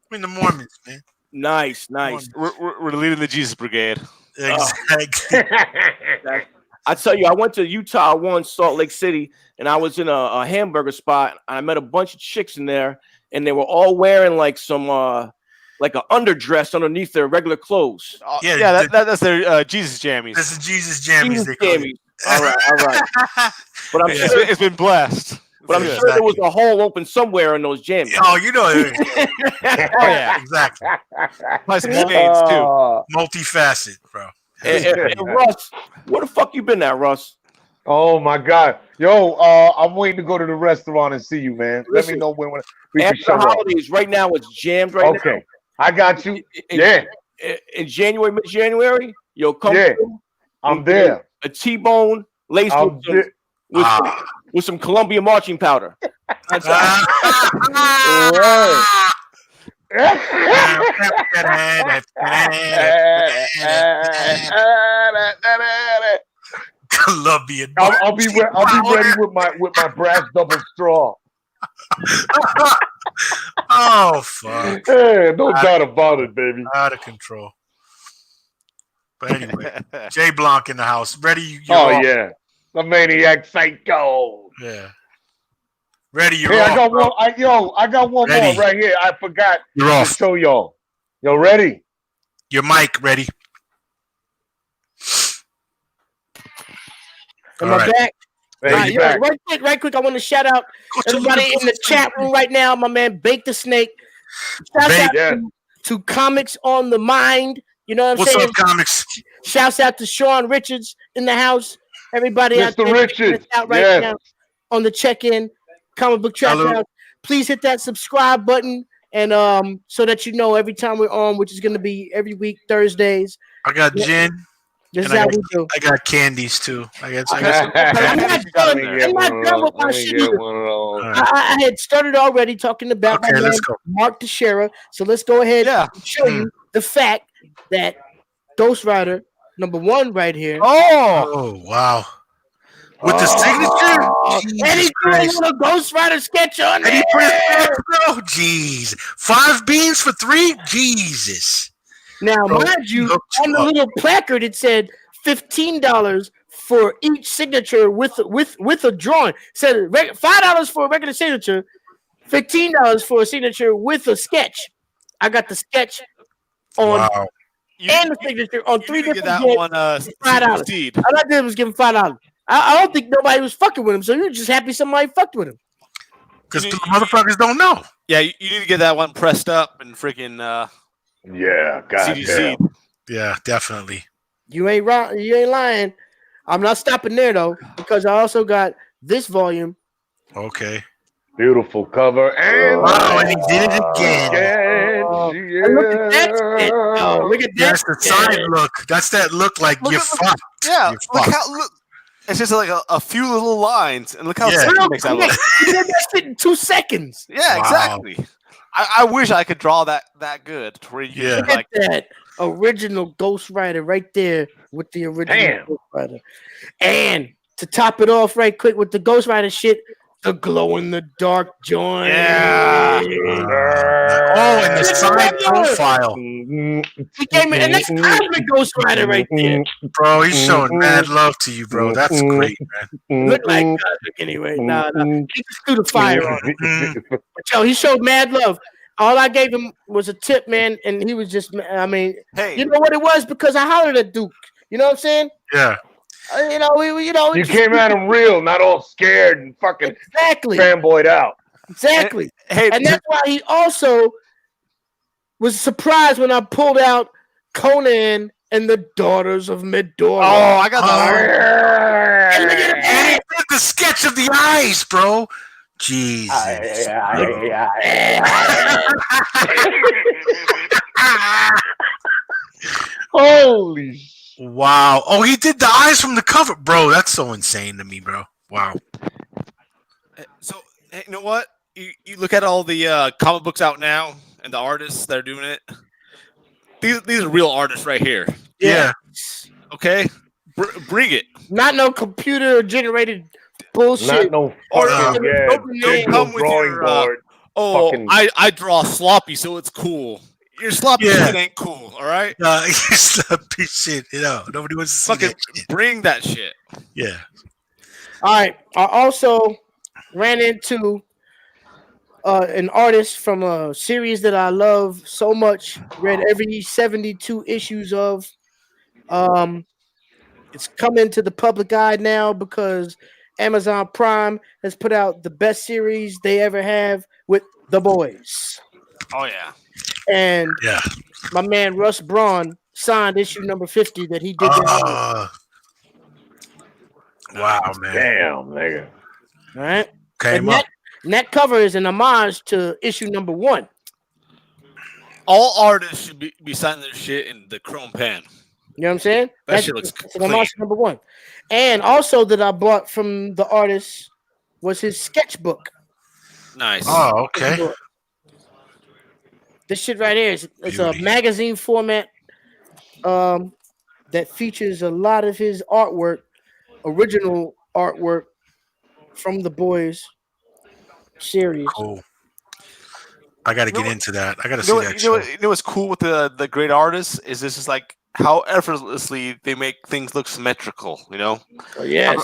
We're in the Mormons, man. Nice. We're leading the Jesus Brigade. Exactly. I tell you, I went to Utah once, Salt Lake City, and I was in a hamburger spot. I met a bunch of chicks in there, and they were all wearing like some like an underdress underneath their regular clothes. That's their Jesus jammies. This is Jesus jammies. They call it. All right. But I'm sure it's been blessed. But I'm sure there was a hole open somewhere in those jammies. Oh, you know it. Oh yeah, exactly. Plus gains too. Multifaceted, bro. And Russ, where the fuck you been at, Russ? Oh my God, yo, I'm waiting to go to the restaurant and see you, man. Let me know when we can After show the holidays, right now it's jammed right now. Okay, I got you. Yeah. In January, mid-January, yo, come through. I'm there. A T-bone laced with some Columbia marching powder. Columbia. I'll be ready with my brass double straw. Oh fuck! Hey, no doubt about it, baby. Out of control. But anyway, Jay Blanc in the house. Ready? Yeah, the maniac psycho. Yeah. Ready? You're off. I got bro. I got one ready. More right here. I forgot you're to off. show y'all. Yo, ready? Your mic ready? Am I back? Right quick, I want to shout out everybody in the chat room right now. My man Bake the Snake. Shout out to Comics on the Mind. You know what I'm saying? What's up, Comics? Shouts out to Sean Richards in the house. Everybody out there Richards. Out right now on the check-in comic book trap house. Please hit that subscribe button and so that you know every time we're on, which is going to be every week Thursdays. I got gin. This is how we do. I got candies too. I'm not done with my shit. I had started already talking about my man, Mark Teixeira. So let's go ahead and show you the fact that Ghost Rider #1 right here. Oh wow. With the signature? And he's doing a Ghost Rider sketch on there. And he put his jeez. 5 beans for 3? Jesus. Now, mind you, on the little placard, it said $15 for each signature with a drawing. It said $5 for a regular signature, $15 for a signature with a sketch. I got the sketch on and the signature on 3 different that days. one, $5. All I did was give him $5. I don't think nobody was fucking with him, so you're just happy somebody fucked with him. Because the motherfuckers don't know. Yeah, you need to get that one pressed up and freaking CDC. Yeah, definitely. You ain't wrong. You ain't lying. I'm not stopping there though, because I also got this volume. Okay. Beautiful cover, and and he did it again. Look at that shit. Oh, look at that. That's the side look. That's that look like you're fucked. Yeah, you're look how it's just like a few little lines, and look how simple it makes that look. You did that shit in 2 seconds. Yeah, exactly. I wish I could draw that good. To where you look at that original Ghost Rider right there with the original Ghost Rider, and to top it off right quick with the Ghost Rider shit. The glow in the dark joint. Yeah. And the side profile. He came in, and that's Cosmic Ghost Rider right there. Bro, he's showing mad love to you, bro. That's great, man. Look like Cosmic anyway. Nah. He just threw the fire on him. But yo, he showed mad love. All I gave him was a tip, man, and he was just, I mean, you know what it was? Because I hollered at Duke. You know what I'm saying? Yeah. You came at him real, not all scared and fucking fanboyed out. Exactly. And that's why he also was surprised when I pulled out Conan and the Daughters of Midora. Oh, I got that. And he did the sketch of the eyes, bro. Jesus. Holy shit. Wow. Oh, he did the eyes from the cover. Bro, that's so insane to me, bro. Wow. So, you know what? You look at all the comic books out now and the artists that are doing it. These are real artists right here. Yeah. Okay? Bring it. Not no computer-generated bullshit. Not no don't come with your board. I draw sloppy, so it's cool. Your sloppy shit ain't cool, all right? Your sloppy shit, nobody wants to see fucking that shit. Bring that shit. Yeah. All right. I also ran into an artist from a series that I love so much. Read every 72 issues of. It's coming to the public eye now because Amazon Prime has put out the best series they ever have with The Boys. Oh yeah. And my man Russ Braun signed issue number 50 that he did. Wow, man. Damn, nigga. All right. Came up. That cover is an homage to issue number 1. All artists should be signing their shit in the chrome pen. You know what I'm saying? That shit looks clean. An homage to number 1. And also that I bought from the artist was his sketchbook. Nice. Oh, okay. This shit right here it's a magazine format that features a lot of his artwork, original artwork from the Boys series. Cool. I got to get into that. I got to see that show. You know what's cool with the great artists is this is like how effortlessly they make things look symmetrical, you know? Oh, yeah.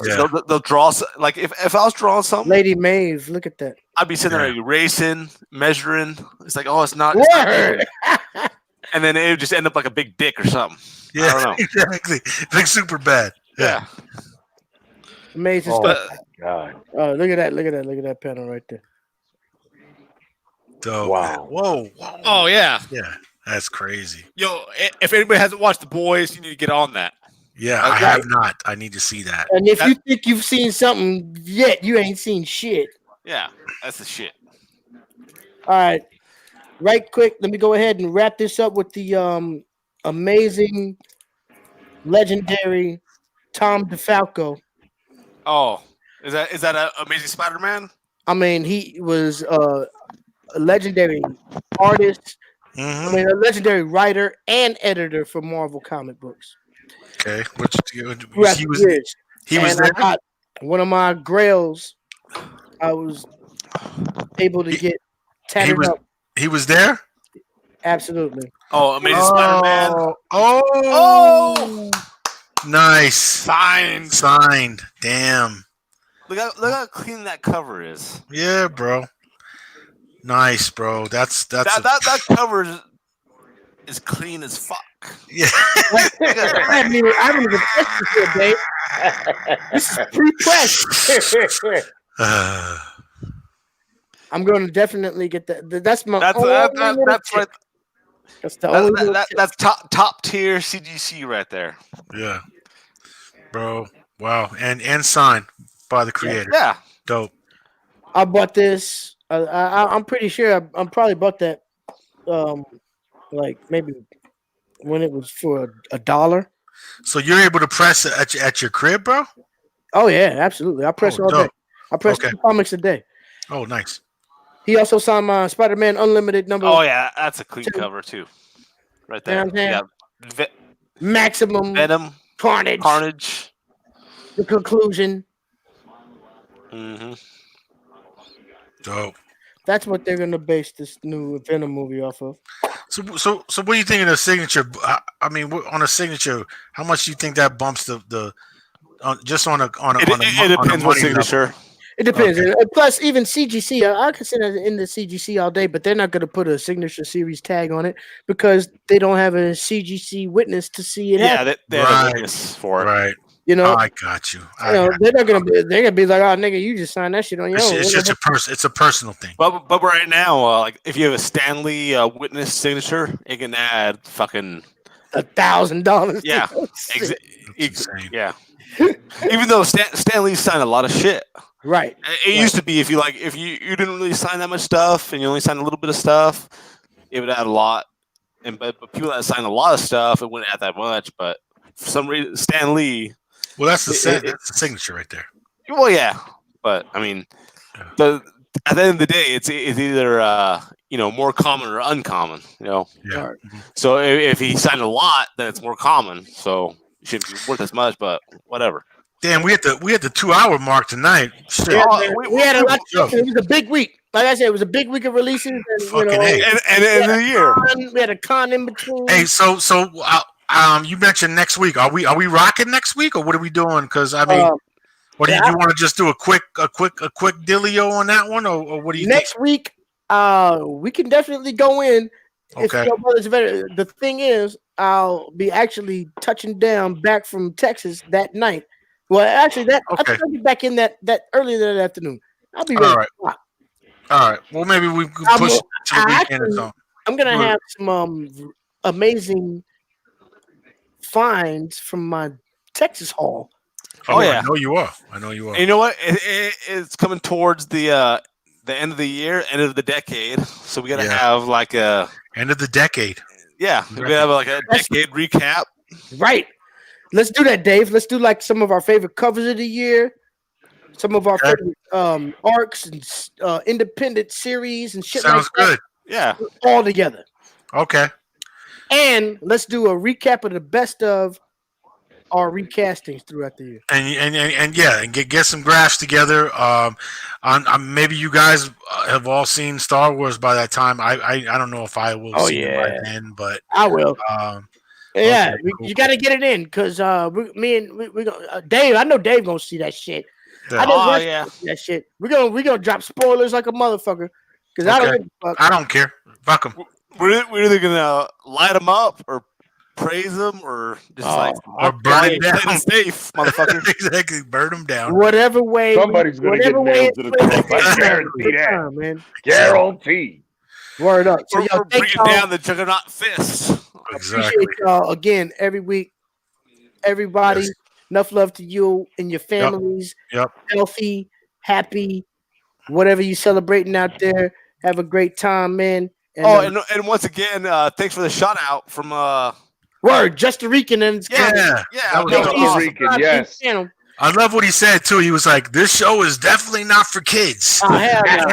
They'll draw, like if I was drawing something. Lady Maeve, look at that. I'd be sitting there erasing, measuring. It's like, oh, it's not. And then it would just end up like a big dick or something. Yeah, I don't know. Exactly. Like super bad. Yeah. Amazing stuff. God. Oh, look at that. Look at that panel right there. Dope. Wow. Whoa. Oh, yeah. Yeah. That's crazy. Yo, if anybody hasn't watched The Boys, you need to get on that. Yeah, I have not. I need to see that. And if you think you've seen something yet, you ain't seen shit. Yeah, that's the shit. All right. Right quick, let me go ahead and wrap this up with the amazing, legendary Tom DeFalco. Oh, is that an Amazing Spider-Man? I mean, he was a legendary artist. Mm-hmm. I mean, a legendary writer and editor for Marvel comic books. Okay, he was and there. I got one of my grails. I was able to get tattered up. He was there. Absolutely. Oh, Amazing Spider-Man. Oh, nice. Signed. Damn. Look how clean that cover is. Yeah, bro. Nice, bro. That's that cover is clean as fuck. Yeah. I haven't even pressed this yet, Dave. This is pre-pressed. I'm going to definitely get that. That's my. That's right. That's the only. That's top tier CGC right there. Yeah, bro. Wow, and signed by the creator. Yeah. Dope. I bought this. I'm pretty sure I'm probably bought that. Like maybe when it was for $1. So you're able to press it at your crib, bro? Oh yeah, absolutely. I press all dope. day. I press 2 comics a day. Oh, nice. He also signed my Spider-Man Unlimited number. Oh yeah, that's a clean cover too, right there. Yeah. Maximum Venom, Carnage. The conclusion. Mm-hmm. Dope. That's what they're gonna base this new Venom movie off of. So what do you think of the signature? I mean, on a signature, how much do you think that bumps the just on a It depends what signature. Level? It depends. Okay. Plus, even CGC, I consider it in the CGC all day, but they're not going to put a signature series tag on it because they don't have a CGC witness to see it happen. They have a witness for it. Right. You know, I got you. They're not gonna be. They're gonna be like, "Oh, nigga, you just signed that shit on your own." It's just it's a personal thing. But right now, like if you have a Stanley witness signature, it can add fucking $1,000. Yeah, yeah. Even though Stan Lee signed a lot of shit. Right. It used to be if you didn't really sign that much stuff and you only signed a little bit of stuff, it would add a lot. But people that signed a lot of stuff, it wouldn't add that much. But for some reason, Stan Lee. Well, that's the signature right there. Well, yeah, but I mean, at the end of the day, it's either more common or uncommon. Yeah. So if he signed a lot, then it's more common. So it shouldn't be worth as much, but whatever. Damn, we had the 2-hour mark tonight. Shit. Yeah, we had a lot. It was a big week. Like I said, it was a big week of releases, and and end of the year. We had a con in between. Hey, so you mentioned next week. Are we rocking next week, or what are we doing? Because I mean, what do you want to just do a quick dealio on that one, or what do you next think? Week? We can definitely go in. Okay. If the thing is, I'll be actually touching down back from Texas that night. Well, actually, I'll be back in that early that afternoon. I'll be ready. All right. Well, maybe we can push it to the weekend or something. I'm gonna have some amazing finds from my Texas haul. Oh yeah, I know you are. And you know what? It's coming towards the end of the year, end of the decade. So we gotta have like a end of the decade. Yeah, we gotta have like a decade recap. Right. Let's do that, Dave. Let's do like some of our favorite covers of the year, some of our favorite arcs and independent series and shit. Sounds like good. Yeah, all together. Okay. And let's do a recap of the best of our recastings throughout the year. And get some graphs together. Maybe you guys have all seen Star Wars by that time. I don't know if I will see it by then, but I will. Yeah, cool. You got to get it in because Dave. I know Dave gonna see that shit. I know that shit. We're gonna drop spoilers like a motherfucker because I don't give a fuck. I don't care. Fuck them. We're either gonna light them up or praise them or just or burn it down. Safe, motherfucker. Exactly, burn them down. Whatever way. Somebody's gonna get nailed to the cross. I guarantee that, man. Guarantee. Word up. So we're bringing down the juggernaut fist. Exactly. Appreciate y'all again every week. Everybody, enough love to you and your families. Yep. Healthy, happy, whatever you celebrating out there. Have a great time, man. And, and once again, thanks for the shout out from Word, Just a Rican and yeah, Just a Rican, yes. I love what he said too. He was like, "This show is definitely not for kids." Oh, hell no.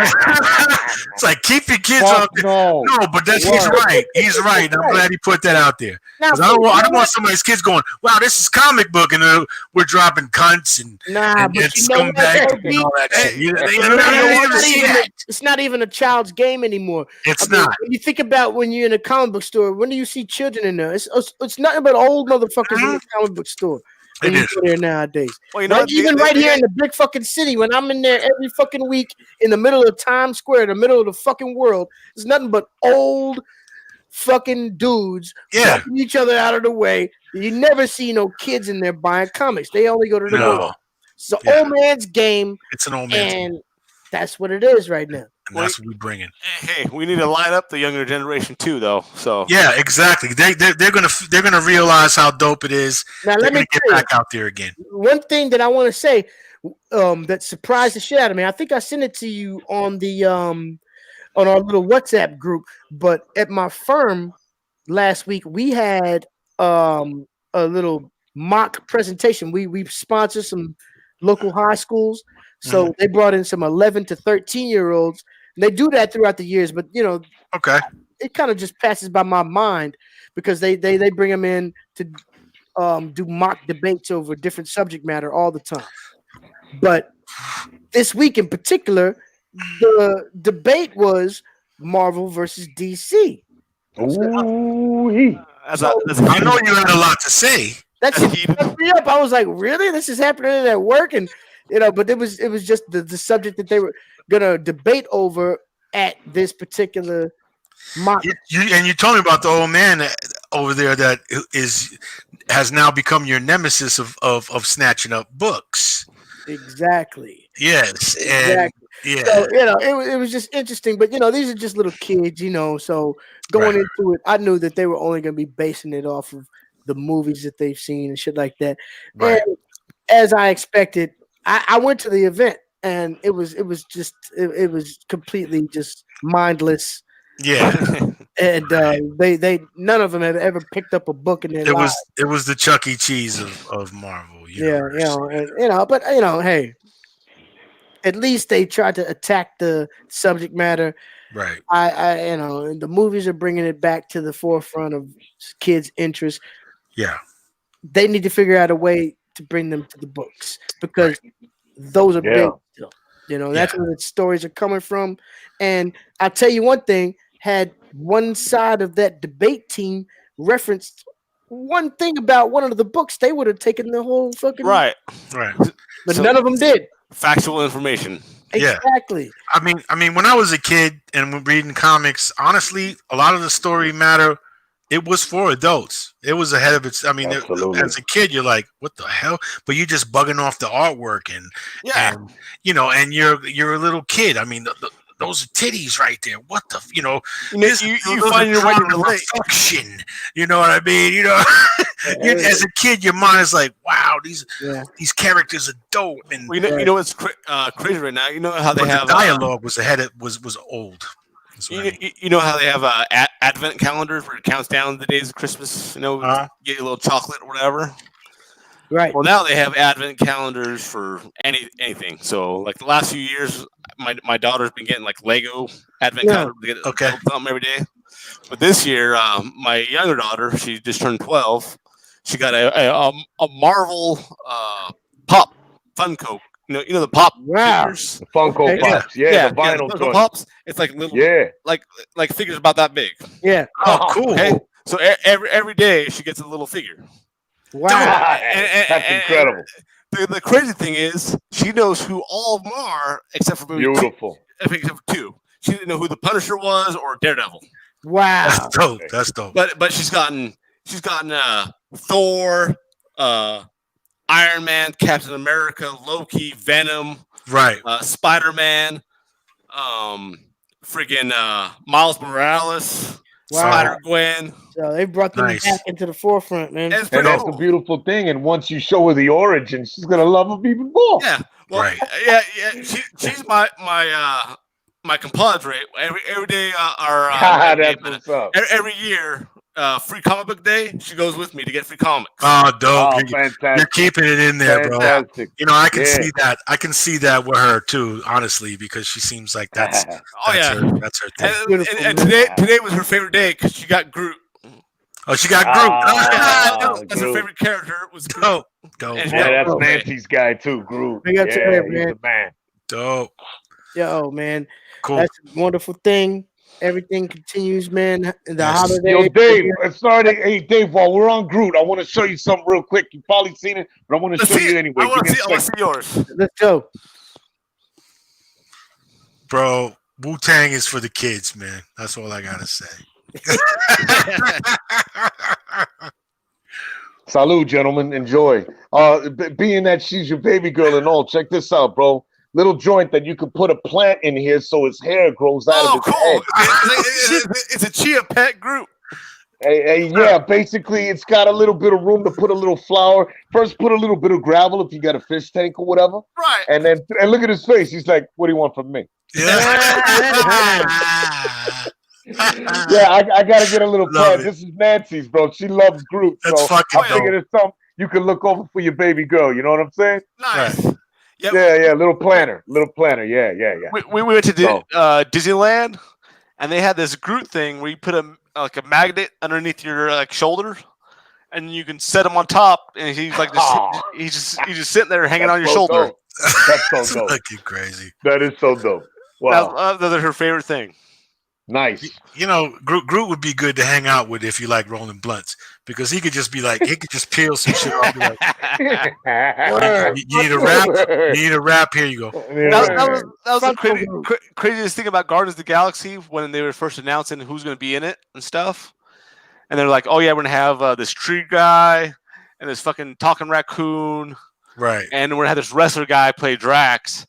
It's like keep your kids off. No, but he's right. He's right. I'm glad he put that out there. Because I don't want somebody's kids going, "Wow, this is comic book," and we're dropping cunts and scumbags and all that shit. It's not even a child's game anymore. It's not. When you think about when you're in a comic book store, when do you see children in there? It's nothing but old motherfuckers in the comic book store. When you go there nowadays. Well, even right here in the big fucking city, when I'm in there every fucking week in the middle of Times Square, in the middle of the fucking world, there's nothing but old fucking dudes fucking each other out of the way. You never see no kids in there buying comics. They only go to the mall. It's an old man's game. It's an old man's game. And that's what it is right now. And that's what we're bringing. Hey, we need to line up the younger generation too, though. So yeah, exactly. They're gonna realize how dope it is. Now let me get back out there again. One thing that I want to say that surprised the shit out of me. I think I sent it to you on the on our little WhatsApp group. But at my firm last week, we had a little mock presentation. We sponsored some local high schools, so they brought in some 11 to 13-year-olds. They do that throughout the years, but it kind of just passes by my mind because they bring them in to do mock debates over different subject matter all the time. But this week in particular, the debate was Marvel versus DC. Ooh, I know you had a lot to say. That's me up. I was like, really? This is happening at work, and but it was just the subject that they were gonna debate over at this particular mock. You told me about the old man over there that has now become your nemesis of snatching up books. Exactly. Yes. Exactly. Yeah. So, it was just interesting, but these are just little kids, so going into it, I knew that they were only gonna be basing it off of the movies that they've seen and shit like that. Right. And as I expected, I went to the event. And it was completely just mindless. Yeah. And they none of them have ever picked up a book in their lives. It was the Chuck E. Cheese of Marvel. Universe. But hey, at least they tried to attack the subject matter. Right. And the movies are bringing it back to the forefront of kids' interest. Yeah. They need to figure out a way to bring them to the books because those are big. That's where the stories are coming from. And I'll tell you one thing, had one side of that debate team referenced one thing about one of the books, they would have taken the whole fucking right. But none of them did. Factual information. Exactly. Yeah. I mean, when I was a kid and reading comics, honestly, a lot of the story matter, it was for adults. It was ahead of its. I mean, as a kid, you're like, "What the hell?" But you're just bugging off the artwork, and you're a little kid. I mean, those are titties right there. What the, you find your way to relate. You know what I mean? As a kid, your mind is like, "Wow, these characters are dope." And you know what's crazy right now? You know how they have the dialogue was ahead. It was old. You know how they have advent calendars where it counts down the days of Christmas, get a little chocolate or whatever. Right. Well, now they have advent calendars for anything. So, like the last few years, my daughter's been getting like Lego advent calendar to get something every day. But this year, my younger daughter, she just turned 12. She got a Marvel Pop Funko. You know the pop figures? The Funko Pops, the vinyl the Pops. It's like little, like figures about that big. Yeah. Oh, cool. Okay? So every day she gets a little figure. Wow, that's incredible. The crazy thing is she knows who all of them are except for beautiful. Except for two. She didn't know who the Punisher was or Daredevil. Wow, that's dope. But she's gotten Thor, Iron Man, Captain America, Loki, Venom, right? Spider-Man, friggin' Miles Morales, Spider-Gwen. So they brought them back into the forefront, man. And that's the beautiful thing. And once you show her the origin, she's gonna love them even more. Yeah, well, she's my compadre. Every day, that's what's up. Every year. free comic book day, she goes with me to get free comics. Oh, dope! Oh, You're fantastic. keeping it in there, Fantastic. bro. I can see that. I can see that with her too, honestly, because she seems like that's her thing. And today was her favorite day because she got Groot. Oh, she got Groot. That's her favorite character. Was Groot. Dope. Yeah, that's Nancy's guy too, Groot. Big up to her, he's man. the man. Dope. Yo, man. Cool. That's a wonderful thing. Everything continues, man. The holidays. Yo, Dave, hey, Dave, while we're on Groot, I want to show you something real quick. You've probably seen it, but I want to show you anyway. I want to see yours. Let's go. Bro, Wu-Tang is for the kids, man. That's all I got to say. Salud, gentlemen. Enjoy. Being that she's your baby girl and all, check this out, bro. Little joint that you could put a plant in here so his hair grows out of his head. It's a chia pet Groot. Hey, yeah, basically it's got a little bit of room to put a little flower. First, put a little bit of gravel if you got a fish tank or whatever. Right. And look at his face. He's like, what do you want from me? Yeah, I gotta get a little plant. This is Nancy's, bro. She loves Groot. That's so fucking I figured it's something you can look over for your baby girl. You know what I'm saying? Nice. Right. Yep. Yeah, little planner. Yeah. We went to Disneyland, and they had this Groot thing where you put a magnet underneath your shoulder, and you can set him on top, and he's like he's just sitting there hanging on your shoulder. Dope. That's so dope. Fucking crazy. That is so dope. Wow. That's her favorite thing. Nice. Groot would be good to hang out with if you like rolling blunts, because he could just be like, he could just peel some shit off. Like, you need a wrap? You need a wrap? Here you go. That was the craziest thing about Guardians of the Galaxy when they were first announcing who's going to be in it and stuff. And they're like, oh, yeah, we're going to have this tree guy and this fucking talking raccoon. Right. And we're going to have this wrestler guy play Drax.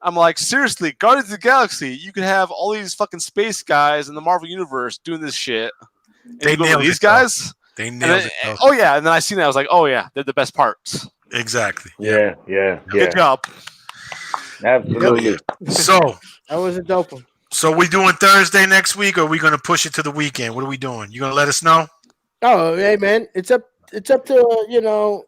I'm like, seriously, Guardians of the Galaxy, you could have all these fucking space guys in the Marvel Universe doing this shit. They nailed these guys. They nailed it. Oh, yeah. And then I seen that. I was like, oh, yeah, they're the best parts. Exactly. Yeah. Good job. Absolutely. So That was a dope one. So we doing Thursday next week, or are we going to push it to the weekend? What are we doing? You going to let us know? Oh, hey, man. It's up to,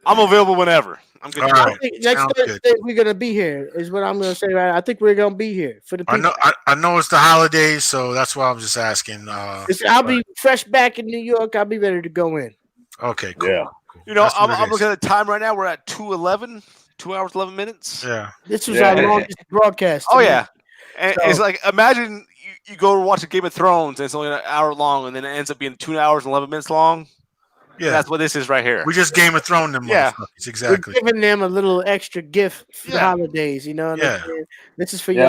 I'm available whenever. I'm good. All right. I think next Thursday we're gonna be here. Is what I'm gonna say. Right, I think we're gonna be here for the people. I know it's the holidays, so that's why I'm just asking. I'll be fresh back in New York. I'll be ready to go in. Okay, cool. Yeah. Cool. I'm looking at the time right now. We're at 2:11, 2 hours 11 minutes. Yeah. This was our longest broadcast. Oh yeah, and it's like imagine you go to watch a Game of Thrones and it's only an hour long, and then it ends up being 2 hours and 11 minutes long. Yeah, that's what this is right here. We just Game of Thrones them. Yeah, exactly. We're giving them a little extra gift for the holidays. You know, this is for you.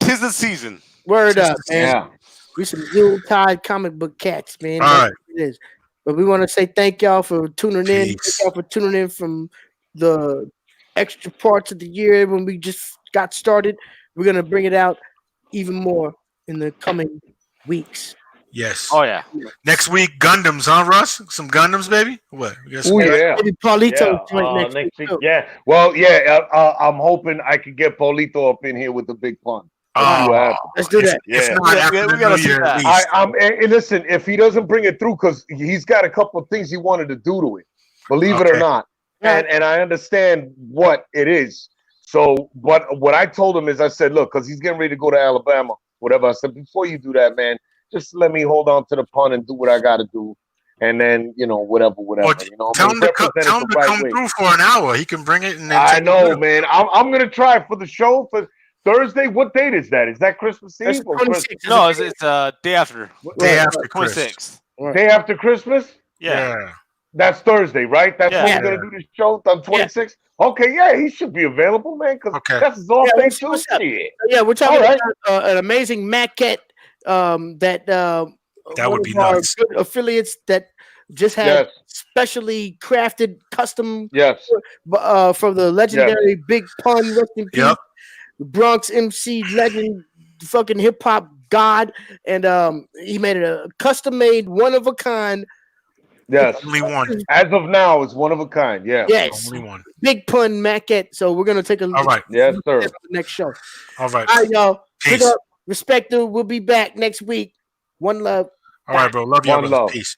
Tis the season. Word up, man. Yeah. We some Yuletide comic book cats, man. All right. It is. But we want to say thank y'all for tuning in. Thank y'all for tuning in from the extra parts of the year when we just got started. We're gonna bring it out even more in the coming weeks. Yes. Oh yeah. Next week, Gundams, huh, Russ? Some Gundams, baby. What? Oh yeah. Maybe Paulito next week. Yeah. Well, yeah. I'm hoping I can get Paulito up in here with the big pun. Let's do that. If not, after we gotta see that. Listen, if he doesn't bring it through, because he's got a couple of things he wanted to do to it, believe it or not, and I understand what it is. So, what I told him is, I said, look, because he's getting ready to go to Alabama, whatever. I said, before you do that, man, just let me hold on to the pun and do what I got to do, and then whatever. Tell him to come through for an hour. He can bring it, and then I know, man. I'm gonna try for the show for Thursday. What date is that? Is that Christmas Eve? No, it's day after. Day after 26th. Day after Christmas? Yeah. That's Thursday, right? That's when we're gonna do this show on 26th. Okay, yeah, he should be available, man. Because that's his off day too. Yeah, we're talking about an amazing maquette that would be nice. Good affiliates that just had specially crafted custom from the legendary Big Pun, rest in peace, Bronx MC legend, fucking hip hop god, and he made it a custom made, one of a kind. Yes, only one. As of now, it's one of a kind. Yeah, yes, only one. Big Pun maquette. So we're gonna take a look. All right, yes, sir. The next show. All right, y'all. Peace. Big up, respect. We'll be back next week. One love. All right, bro. Love you. One love. Peace.